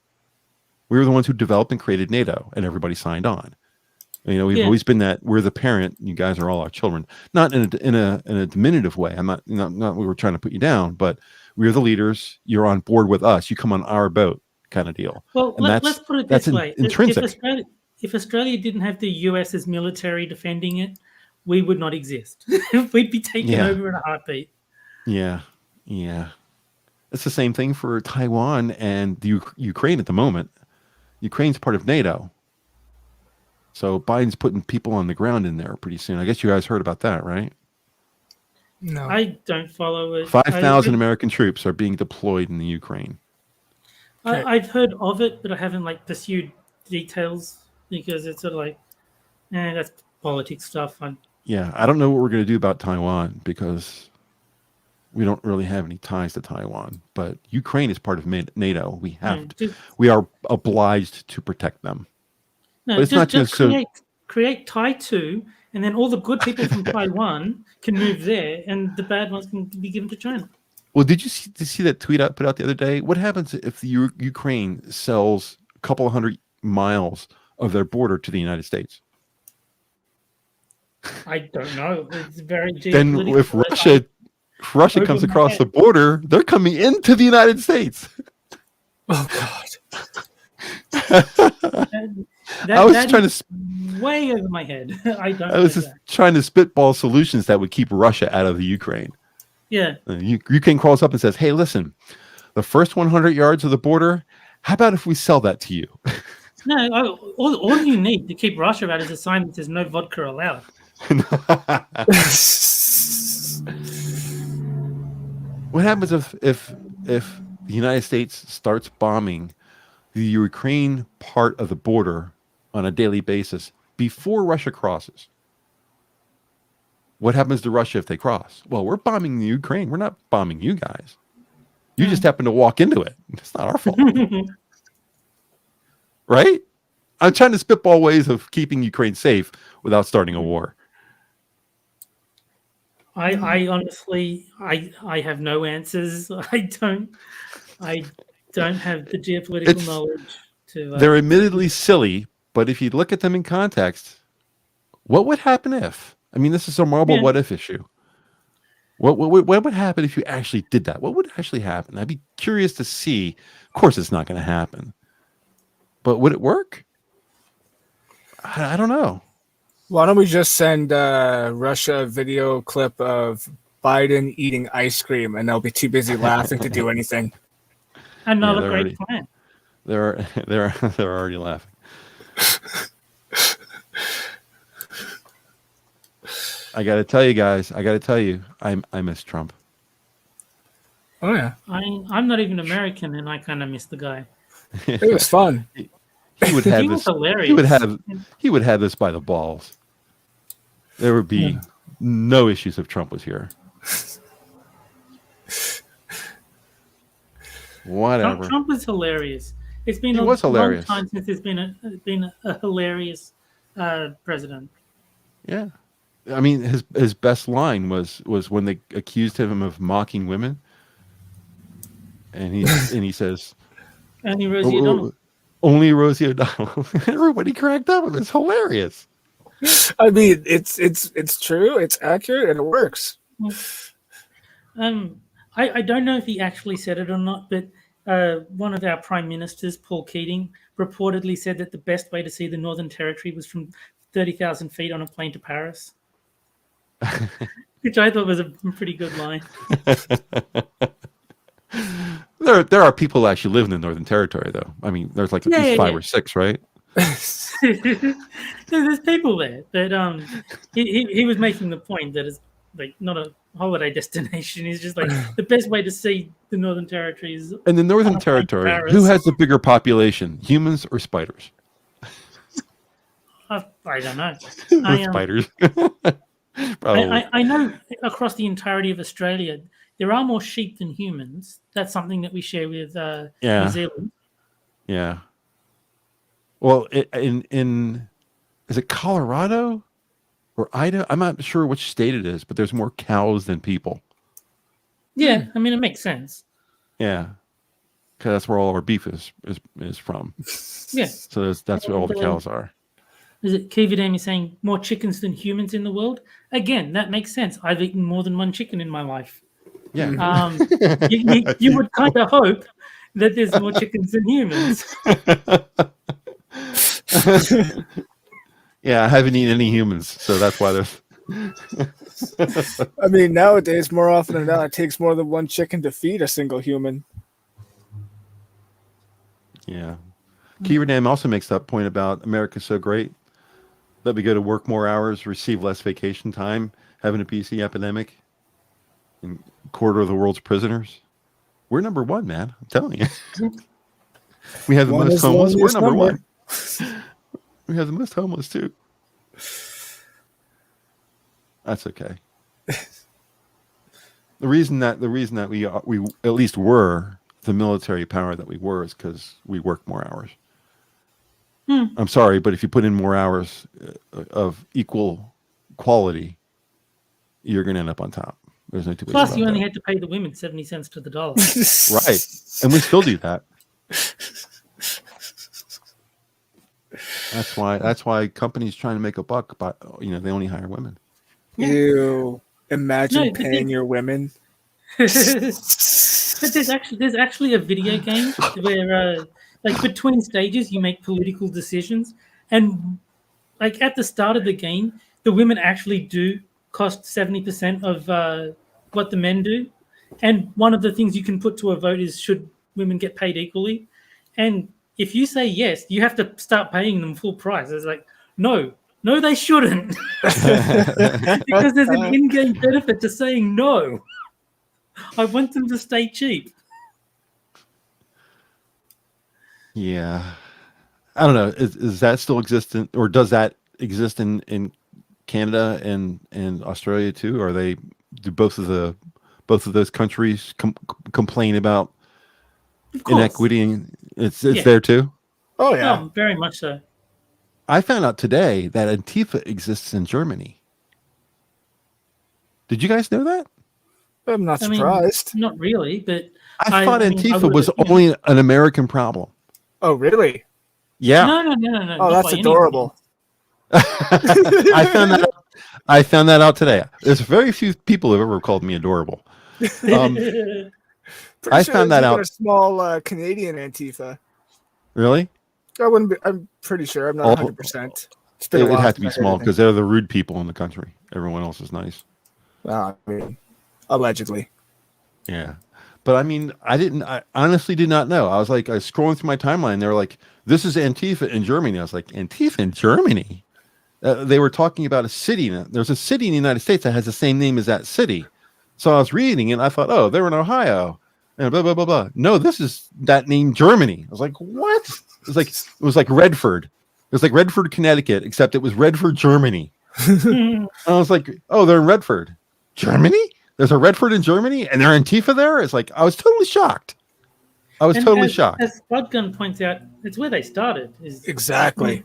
[SPEAKER 3] We were the ones who developed and created NATO, and everybody signed on. We've always been that. We're the parent. You guys are all our children. Not in a diminutive way. I'm not we were trying to put you down, but we're the leaders. You're on board with us. You come on our boat, kind of deal.
[SPEAKER 2] Well, let's put it this way:
[SPEAKER 3] intrinsic.
[SPEAKER 2] If Australia didn't have the US's military defending it, we would not exist. We'd be taken over in a heartbeat.
[SPEAKER 3] Yeah. It's the same thing for Taiwan and the Ukraine at the moment. Ukraine's part of NATO. So Biden's putting people on the ground in there pretty soon. I guess you guys heard about that, right?
[SPEAKER 2] No. I don't follow it.
[SPEAKER 3] 5,000 American troops are being deployed in the Ukraine.
[SPEAKER 2] I've heard of it, but I haven't pursued details because it's sort of that's politics stuff.
[SPEAKER 3] Yeah, I don't know what we're going to do about Taiwan because we don't really have any ties to Taiwan, but Ukraine is part of NATO. We are obliged to protect them.
[SPEAKER 2] No, but it's not just create Tai-2, and then all the good people from Taiwan can move there, and the bad ones can be given to China.
[SPEAKER 3] Well, did you see that tweet I put out the other day? What happens if the Ukraine sells a couple of 100 miles of their border to the United States?
[SPEAKER 2] I don't know. It's very
[SPEAKER 3] then if Russia comes across the border, they're coming into the United States.
[SPEAKER 1] Oh God!
[SPEAKER 3] I was trying to
[SPEAKER 2] way over my head. I
[SPEAKER 3] was just trying to spitball solutions that would keep Russia out of the Ukraine.
[SPEAKER 2] Yeah.
[SPEAKER 3] Ukraine crawls up and says, "Hey, listen, the first 100 yards of the border. How about if we sell that to you?"
[SPEAKER 2] all you need to keep Russia out is a sign that says no vodka allowed.
[SPEAKER 3] What happens if the United States starts bombing the Ukraine part of the border on a daily basis before Russia crosses? What happens to Russia if they cross? Well, we're bombing the Ukraine. We're not bombing you guys. You just happen to walk into it. It's not our fault. Right? I'm trying to spitball ways of keeping Ukraine safe without starting a war.
[SPEAKER 2] I honestly, I have no answers. I don't have the geopolitical knowledge to.
[SPEAKER 3] They're admittedly silly, but if you look at them in context, what would happen if? I mean, this is a marble what if issue. What would happen if you actually did that? What would actually happen? I'd be curious to see. Of course, it's not going to happen, but would it work? I don't know.
[SPEAKER 1] Why don't we just send Russia a video clip of Biden eating ice cream, and they'll be too busy laughing to do anything.
[SPEAKER 2] Another great plan.
[SPEAKER 3] They're already laughing. I got to tell you guys. I miss Trump.
[SPEAKER 1] Oh yeah.
[SPEAKER 2] I'm not even American, and I kind of miss the guy.
[SPEAKER 1] It was fun.
[SPEAKER 3] He would have
[SPEAKER 2] He was
[SPEAKER 3] this.
[SPEAKER 2] hilarious.
[SPEAKER 3] He would have this by the balls. There would be no issues if Trump was here. Whatever.
[SPEAKER 2] Trump was hilarious. It's been
[SPEAKER 3] He was hilarious.
[SPEAKER 2] long time since there's been a hilarious president.
[SPEAKER 3] Yeah. I mean, his best line was when they accused him of mocking women, and he says,
[SPEAKER 2] Only Rosie O'Donnell.
[SPEAKER 3] Only Rosie O'Donnell. Everybody cracked up. It was hilarious.
[SPEAKER 1] I mean, it's true, it's accurate, and it works.
[SPEAKER 2] I don't know if he actually said it or not, but one of our prime ministers, Paul Keating, reportedly said that the best way to see the Northern Territory was from 30,000 feet on a plane to Paris. Which I thought was a pretty good line.
[SPEAKER 3] There are people who actually live in the Northern Territory, though. I mean, there's like at least 5 or 6, right?
[SPEAKER 2] There's people there, but he was making the point that it's like not a holiday destination. He's just like the best way to see the Northern Territory is.
[SPEAKER 3] In the Northern Territory, who has the bigger population, humans or spiders?
[SPEAKER 2] I don't know.
[SPEAKER 3] Spiders.
[SPEAKER 2] I know across the entirety of Australia, there are more sheep than humans. That's something that we share with New Zealand.
[SPEAKER 3] Yeah. Well, in is it Colorado or Idaho? I'm not sure which state it is, but there's more cows than people.
[SPEAKER 2] Yeah, I mean, it makes sense.
[SPEAKER 3] Yeah, because that's where all our beef is from.
[SPEAKER 2] Yeah.
[SPEAKER 3] So that's where all the cows are.
[SPEAKER 2] Is it Kivadam is saying more chickens than humans in the world? Again, that makes sense. I've eaten more than one chicken in my life.
[SPEAKER 3] Yeah.
[SPEAKER 2] You would kind of hope that there's more chickens than humans.
[SPEAKER 3] Yeah, I haven't eaten any humans, so that's why there's.
[SPEAKER 1] I mean, nowadays, more often than not, it takes more than one chicken to feed a single human.
[SPEAKER 3] Yeah. Kivadam also makes that point about America's so great that we go to work more hours, receive less vacation time, having a PC epidemic, and quarter of the world's prisoners. We're number one, man. I'm telling you. We have the most homeless. We're number one. We have the most homeless too. That's okay. The reason that we at least were the military power that we were is because we work more hours. I'm sorry, but if you put in more hours of equal quality, you're going to end up on top. There's no two ways
[SPEAKER 2] Plus,
[SPEAKER 3] about
[SPEAKER 2] you only
[SPEAKER 3] that.
[SPEAKER 2] had to pay the women 70 cents to the dollar.
[SPEAKER 3] Right, and we still do that. That's why companies trying to make a buck, but they only hire women.
[SPEAKER 1] Ew! Imagine paying your women.
[SPEAKER 2] But there's actually a video game where, like, between stages, you make political decisions, and like at the start of the game, the women actually do cost 70% of what the men do, and one of the things you can put to a vote is should women get paid equally, and if you say yes, you have to start paying them full price. It's like, no, they shouldn't. Because there's an in-game benefit to saying no. I want them to stay cheap.
[SPEAKER 3] Yeah. I don't know. Is that still existent, or does that exist in Canada and Australia too? Are they, do both of those countries complain about inequity? And it's there too?
[SPEAKER 1] Oh yeah.
[SPEAKER 2] Oh, very much so.
[SPEAKER 3] I found out today that Antifa exists in Germany. Did you guys know that?
[SPEAKER 1] I'm not surprised.
[SPEAKER 2] Not really, but
[SPEAKER 3] I thought Antifa was only an American problem.
[SPEAKER 1] Oh, really?
[SPEAKER 3] Yeah.
[SPEAKER 2] No.
[SPEAKER 1] Oh, that's adorable.
[SPEAKER 3] I found that out today. There's very few people who've ever called me adorable. I found that out.
[SPEAKER 1] A small Canadian Antifa.
[SPEAKER 3] Really?
[SPEAKER 1] I'm pretty sure. I'm not 100%.
[SPEAKER 3] It had to be small because they're the rude people in the country. Everyone else is nice.
[SPEAKER 1] Well, I mean, allegedly.
[SPEAKER 3] Yeah. But I mean, I honestly did not know. I was scrolling through my timeline. They were like, this is Antifa in Germany. I was like, Antifa in Germany? They were talking about a city. There's a city in the United States that has the same name as that city. So I was reading it and I thought, oh, they were in Ohio. And blah, blah, blah, blah. No, this is that name Germany. I was like, what? It was like Redford. It was like Redford, Connecticut, except it was Redford, Germany. And I was like, oh, they're in Redford. Germany? There's a Redford in Germany and they're Antifa there? It's like, I was totally shocked. As
[SPEAKER 2] Spudgun points out, it's where they started.
[SPEAKER 1] Exactly.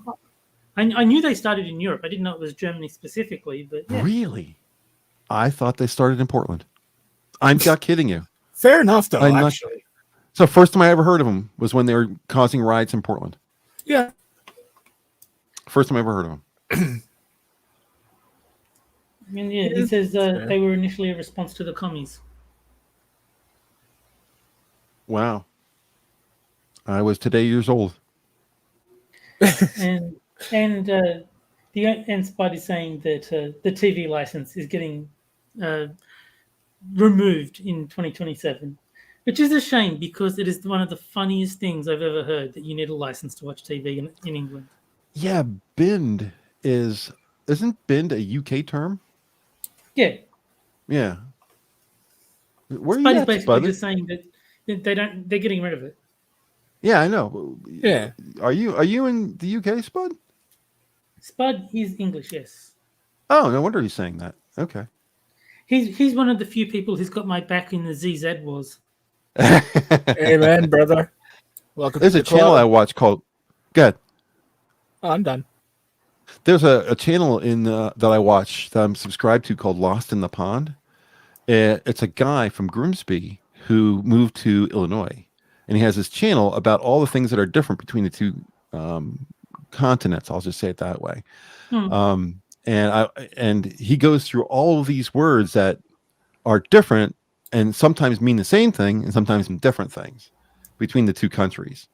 [SPEAKER 2] I knew they started in Europe. I didn't know it was Germany specifically, but yeah.
[SPEAKER 3] Really? I thought they started in Portland. I'm not kidding you.
[SPEAKER 1] Fair enough, though, actually.
[SPEAKER 3] So first time I ever heard of them was when they were causing riots in Portland.
[SPEAKER 1] Yeah.
[SPEAKER 3] First time I ever heard of them.
[SPEAKER 2] He says they were initially a response to the commies.
[SPEAKER 3] Wow. I was today years old.
[SPEAKER 2] and Spud is saying that the TV license is getting removed in 2027, which is a shame because it is one of the funniest things I've ever heard, that you need a license to watch TV in England.
[SPEAKER 3] Yeah, binned isn't binned a UK term?
[SPEAKER 2] Yeah.
[SPEAKER 3] Yeah. Where
[SPEAKER 2] Spud
[SPEAKER 3] are you
[SPEAKER 2] is
[SPEAKER 3] at,
[SPEAKER 2] basically
[SPEAKER 3] Spud?
[SPEAKER 2] just saying that they're getting rid of it.
[SPEAKER 3] Yeah, I know.
[SPEAKER 1] Yeah.
[SPEAKER 3] Are you in the UK, Spud?
[SPEAKER 2] Spud is English, yes.
[SPEAKER 3] Oh, no wonder he's saying that. Okay.
[SPEAKER 2] He's one of the few people who's got my back in the ZZ wars.
[SPEAKER 1] Amen, brother. Welcome.
[SPEAKER 3] There's a channel I watch called. Good.
[SPEAKER 1] Oh, I'm done.
[SPEAKER 3] There's a channel that I watch that I'm subscribed to called Lost in the Pond. It's a guy from Grimsby who moved to Illinois, and he has this channel about all the things that are different between the two continents. I'll just say it that way. And he goes through all of these words that are different and sometimes mean the same thing and sometimes mean different things between the two countries.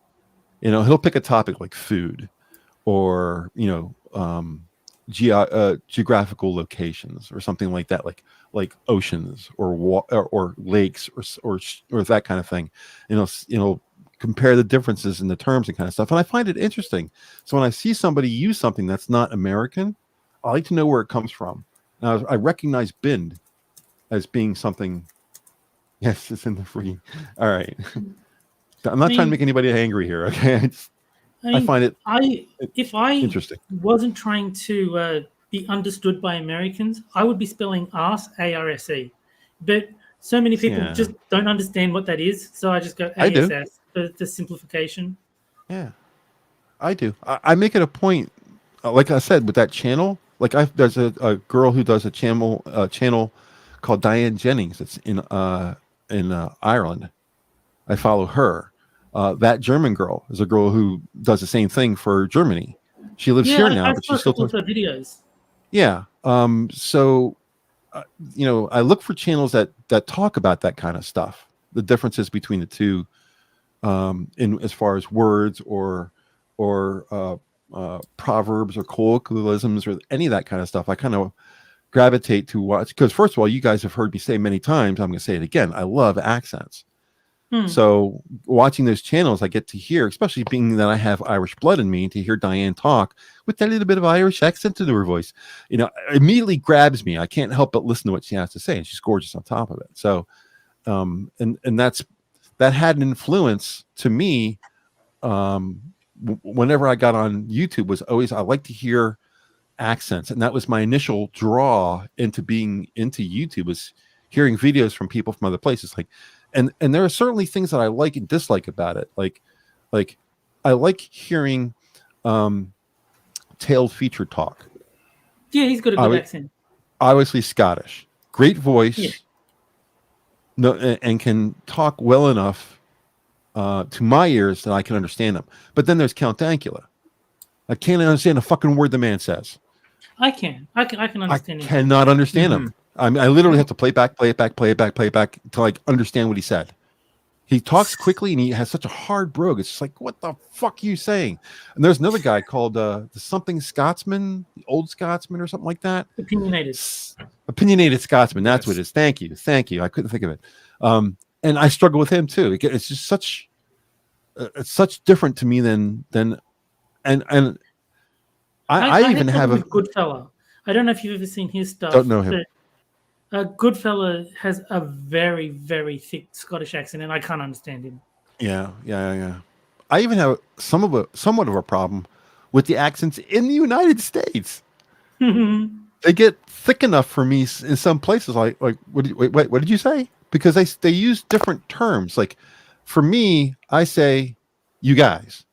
[SPEAKER 3] He'll pick a topic like food or, geographical locations or something like that, like oceans or lakes or that kind of thing. Compare the differences in the terms and kind of stuff. And I find it interesting. So when I see somebody use something that's not American, I like to know where it comes from. Now, I recognize binned as being something. Yes, it's in the free. All right. I'm not trying to make anybody angry here. Okay. I find it
[SPEAKER 2] if I
[SPEAKER 3] interesting.
[SPEAKER 2] wasn't trying to be understood by Americans, I would be spelling arse, A-R-S-E. But so many people just don't understand what that is. So I just go ASS for the simplification.
[SPEAKER 3] Yeah, I do. I make it a point, like I said, with that channel. There's a girl who does a channel called Diane Jennings. It's in Ireland. I follow her. That German girl is a girl who does the same thing for Germany. She lives here now, but she still does
[SPEAKER 2] her videos.
[SPEAKER 3] Yeah. So, I look for channels that talk about that kind of stuff, the differences between the two, in as far as words or proverbs or colloquialisms or any of that kind of stuff. I kind of gravitate to watch because, first of all, you guys have heard me say many times. I'm going to say it again. I love accents. So watching those channels, I get to hear, especially being that I have Irish blood in me, to hear Diane talk with that little bit of Irish accent to her voice, immediately grabs me. I can't help but listen to what she has to say, and she's gorgeous on top of it. So, and that had an influence to me. Whenever I got on YouTube, was always I like to hear accents, and that was my initial draw into being into YouTube, was hearing videos from people from other places. And there are certainly things that I like and dislike about it. Like I like hearing tailed feature talk.
[SPEAKER 2] Yeah, he's got a good accent.
[SPEAKER 3] Obviously Scottish, great voice. No, and can talk well enough to my ears that I can understand him. But then there's Count Dankula. I can't understand a fucking word the man says.
[SPEAKER 2] I can understand him.
[SPEAKER 3] I cannot understand him. I literally have to play it back until I understand what he said. He talks quickly and he has such a hard brogue. It's just like, what the fuck are you saying? And there's another guy called the something Scotsman, the old Scotsman or something like that. Opinionated Scotsman. That's what it is. Thank you. I couldn't think of it. And I struggle with him too. It's just such it's such different to me than I even have a
[SPEAKER 2] Goodfella. I don't know if you've ever seen his stuff.
[SPEAKER 3] Don't know him.
[SPEAKER 2] Goodfella has a very, very thick Scottish accent, and I can't understand him.
[SPEAKER 3] Yeah. I even have somewhat of a problem with the accents in the United States. They get thick enough for me in some places. Like what did you say? Because they use different terms. Like for me, I say you guys.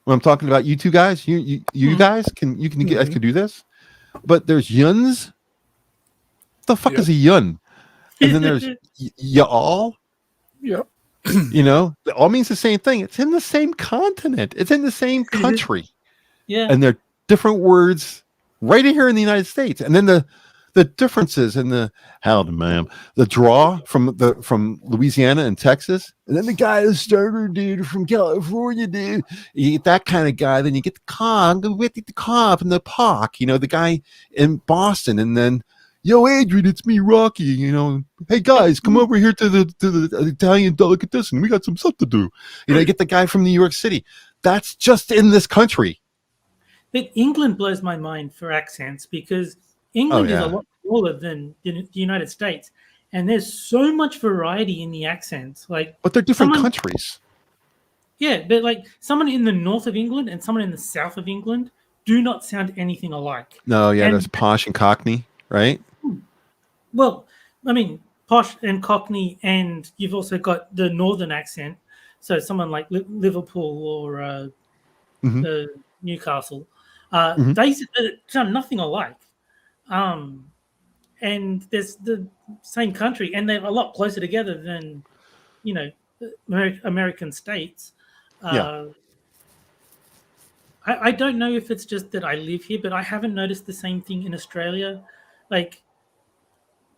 [SPEAKER 3] When I'm talking about you two guys, you guys you guys can do this. But there's yuns. The fuck is a yun? And then there's y'all.
[SPEAKER 1] Yep.
[SPEAKER 3] It all means the same thing. It's in the same continent. It's in the same country.
[SPEAKER 2] Yeah.
[SPEAKER 3] And they're different words right here in the United States. And then the differences in the the draw from Louisiana and Texas, and then the guy the starter dude from California, dude. You get that kind of guy, then you get the con from the POC, the guy in Boston, and then yo, Adrian, it's me, Rocky. Hey guys, come over here to the Italian delicatessen. We got some stuff to do. You get the guy from New York City. That's just in this country.
[SPEAKER 2] But England blows my mind for accents, because England is a lot smaller than the United States, and there's so much variety in the accents.
[SPEAKER 3] But they're different countries.
[SPEAKER 2] Yeah, but someone in the north of England and someone in the south of England do not sound anything alike.
[SPEAKER 3] No, there's posh and Cockney, right?
[SPEAKER 2] Well, I mean, posh and Cockney, and you've also got the northern accent. So someone like Liverpool or Newcastle, they sound nothing alike. And there's the same country, and they're a lot closer together than, American states. I don't know if it's just that I live here, but I haven't noticed the same thing in Australia.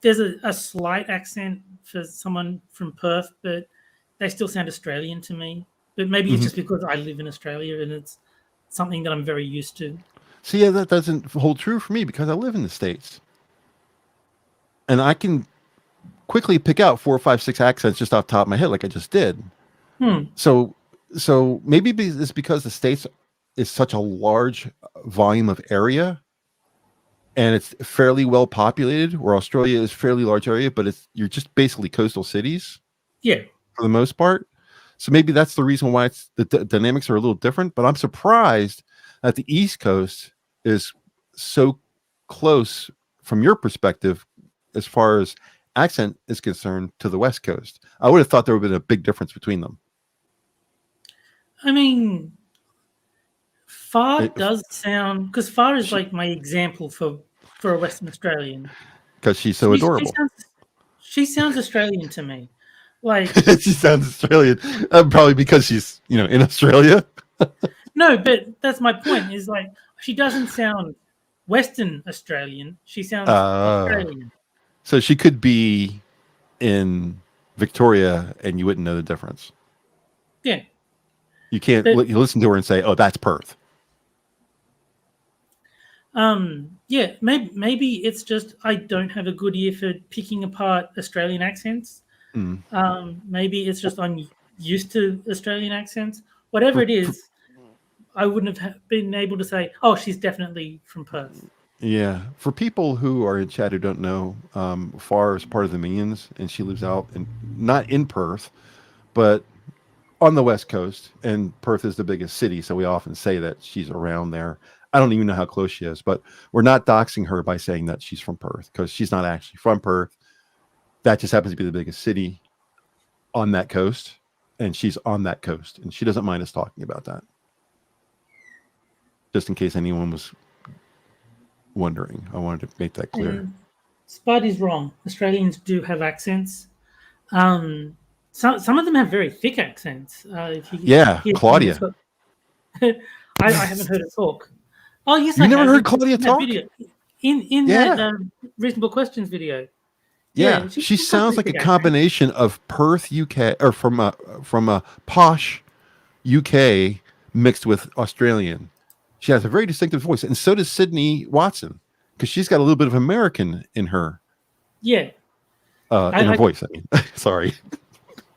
[SPEAKER 2] There's a slight accent for someone from Perth, but they still sound Australian to me. But maybe it's just because I live in Australia and it's something that I'm very used to.
[SPEAKER 3] See, that doesn't hold true for me because I live in the States. And I can quickly pick out 4, 5, 6 accents just off the top of my head, like I just did. So maybe it's because the States is such a large volume of area, and it's fairly well populated, where Australia is fairly large area, but you're just basically coastal cities.
[SPEAKER 2] Yeah.
[SPEAKER 3] For the most part. So maybe that's the reason why the dynamics are a little different, but I'm surprised that the East Coast is so close from your perspective as far as accent is concerned to the West Coast. I would have thought there would have been a big difference between them.
[SPEAKER 2] I mean, Far does sound, because Far is like my example for a Western Australian.
[SPEAKER 3] Because she's so adorable.
[SPEAKER 2] She sounds Australian to me.
[SPEAKER 3] She sounds Australian, probably because she's in Australia.
[SPEAKER 2] No, but that's my point. Is she doesn't sound Western Australian. She sounds Australian.
[SPEAKER 3] So she could be in Victoria, and you wouldn't know the difference.
[SPEAKER 2] Yeah.
[SPEAKER 3] You can't you listen to her and say, "Oh, that's Perth."
[SPEAKER 2] Yeah, maybe it's just I don't have a good ear for picking apart Australian accents. Maybe it's just I'm used to Australian accents. Whatever it is, I wouldn't have been able to say, "Oh, she's definitely from Perth."
[SPEAKER 3] Yeah, for people who are in chat who don't know, Far is part of the Minions, and she lives out in not in Perth, but on the West Coast. And Perth is the biggest city, so we often say that she's around there. I don't even know how close she is, but we're not doxing her by saying that she's from Perth because she's not actually from Perth. That just happens to be the biggest city on that coast, and she's on that coast, and she doesn't mind us talking about that. Just in case anyone was wondering, I wanted to make that clear.
[SPEAKER 2] Spud is wrong. Australians do have accents. Some of them have very thick accents.
[SPEAKER 3] Claudia.
[SPEAKER 2] I haven't heard her talk. Oh yes,
[SPEAKER 3] you
[SPEAKER 2] I
[SPEAKER 3] never
[SPEAKER 2] have.
[SPEAKER 3] heard Claudia talk?
[SPEAKER 2] In that Reasonable Questions video.
[SPEAKER 3] Yeah, she sounds like a combination of Perth, UK, or from a posh UK mixed with Australian. She has a very distinctive voice, and so does Sydney Watson, because she's got a little bit of American in her.
[SPEAKER 2] Yeah,
[SPEAKER 3] in her voice. I mean, sorry.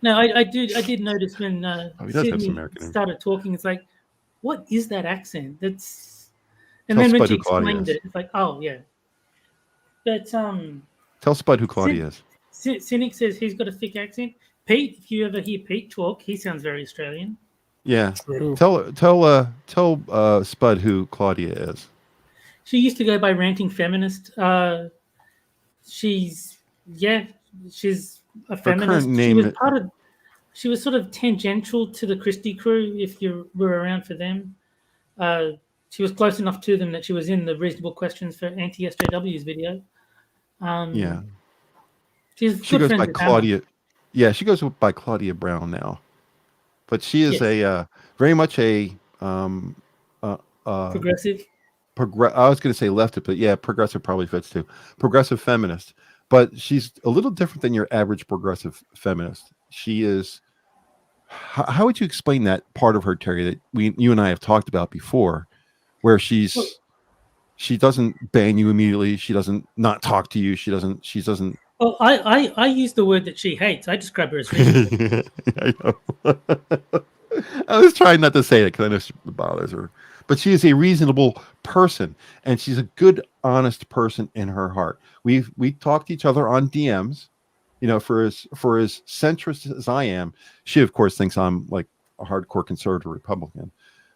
[SPEAKER 2] No, I did notice when Sydney started talking. It's like, what is that accent? That's, and then when she explained it, it's like, oh yeah. But
[SPEAKER 3] tell Spud who Claudia is.
[SPEAKER 2] Cynic says he's got a thick accent. Pete, if you ever hear Pete talk, he sounds very Australian.
[SPEAKER 3] Yeah.
[SPEAKER 1] True.
[SPEAKER 3] Tell Spud who Claudia is.
[SPEAKER 2] She used to go by Ranting Feminist. She's a feminist. She was sort of tangential to the Christie crew, if you were around for them. She was close enough to them that she was in the Reasonable Questions for Anti-SJW's video.
[SPEAKER 3] She goes by Claudia. Yeah, she goes by Claudia Brown now. But she is very much a
[SPEAKER 2] progressive.
[SPEAKER 3] I was going to say leftist, but yeah, progressive probably fits too. Progressive feminist. But she's a little different than your average progressive feminist. She is. How would you explain that part of her, Terry, that you and I have talked about before, where she doesn't ban you immediately, she doesn't not talk to you, she doesn't.
[SPEAKER 2] Well, I use the word that she hates. I describe her as reasonable.
[SPEAKER 3] I know. I was trying not to say it because I know it bothers her. But she is a reasonable person, and she's a good, honest person in her heart. We talked to each other on DMs, for as centrist as I am. She, of course, thinks I'm like a hardcore conservative Republican.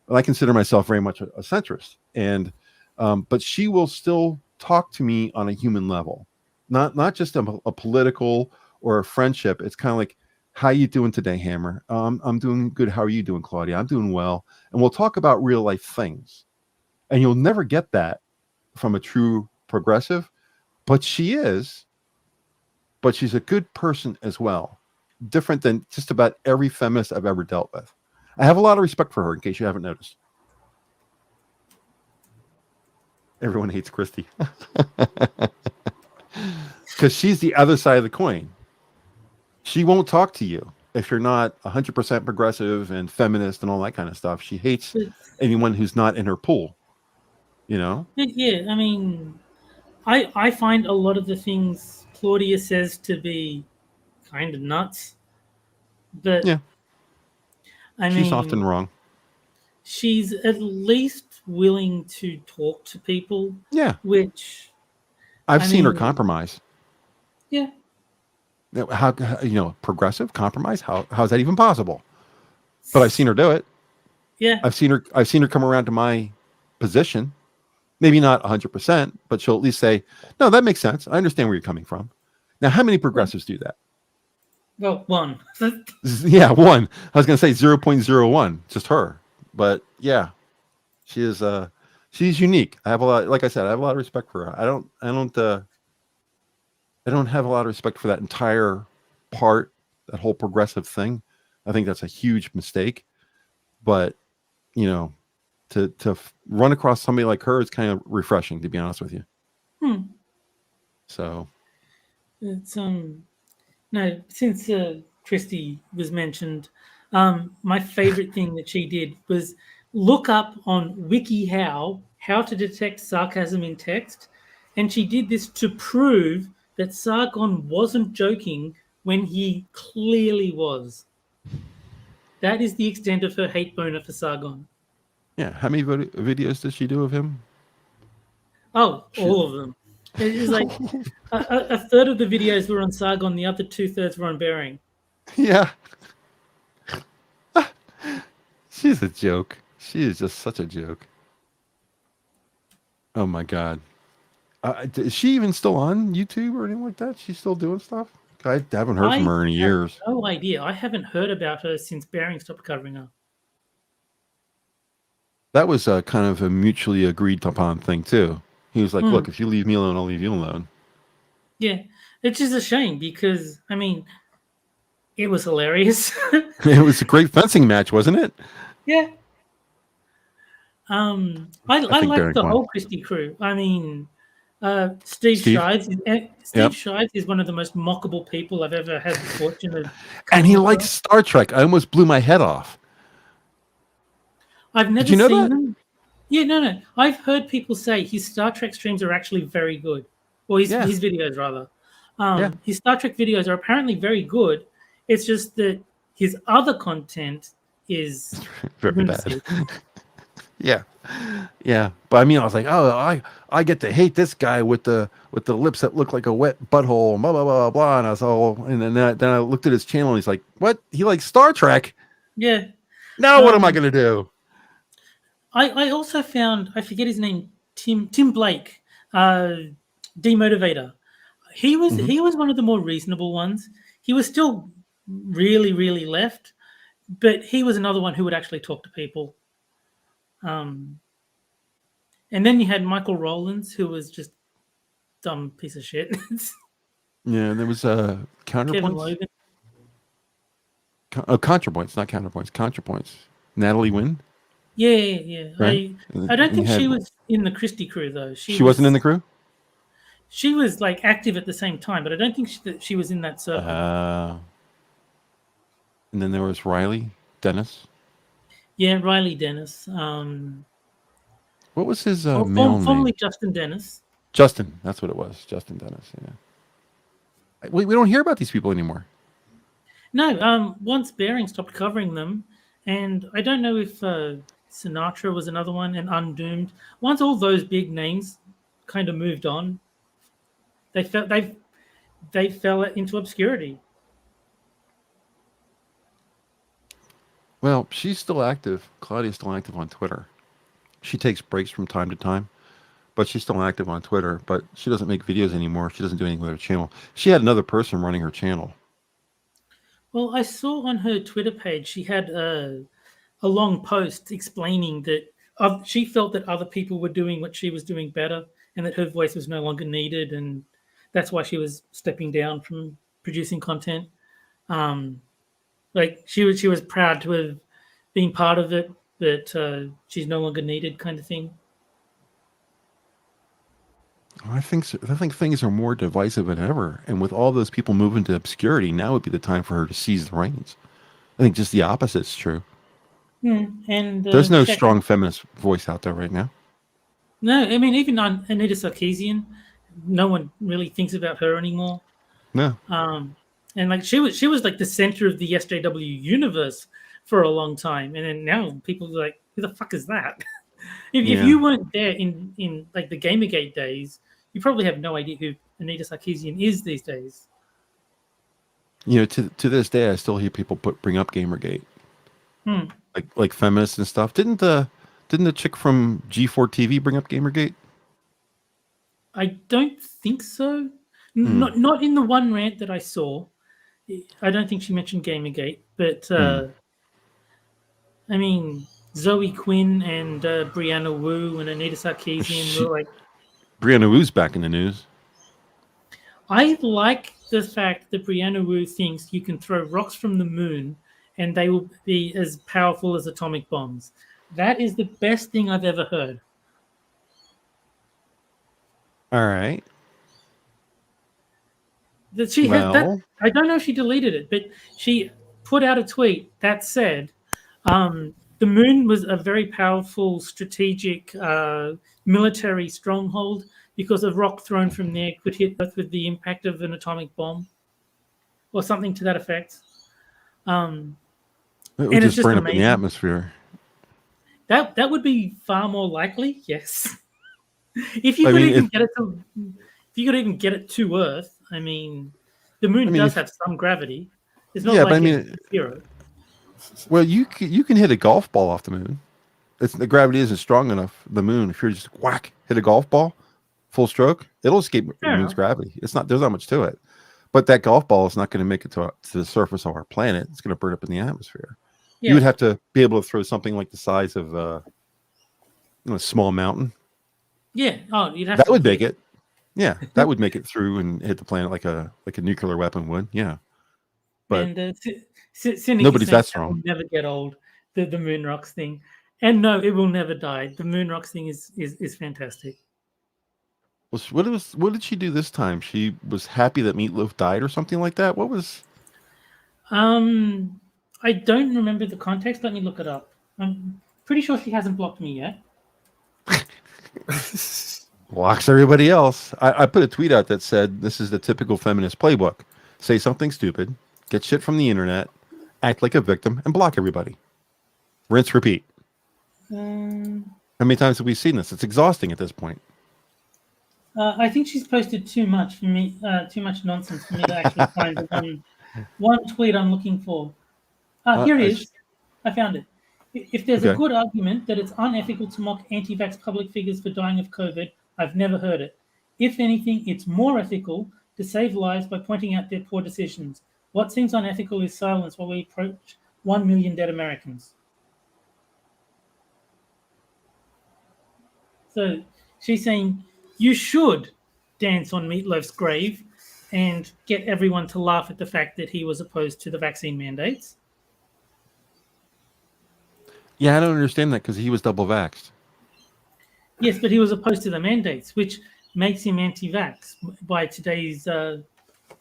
[SPEAKER 3] But I consider myself very much a centrist, and but she will still talk to me on a human level, not just a political or a friendship. It's kind of like, how you doing today, Hammer? I'm doing good. How are you doing, Claudia? I'm doing well. And we'll talk about real life things. And you'll never get that from a true progressive, but she's a good person as well. Different than just about every feminist I've ever dealt with. I have a lot of respect for her, in case you haven't noticed. Everyone hates Christy. Because she's the other side of the coin. She won't talk to you if you're not 100% progressive and feminist and all that kind of stuff. She hates anyone who's not in her pool, Yeah,
[SPEAKER 2] I mean, I find a lot of the things Claudia says to be kind of nuts. But
[SPEAKER 3] yeah,
[SPEAKER 2] I mean,
[SPEAKER 3] she's often wrong.
[SPEAKER 2] She's at least willing to talk to people.
[SPEAKER 3] Yeah,
[SPEAKER 2] which
[SPEAKER 3] I've seen her compromise.
[SPEAKER 2] Yeah.
[SPEAKER 3] How progressive compromise? How's that even possible? But I've seen her do it.
[SPEAKER 2] Yeah,
[SPEAKER 3] I've seen her come around to my position. Maybe not 100%, but she'll at least say, "No, that makes sense. I understand where you're coming from." Now, how many progressives do that?
[SPEAKER 2] Well, one.
[SPEAKER 3] Yeah, one. I was going to say 0.01, just her. But yeah, she is. She's unique. I have a lot. Like I said, I have a lot of respect for her. I don't have a lot of respect for that entire part, that whole progressive thing. I think that's a huge mistake. But, to run across somebody like her is kind of refreshing, to be honest with you. So.
[SPEAKER 2] It's no, since Christy was mentioned, my favorite thing that she did was look up on WikiHow how to detect sarcasm in text, and she did this to prove that Sargon wasn't joking when he clearly was. That is the extent of her hate boner for Sargon.
[SPEAKER 3] Yeah. How many videos does she do of him?
[SPEAKER 2] Oh, all of them. It is like a third of the videos were on Sargon, the other 2/3 were on Bering.
[SPEAKER 3] Yeah. She's a joke. She is just such a joke. Oh my god. Is she even still on YouTube or anything like that? She's still doing stuff? I haven't heard from her in years.
[SPEAKER 2] No idea. I haven't heard about her since Bering stopped covering her.
[SPEAKER 3] That was a kind of a mutually agreed upon thing too. He was like, "Look, if you leave me alone, I'll leave you alone."
[SPEAKER 2] Yeah, it's just a shame because I mean, it was hilarious.
[SPEAKER 3] It was a great fencing match, wasn't it?
[SPEAKER 2] Yeah. I like the whole Christie crew. I mean, Steve Shives. Steve Shives is one of the most mockable people I've ever had the fortune of.
[SPEAKER 3] And he likes Star Trek. I almost blew my head off.
[SPEAKER 2] I've never seen them. Yeah, no. I've heard people say his Star Trek streams are actually very good. Or his videos, rather. His Star Trek videos are apparently very good. It's just that his other content is
[SPEAKER 3] very bad. Yeah. But I mean, I was like, oh, I get to hate this guy with the lips that look like a wet butthole, blah blah blah blah. And I was all, and then I looked at his channel, and he's like, what? He likes Star Trek?
[SPEAKER 2] Yeah.
[SPEAKER 3] Now what am I gonna do?
[SPEAKER 2] I also found, I forget his name, Tim Blake, Demotivator. He was one of the more reasonable ones. He was still really, really left, but he was another one who would actually talk to people. And then you had Michael Rowlands, who was just dumb piece of shit.
[SPEAKER 3] Yeah, and there was Counterpoints. Counterpoints, not Counterpoints. Counterpoints. Natalie Wynn.
[SPEAKER 2] Yeah.
[SPEAKER 3] Right?
[SPEAKER 2] I don't think she was in the Christie crew though.
[SPEAKER 3] She wasn't in the crew.
[SPEAKER 2] She was like active at the same time, but I don't think she was in that circle.
[SPEAKER 3] And then there was Riley Dennis.
[SPEAKER 2] Yeah, Riley Dennis.
[SPEAKER 3] What was his male name?
[SPEAKER 2] Formerly Justin Dennis.
[SPEAKER 3] Justin, that's what it was. Justin Dennis. Yeah. We don't hear about these people anymore.
[SPEAKER 2] No. Once Bering stopped covering them, and I don't know if Sinatra was another one, and Undoomed. Once all those big names kind of moved on, they fell into obscurity.
[SPEAKER 3] Well, she's still active. Claudia's still active on Twitter. She takes breaks from time to time, but she's still active on Twitter. But she doesn't make videos anymore. She doesn't do anything with her channel. She had another person running her channel.
[SPEAKER 2] Well, I saw on her Twitter page she had a long post explaining that she felt that other people were doing what she was doing better, and that her voice was no longer needed, and that's why she was stepping down from producing content. Like she was proud to have been part of it, but she's no longer needed, kind of thing.
[SPEAKER 3] I think things are more divisive than ever, and with all those people moving to obscurity, now would be the time for her to seize the reins. I think just the opposite is true.
[SPEAKER 2] And
[SPEAKER 3] there's no strong feminist voice out there right now.
[SPEAKER 2] No, I mean even on Anita Sarkeesian, no one really thinks about her anymore.
[SPEAKER 3] No.
[SPEAKER 2] And like she was like the center of the SJW universe for a long time, and then now people are like, who the fuck is that? if you weren't there in like the Gamergate days, you probably have no idea who Anita Sarkeesian is these days.
[SPEAKER 3] You know, to this day, I still hear people bring up Gamergate, like feminists and stuff. Didn't the chick from G4 TV bring up Gamergate?
[SPEAKER 2] I don't think so. Not in the one rant that I saw. I don't think she mentioned Gamergate, but I mean, Zoe Quinn and Brianna Wu and Anita Sarkeesian were like.
[SPEAKER 3] Brianna Wu's back in the news.
[SPEAKER 2] I like the fact that Brianna Wu thinks you can throw rocks from the moon and they will be as powerful as atomic bombs. That is the best thing I've ever heard.
[SPEAKER 3] All right.
[SPEAKER 2] That she had that. I don't know if she deleted it, but she put out a tweet that said, the moon was a very powerful strategic military stronghold because a rock thrown from there could hit Earth with the impact of an atomic bomb. or something to that effect.
[SPEAKER 3] It
[SPEAKER 2] And
[SPEAKER 3] would
[SPEAKER 2] it's
[SPEAKER 3] just
[SPEAKER 2] just
[SPEAKER 3] burn up in the
[SPEAKER 2] amazing.
[SPEAKER 3] atmosphere.
[SPEAKER 2] That would be far more likely, yes. If you
[SPEAKER 3] I
[SPEAKER 2] could
[SPEAKER 3] mean,
[SPEAKER 2] even get it to, if you could even get it to Earth, I mean, the moon does have some gravity. It's not
[SPEAKER 3] yeah,
[SPEAKER 2] like
[SPEAKER 3] but I mean,
[SPEAKER 2] it's zero.
[SPEAKER 3] well, you can hit a golf ball off the moon. The gravity isn't strong enough. The moon, if you're just whack, hit a golf ball, full stroke, it'll escape the
[SPEAKER 2] Fair
[SPEAKER 3] moon's
[SPEAKER 2] enough.
[SPEAKER 3] gravity. There's not much to it. But that golf ball is not going to make it to the surface of our planet. It's going to burn up in the atmosphere.
[SPEAKER 2] Yeah.
[SPEAKER 3] You would have to be able to throw something like the size of a small mountain.
[SPEAKER 2] Yeah. Oh, you'd have
[SPEAKER 3] That
[SPEAKER 2] to
[SPEAKER 3] would make it. Yeah, that would make it through and hit the planet like a nuclear weapon would. Yeah, but
[SPEAKER 2] And Cynic
[SPEAKER 3] nobody's
[SPEAKER 2] is saying
[SPEAKER 3] that strong.
[SPEAKER 2] will never get old. The moon rocks thing, and no, it will never die. The moon rocks thing is fantastic.
[SPEAKER 3] What did she do this time? She was happy that Meatloaf died or something like that. What was?
[SPEAKER 2] I don't remember the context. Let me look it up. I'm pretty sure she hasn't blocked me yet.
[SPEAKER 3] Blocks everybody else. I put a tweet out that said, "This is the typical feminist playbook: say something stupid, get shit from the internet, act like a victim, and block everybody. Rinse, repeat." How many times have we seen this? It's exhausting at this point.
[SPEAKER 2] I think she's posted too much for me, too much nonsense for me to actually find the one tweet I'm looking for. Here it is. I found it. If there's a good argument that it's unethical to mock anti-vax public figures for dying of COVID, I've never heard it. If anything, it's more ethical to save lives by pointing out their poor decisions. What seems unethical is silence while we approach 1 million dead Americans. So she's saying you should dance on Meatloaf's grave and get everyone to laugh at the fact that he was opposed to the vaccine mandates.
[SPEAKER 3] Yeah, I don't understand that because he was double vaxxed.
[SPEAKER 2] Yes, but he was opposed to the mandates, which makes him anti-vax by today's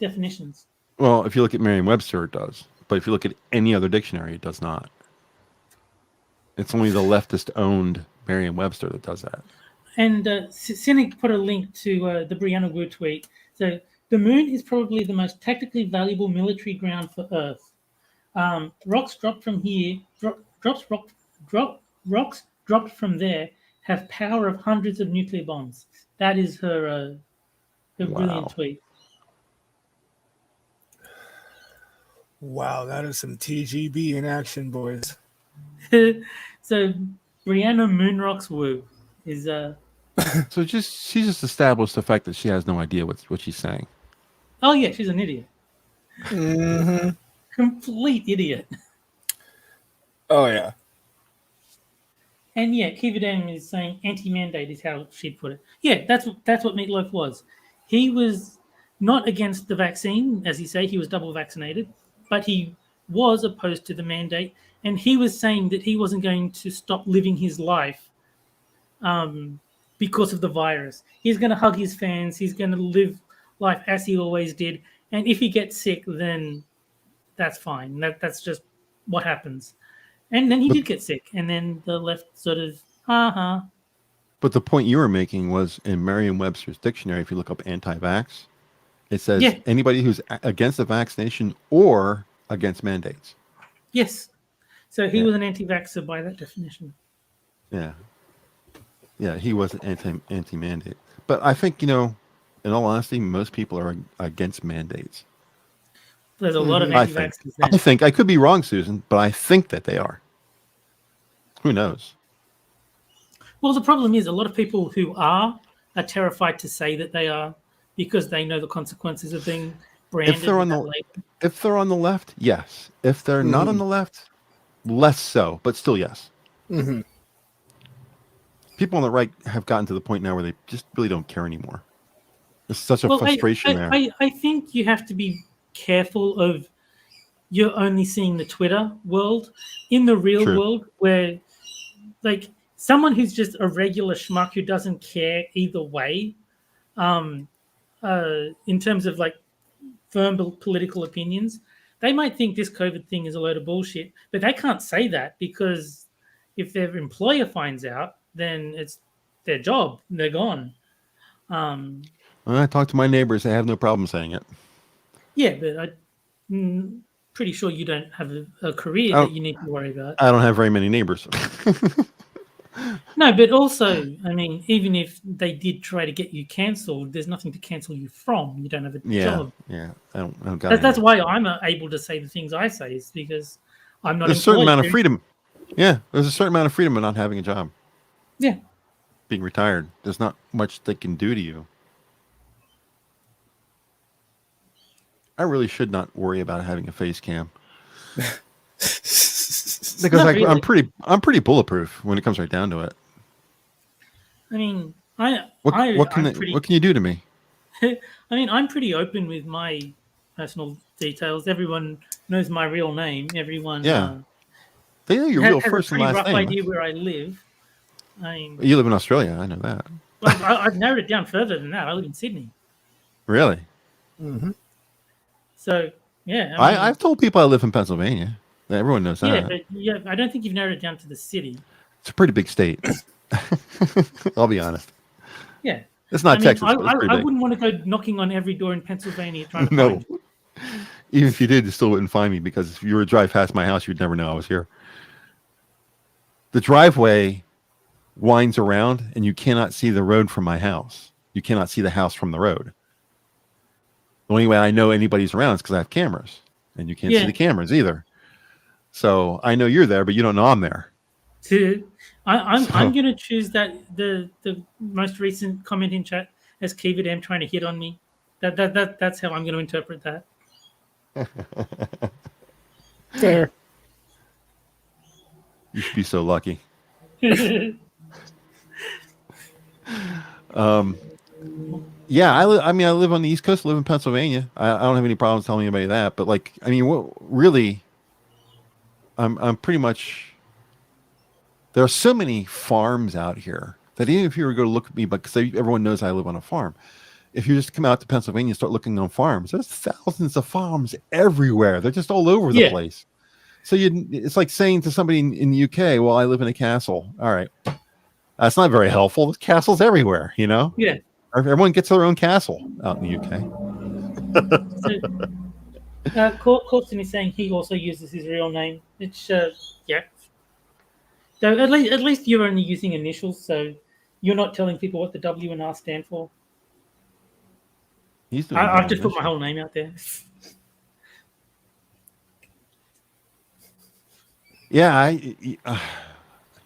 [SPEAKER 2] definitions.
[SPEAKER 3] Well, if you look at Merriam-Webster, it does. But if you look at any other dictionary, it does not. It's only the leftist-owned Merriam-Webster that does that.
[SPEAKER 2] And Cynic put a link to the Brianna Wu tweet. So the moon is probably the most tactically valuable military ground for Earth. Rocks dropped from here, rocks dropped from there have power of hundreds of nuclear bombs. That is her brilliant tweet.
[SPEAKER 1] Wow, that is some TGB in action, boys.
[SPEAKER 2] So Brianna Moonrocks Wu is
[SPEAKER 3] So she just established the fact that she has no idea what she's saying.
[SPEAKER 2] Oh yeah, she's an idiot.
[SPEAKER 1] Mm-hmm.
[SPEAKER 2] Complete idiot.
[SPEAKER 1] Oh yeah.
[SPEAKER 2] And yeah, Kiva Dam is saying anti-mandate is how she'd put it. Yeah, that's what Meatloaf was. He was not against the vaccine, as he say, he was double vaccinated, but he was opposed to the mandate, and he was saying that he wasn't going to stop living his life because of the virus. He's going to hug his fans. He's going to live life as he always did. And if he gets sick, then that's fine. That's just what happens. And then he did get sick. And then the left sort of,
[SPEAKER 3] But the point you were making was in Merriam-Webster's dictionary, if you look up anti-vax, it says anybody who's against the vaccination or against mandates.
[SPEAKER 2] Yes. So he was an anti-vaxxer by that definition.
[SPEAKER 3] Yeah. Yeah, he was anti-mandate. But I think, in all honesty, most people are against mandates.
[SPEAKER 2] There's a lot of anti-vaxxers there.
[SPEAKER 3] I think, I could be wrong, Susan, but I think that they are. Who knows?
[SPEAKER 2] Well, the problem is a lot of people who are terrified to say that they are because they know the consequences of being branded.
[SPEAKER 3] If they're on the left, yes. If they're not on the left, less so, but still yes.
[SPEAKER 1] Mm-hmm.
[SPEAKER 3] People on the right have gotten to the point now where they just really don't care anymore. There's such a frustration there.
[SPEAKER 2] I think you have to be careful of you're only seeing the Twitter world. In the real world, where like someone who's just a regular schmuck who doesn't care either way, in terms of like firm political opinions, they might think this COVID thing is a load of bullshit, but they can't say that because if their employer finds out, then it's their job. They're gone.
[SPEAKER 3] I talk to my neighbors. They have no problem saying it.
[SPEAKER 2] Yeah, but pretty sure you don't have a career
[SPEAKER 3] Oh.
[SPEAKER 2] that you need to worry about.
[SPEAKER 3] I don't have very many neighbors.
[SPEAKER 2] No, but also, I mean, even if they did try to get you cancelled, there's nothing to cancel you from. You don't have a job.
[SPEAKER 3] Yeah. I don't got
[SPEAKER 2] That's why I'm able to say the things I say, is because I'm not
[SPEAKER 3] There's a certain
[SPEAKER 2] employed.
[SPEAKER 3] amount of freedom. Yeah, there's a certain amount of freedom in not having a job.
[SPEAKER 2] Yeah.
[SPEAKER 3] Being retired, there's not much they can do to you. I really should not worry about having a face cam because
[SPEAKER 2] Not really.
[SPEAKER 3] I'm pretty bulletproof when it comes right down to it.
[SPEAKER 2] I mean,
[SPEAKER 3] What can you do to me?
[SPEAKER 2] I mean, I'm pretty open with my personal details. Everyone knows my real name. Everyone
[SPEAKER 3] They know your
[SPEAKER 2] has
[SPEAKER 3] real
[SPEAKER 2] a
[SPEAKER 3] first and
[SPEAKER 2] pretty
[SPEAKER 3] last
[SPEAKER 2] rough
[SPEAKER 3] name.
[SPEAKER 2] idea where I live. I mean,
[SPEAKER 3] You live in Australia, I know that.
[SPEAKER 2] well, I've narrowed it down further than that. I live in Sydney.
[SPEAKER 3] Really?
[SPEAKER 1] Mm-hmm.
[SPEAKER 2] So, yeah.
[SPEAKER 3] I've told people I live in Pennsylvania. Everyone knows that.
[SPEAKER 2] Yeah, but yeah, I don't think you've narrowed it down to the city.
[SPEAKER 3] It's a pretty big state. I'll be honest.
[SPEAKER 2] Yeah.
[SPEAKER 3] It's not Texas.
[SPEAKER 2] I
[SPEAKER 3] big.
[SPEAKER 2] wouldn't want to go knocking on every door in Pennsylvania trying to
[SPEAKER 3] No.
[SPEAKER 2] find you.
[SPEAKER 3] Even if you did, you still wouldn't find me, because if you were to drive past my house, you'd never know I was here. The driveway winds around, and you cannot see the road from my house. You cannot see the house from the road. The only way I know anybody's around is because I have cameras, and you can't see the cameras either. So I know you're there, but you don't know I'm there.
[SPEAKER 2] I'm going to choose that the most recent comment in chat as Keevid M trying to hit on me. That's how I'm going to interpret that.
[SPEAKER 1] Fair.
[SPEAKER 3] You should be so lucky. Yeah, I live on the East Coast. I live in Pennsylvania. I don't have any problems telling anybody that. But really, I'm pretty much. There are so many farms out here that even if you were to go look at me, because everyone knows I live on a farm. If you just come out to Pennsylvania and start looking on farms, there's thousands of farms everywhere. They're just all over the place. So it's like saying to somebody in the UK, "Well, I live in a castle." All right, that's not very helpful. There's castles everywhere, you know.
[SPEAKER 2] Yeah.
[SPEAKER 3] Everyone gets their own castle out in the UK.
[SPEAKER 2] Corson is saying he also uses his real name. It's yeah. So at least you're only using initials, so you're not telling people what the W and R stand for. I've just put my whole name out there.
[SPEAKER 3] Yeah,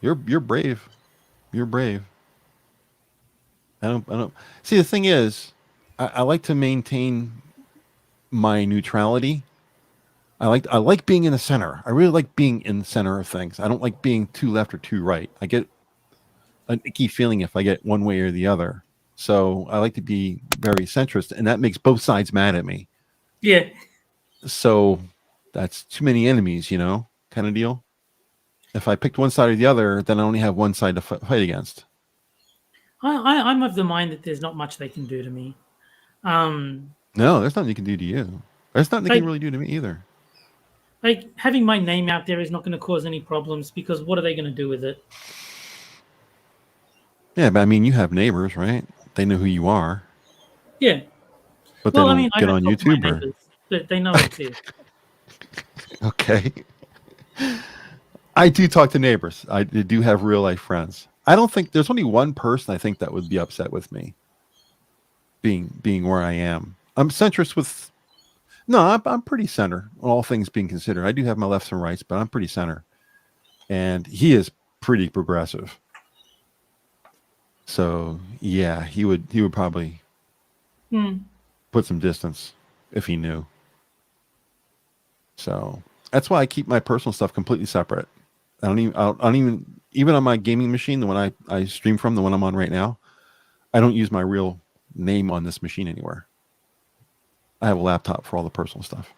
[SPEAKER 3] you're brave. You're brave. I don't see. The thing is, I like to maintain my neutrality. I like being in the center. I really like being in the center of things. I don't like being too left or too right. I get an icky feeling if I get one way or the other. So I like to be very centrist, and that makes both sides mad at me.
[SPEAKER 2] Yeah.
[SPEAKER 3] So that's too many enemies, kind of deal. If I picked one side or the other, then I only have one side to fight against.
[SPEAKER 2] I'm of the mind that there's not much they can do to me.
[SPEAKER 3] No, there's nothing you can do to you. There's nothing they can really do to me either.
[SPEAKER 2] Like, having my name out there is not going to cause any problems, because what are they going to do with it?
[SPEAKER 3] Yeah, but I mean, you have neighbors, right? They know who you are.
[SPEAKER 2] Yeah.
[SPEAKER 3] But they don't get on YouTube.
[SPEAKER 2] Neighbors, but they know it's here.
[SPEAKER 3] Okay. I do talk to neighbors. I do have real life friends. I don't think there's only one person I think that would be upset with me being where I am. I'm centrist with. No, I'm pretty center, all things being considered. I do have my lefts and rights, but I'm pretty center. And he is pretty progressive. So yeah, he would probably put some distance if he knew. So that's why I keep my personal stuff completely separate. I don't even on my gaming machine, the one I stream from, the one I'm on right now, I don't use my real name on this machine anywhere. I have a laptop for all the personal stuff.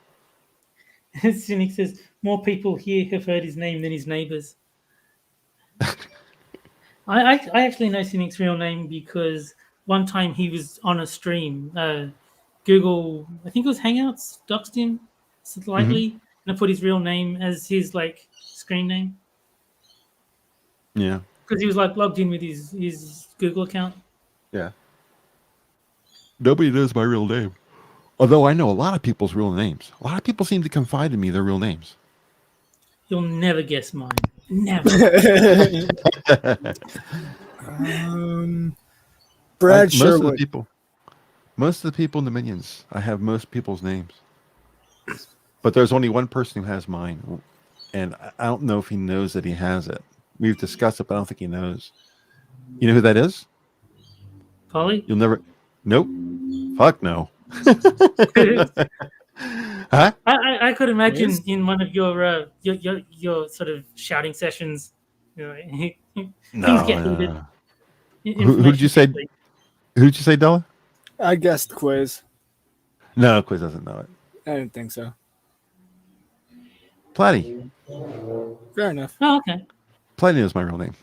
[SPEAKER 2] Cynic says, more people here have heard his name than his neighbors. I actually know Cynic's real name because one time he was on a stream. Google, I think it was Hangouts, doxed him slightly, and I put his real name as his screen name.
[SPEAKER 3] Yeah.
[SPEAKER 2] Because he was logged in with his Google account.
[SPEAKER 3] Yeah. Nobody knows my real name. Although I know a lot of people's real names. A lot of people seem to confide in me their real names.
[SPEAKER 2] You'll never guess mine. Never.
[SPEAKER 1] Brad
[SPEAKER 3] Most of the
[SPEAKER 1] Sherwood.
[SPEAKER 3] people in the Minions, I have most people's names. But there's only one person who has mine. And I don't know if he knows that he has it. We've discussed it, but I don't think he knows. You know who that is?
[SPEAKER 2] Polly?
[SPEAKER 3] You'll never... Nope. Fuck no. Huh?
[SPEAKER 2] I could imagine
[SPEAKER 1] Yes.
[SPEAKER 2] in one of your sort of shouting sessions, things get heated.
[SPEAKER 3] Who did you say? Who did you say, Della?
[SPEAKER 1] I guessed Quiz.
[SPEAKER 3] No, Quiz doesn't know it.
[SPEAKER 1] I didn't think so.
[SPEAKER 3] Platty.
[SPEAKER 1] Fair enough.
[SPEAKER 2] Oh, okay.
[SPEAKER 3] Platty is my real name.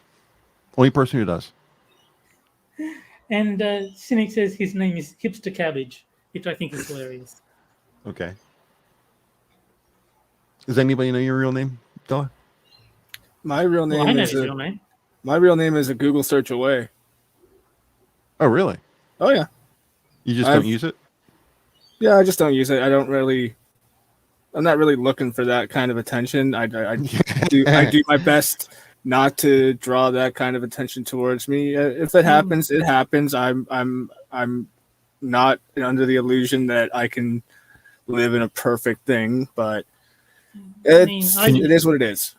[SPEAKER 3] Only person who does.
[SPEAKER 2] And Cynic says his name is Hipster Cabbage, which I think is hilarious.
[SPEAKER 3] Okay. Does anybody know your real name, Della?
[SPEAKER 1] My real
[SPEAKER 2] Well, I
[SPEAKER 1] name
[SPEAKER 2] know
[SPEAKER 1] is
[SPEAKER 2] his real name.
[SPEAKER 1] my real name is a Google search away.
[SPEAKER 3] Oh, really?
[SPEAKER 1] Oh yeah.
[SPEAKER 3] You just don't use it?
[SPEAKER 1] Yeah, I just don't use it. I'm not really looking for that kind of attention. I do my best not to draw that kind of attention towards me. If it happens, it happens. I'm not under the illusion that I can live in a perfect thing, but it is what it is.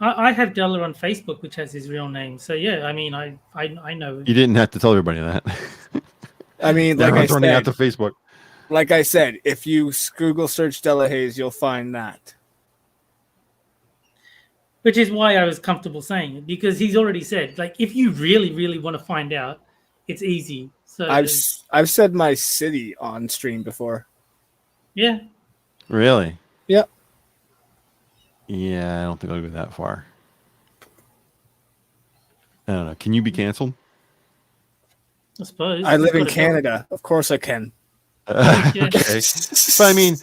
[SPEAKER 2] I have Della on Facebook, which has his real name. So yeah, I mean, I know.
[SPEAKER 3] You didn't have to tell everybody that.
[SPEAKER 1] I mean,
[SPEAKER 3] Everyone's running out to Facebook.
[SPEAKER 1] Like I said, if you Google search Delahazed, you'll find that.
[SPEAKER 2] Which is why I was comfortable saying it, because he's already said, like, if you really, really want to find out, it's easy. So
[SPEAKER 1] I've said my city on stream before.
[SPEAKER 2] Yeah.
[SPEAKER 3] Really?
[SPEAKER 1] Yep.
[SPEAKER 3] Yeah, I don't think I'll go that far. I don't know. Can you be canceled?
[SPEAKER 2] I suppose.
[SPEAKER 1] I live in Canada. Of course I can.
[SPEAKER 3] Okay. But I mean,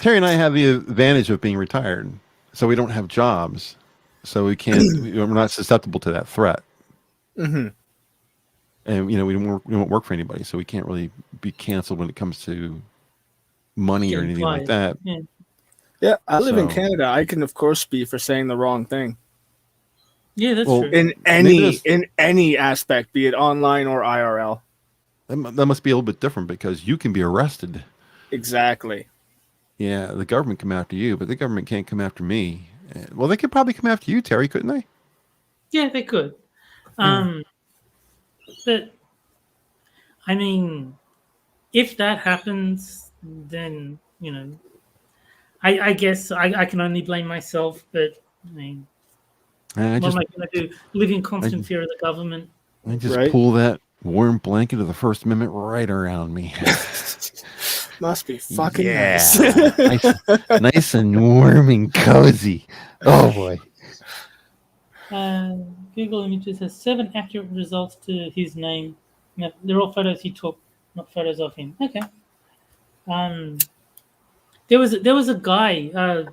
[SPEAKER 3] Terry and I have the advantage of being retired, so we don't have jobs, so we can't. We're not susceptible to that threat.
[SPEAKER 1] Mm-hmm.
[SPEAKER 3] And we don't work for anybody, so we can't really be canceled when it comes to money or anything like that.
[SPEAKER 1] Yeah, I live in Canada. I can, of course, be for saying the wrong thing.
[SPEAKER 2] Yeah, that's true.
[SPEAKER 1] In any aspect, be it online or IRL.
[SPEAKER 3] That must be a little bit different because you can be arrested.
[SPEAKER 1] Exactly.
[SPEAKER 3] Yeah, the government come after you, but the government can't come after me. Well, they could probably come after you, Terry, couldn't they?
[SPEAKER 2] Yeah, they could. But I mean, if that happens, then I guess I can only blame myself. But I mean, what am I going to do? Live in constant fear of the government?
[SPEAKER 3] I just pull that warm blanket of the First Amendment right around me.
[SPEAKER 1] Must be fucking nice.
[SPEAKER 3] Nice and warm and cozy. Oh boy.
[SPEAKER 2] Google Images has 7 accurate results to his name. No, they're all photos he took, not photos of him. Okay. There was a guy. I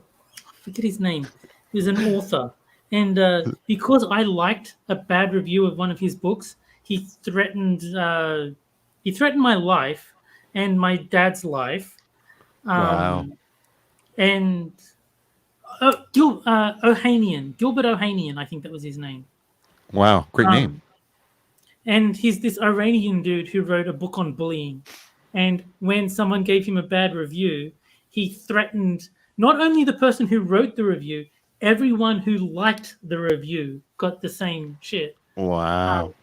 [SPEAKER 2] forget his name. He was an author, and because I liked a bad review of one of his books, he threatened my life and my dad's life.
[SPEAKER 3] Wow.
[SPEAKER 2] And Gilbert Ohanian, I think that was his name.
[SPEAKER 3] Wow, great name.
[SPEAKER 2] And he's this Iranian dude who wrote a book on bullying. And when someone gave him a bad review, he threatened not only the person who wrote the review, everyone who liked the review got the same shit.
[SPEAKER 3] Wow.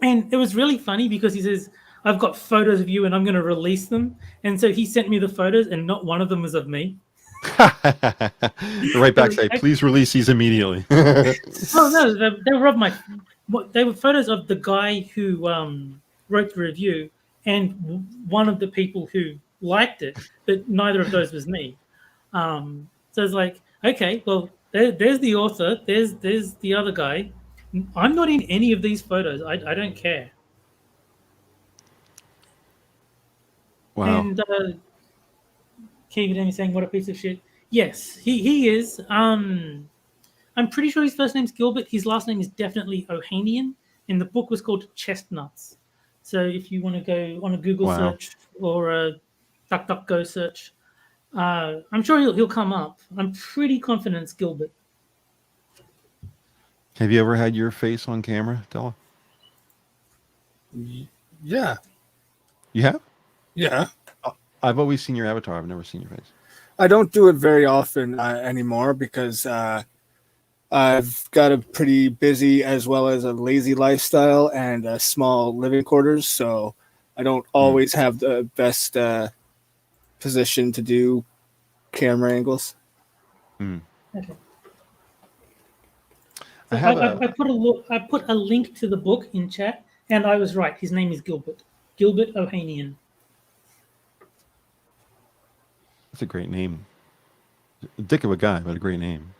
[SPEAKER 2] And it was really funny because he says, I've got photos of you and I'm going to release them. And so he sent me the photos and not one of them was of me.
[SPEAKER 3] Right back, say, please release these immediately.
[SPEAKER 2] Oh, no, they were of they were photos of the guy who wrote the review and one of the people who liked it, but neither of those was me. So it's like, okay, well, there's the author, there's the other guy. I'm not in any of these photos. I don't care.
[SPEAKER 3] Wow.
[SPEAKER 2] And Keegan is saying, what a piece of shit. Yes, he is. I'm pretty sure his first name's Gilbert. His last name is definitely Ohanian, and the book was called Chestnuts. So if you want to go on a Google search or DuckDuckGo search. I'm sure he'll come up. I'm pretty confident it's Gilbert.
[SPEAKER 3] Have you ever had your face on camera, Della?
[SPEAKER 1] Yeah.
[SPEAKER 3] You have?
[SPEAKER 1] Yeah.
[SPEAKER 3] I've always seen your avatar. I've never seen your face.
[SPEAKER 1] I don't do it very often anymore because I've got a pretty busy as well as a lazy lifestyle and small living quarters, so I don't always have the best position to do camera angles.
[SPEAKER 2] Okay.
[SPEAKER 3] I
[SPEAKER 2] put a link to the book in chat, and I was right. His name is Gilbert. Gilbert Ohanian.
[SPEAKER 3] That's a great name. A dick of a guy, but a great name.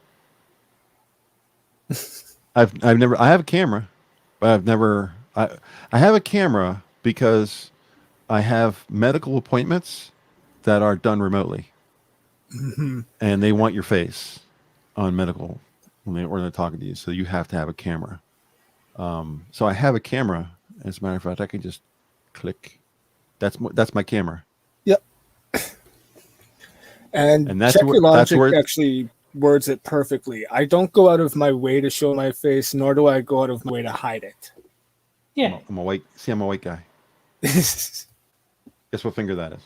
[SPEAKER 3] I have a camera, but I've never. I have a camera because I have medical appointments that are done remotely, and they want your face on medical when they're talking to you, so you have to have a camera. So I have a camera. As a matter of fact, I can just click. That's my camera.
[SPEAKER 1] Yep. And that's where actually words it perfectly. I don't go out of my way to show my face, nor do I go out of my way to hide it.
[SPEAKER 2] Yeah.
[SPEAKER 3] I'm a white. See, I'm a white guy. Guess what finger that is?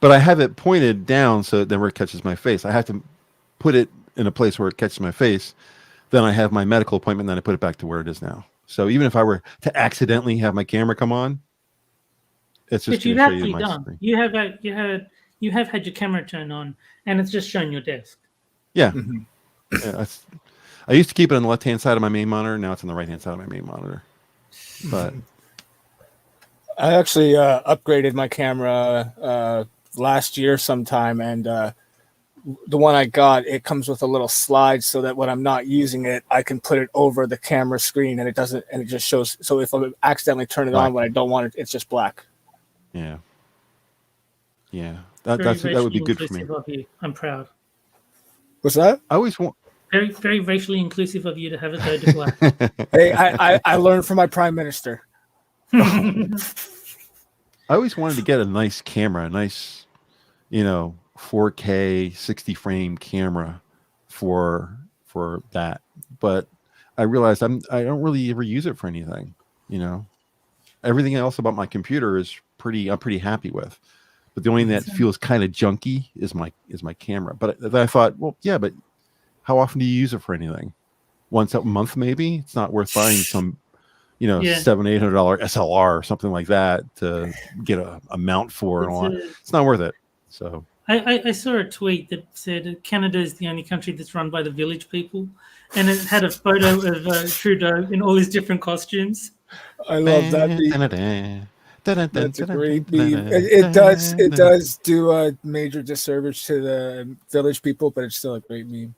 [SPEAKER 3] But I have it pointed down so it never catches my face. I have to put it in a place where it catches my face. Then I have my medical appointment, and then I put it back to where it is now. So even if I were to accidentally have my camera come on, it's just
[SPEAKER 2] you've actually
[SPEAKER 3] done.
[SPEAKER 2] Screen. You have had your camera turned on, and it's just shown your desk.
[SPEAKER 3] Yeah. Yeah, I used to keep it on the left-hand side of my main monitor. Now it's on the right-hand side of my main monitor. But
[SPEAKER 1] I actually upgraded my camera last year sometime, and the one I got, it comes with a little slide so that when I'm not using it, I can put it over the camera screen, and it just shows. So if I accidentally turn it on when I don't want it, it's just black.
[SPEAKER 3] Yeah. That would be good for me.
[SPEAKER 2] Of you. I'm proud.
[SPEAKER 1] What's that?
[SPEAKER 3] I always want.
[SPEAKER 2] Very, very racially inclusive of you to have it go to black.
[SPEAKER 1] Hey, I learned from my prime minister.
[SPEAKER 3] I always wanted to get a nice camera, a nice, 4K 60 frame camera for that. But I realized I don't really ever use it for anything. Everything else about my computer I'm pretty happy with. But the only thing that feels kind of junky is my camera. But then I thought, well, yeah, but how often do you use it for anything? Once a month, maybe. It's not worth buying some, $700-800 SLR or something like that to get a mount for and all that. It's not worth it. So
[SPEAKER 2] I saw a tweet that said Canada is the only country that's run by the village people, and it had a photo of Trudeau in all his different costumes.
[SPEAKER 1] I love that meme. That's a great meme. It does do a major disservice to the village people, but it's still a great meme.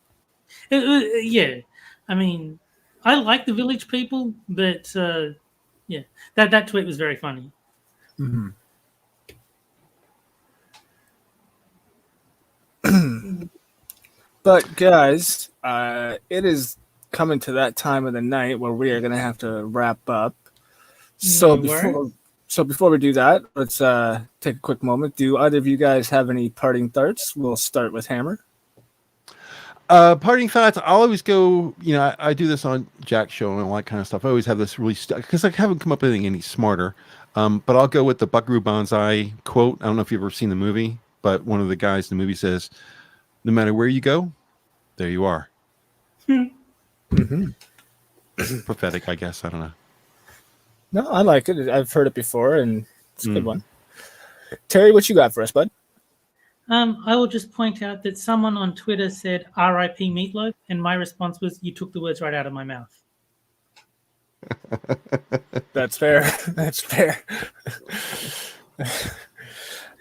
[SPEAKER 2] Yeah, I mean, I like the village people, but that tweet was very funny.
[SPEAKER 1] Mm-hmm. But guys, it is coming to that time of the night where we are going to have to wrap up. So before we do that, let's take a quick moment. Do either of you guys have any parting thoughts? We'll start with Hammer.
[SPEAKER 3] Parting thoughts. I'll always go. I do this on Jack's show and all that kind of stuff. I always have this really because I haven't come up with anything any smarter. But I'll go with the Buckaroo Banzai quote. I don't know if you've ever seen the movie, but one of the guys in the movie says, "No matter where you go, there you are."
[SPEAKER 1] Mm-hmm.
[SPEAKER 3] Prophetic, I guess. I don't know.
[SPEAKER 1] No, I like it. I've heard it before, and it's a good one. Terry, what you got for us, bud?
[SPEAKER 2] I will just point out that someone on Twitter said "R.I.P. Meatloaf," and my response was, "You took the words right out of my mouth."
[SPEAKER 1] That's fair. That's fair.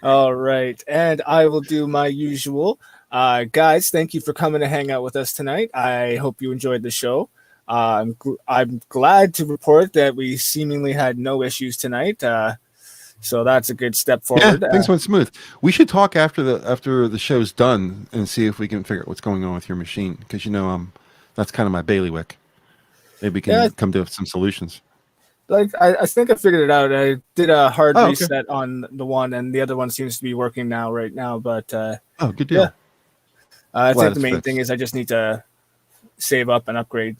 [SPEAKER 1] All right, and I will do my usual. Guys, thank you for coming to hang out with us tonight. I hope you enjoyed the show. I'm glad to report that we seemingly had no issues tonight. So that's a good step forward.
[SPEAKER 3] Yeah, things went smooth. We should talk after the show's done and see if we can figure out what's going on with your machine, because that's kind of my bailiwick. Maybe we can come to some solutions.
[SPEAKER 1] Like I think I figured it out. I did a hard
[SPEAKER 3] Okay.
[SPEAKER 1] reset on the one, and the other one seems to be working right now. But
[SPEAKER 3] Good deal.
[SPEAKER 1] yeah, I think
[SPEAKER 3] it's
[SPEAKER 1] the main
[SPEAKER 3] fixed.
[SPEAKER 1] thing is I just need to save up and upgrade.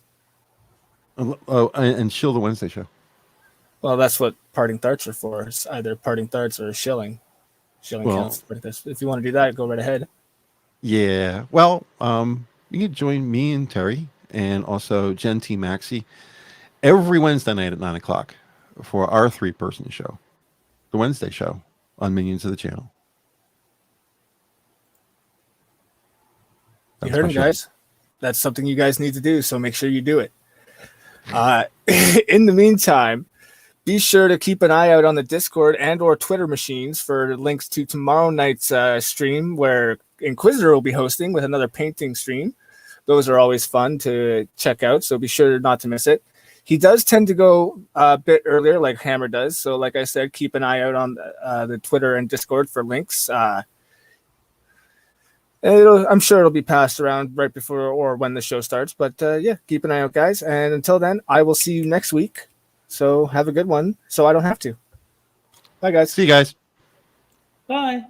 [SPEAKER 3] Oh, and shill the Wednesday show.
[SPEAKER 1] Well, that's what parting darts are for. It's either parting darts or shilling. Shilling counts. But if you want to do that, go right ahead.
[SPEAKER 3] Yeah. Well, you can join me and Terry and also Jen T. Maxey every Wednesday night at 9:00 for our 3-person show, the Wednesday show on Minions of the Channel.
[SPEAKER 1] You heard him, guys. That's something you guys need to do, so make sure you do it. In the meantime, be sure to keep an eye out on the Discord and or Twitter machines for links to tomorrow night's stream where Inquisitor will be hosting with another painting stream. Those are always fun to check out, so be sure not to miss it. He does tend to go a bit earlier, like Hammer does. So like I said, keep an eye out on the Twitter and Discord for links. I'm sure it'll be passed around right before or when the show starts. But yeah, keep an eye out, guys. And until then, I will see you next week. So have a good one so I don't have to. Bye, guys.
[SPEAKER 3] See you guys.
[SPEAKER 2] Bye.